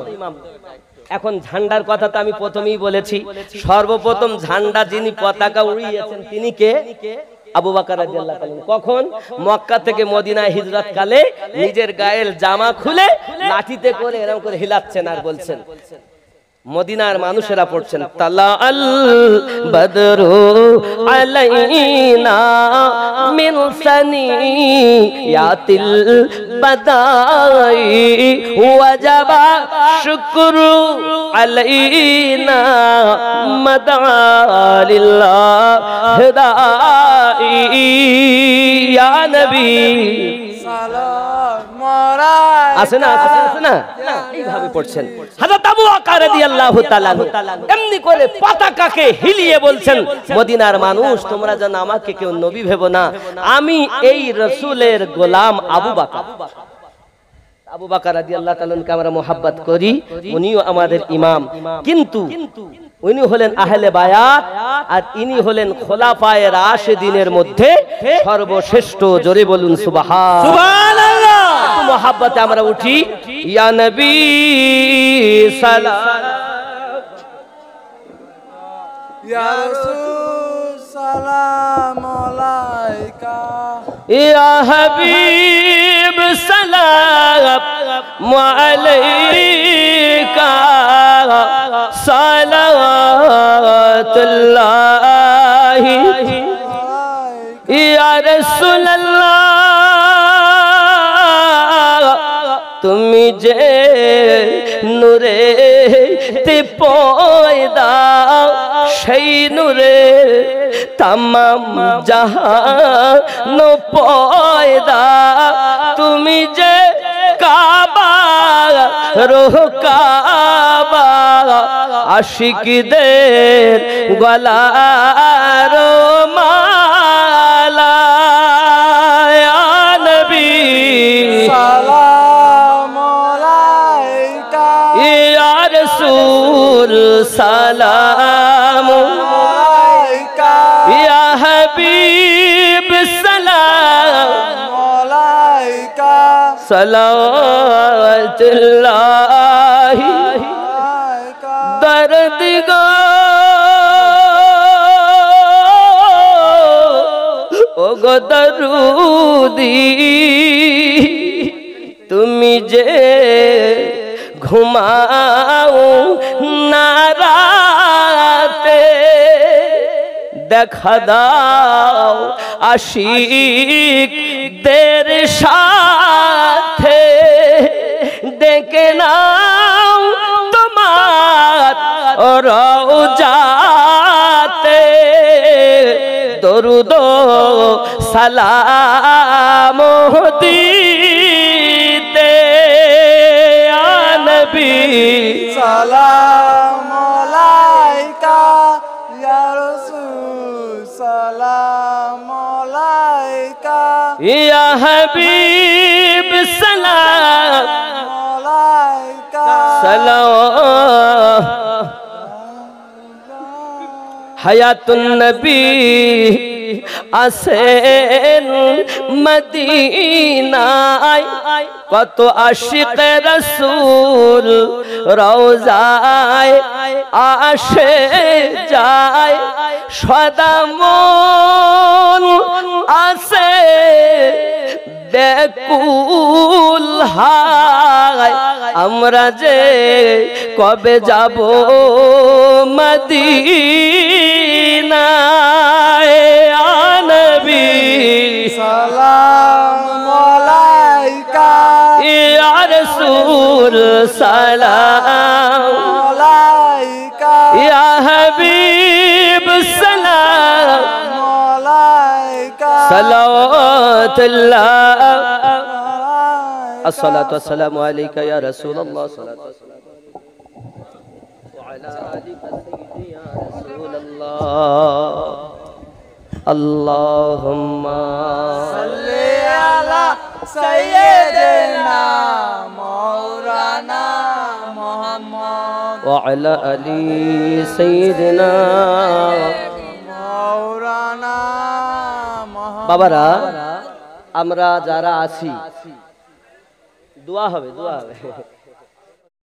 এখন ঝান্ডার কথা তো আমি প্রথমেই বলেছি। সর্বপ্রথম ঝান্ডা যিনি পতাকা উড়িয়েছেন তিনি কে? আবু বকর রাদিয়াল্লাহু তাআলা। কখন? মক্কা থেকে মদিনায় হিজরত কালে নিজের গায়ের জামা খুলে লাঠিতে করে এরকম করে হিলাচ্ছেন আর বলছেন, মদিনার মানুষেরা পড়ছেন, তালা আল বদরু আলাইনা মিন সানিয়াতিল বাদাই ওয়াজাবা শুকরু আলাইনা মাদালিল্লাহ দাই ইয়া নবী আছে না? এইভাবে পড়ছেন। হযরত আবু বকর রাদিয়াল্লাহু তাআলা এমনি করে পতাকাকে হিলিয়ে বলছেন, মদিনার মানুষ তোমরা যেন আমাকে কেউ নবী ভেবো না, আমি এই রাসূলের গোলাম আবু বকর। আবু বকর রাদিয়াল্লাহু তাআলাকে আমরা মোহাব্বত করি, উনিও আমাদের ইমাম। কিন্তু উনি হলেন আহলে বায়াত, আর ইনি হলেন খোলাফায়ে রাশিদিনের মধ্যে সর্বশ্রেষ্ঠ। জোরে বলুন সুবহানাল্লাহ। মোহাব্বতে আমরা উঠি, ইয়া নবী সালাম, ইয়া রাসূল সালাম আলাইকা, ইয়া হাবিব সালাম আলাইকা, সালাওয়াতুল্লাহ ইয়া রাসূলুল্লাহ। তুমি যে নূরে তে পয়দা, সেই নূরে তামাম জাহান পয়দা। তুমি যে কাবা রোহ কাবা আশিকদের গলার মালা ইয়া নবী সালাম আলাইকা ইয়া রাসূল সালাম আলাইকা ইয়া হাবিব সালাম আলাইকা সালাওয়াতুল্লাহি আলাইকা দরদিগো ও গো দরুদি তুমি যে ঘুমাও না রাতে দেখা দাও আশিকদের সাথে ডেকে নাও তোমার রওজাতে দরুদ সালাম দিতে ইয়া নবী সালাম আলাইকা ইয়া রাসূল সালাম আলাইকা ইয়া হাবিব সালাম আলাইকা সালাম হায়াতুন নবী আসেন মদিনায় কত আশিক রাসূল রওজায় আসে যায় সদা মন আসে ব্যাকুল হায় আমরা যে কবে যাব মদিনায় ইয়া নবী সালাম আলাইকা ইয়া রাসূল সালাম আলাইকা ইয়া হাবিব সালাম আলাইকা সালাওয়াতুল্লাহ الصلاة والسلام عليك يا رسول الله صلاة والسلام وعلى آلك سيدي يا رسول الله اللهم صل على سيدنا مولانا محمد وعلى آل سيدنا مولانا محمد বাবারা আমরা যারা আছি দোয়া হবে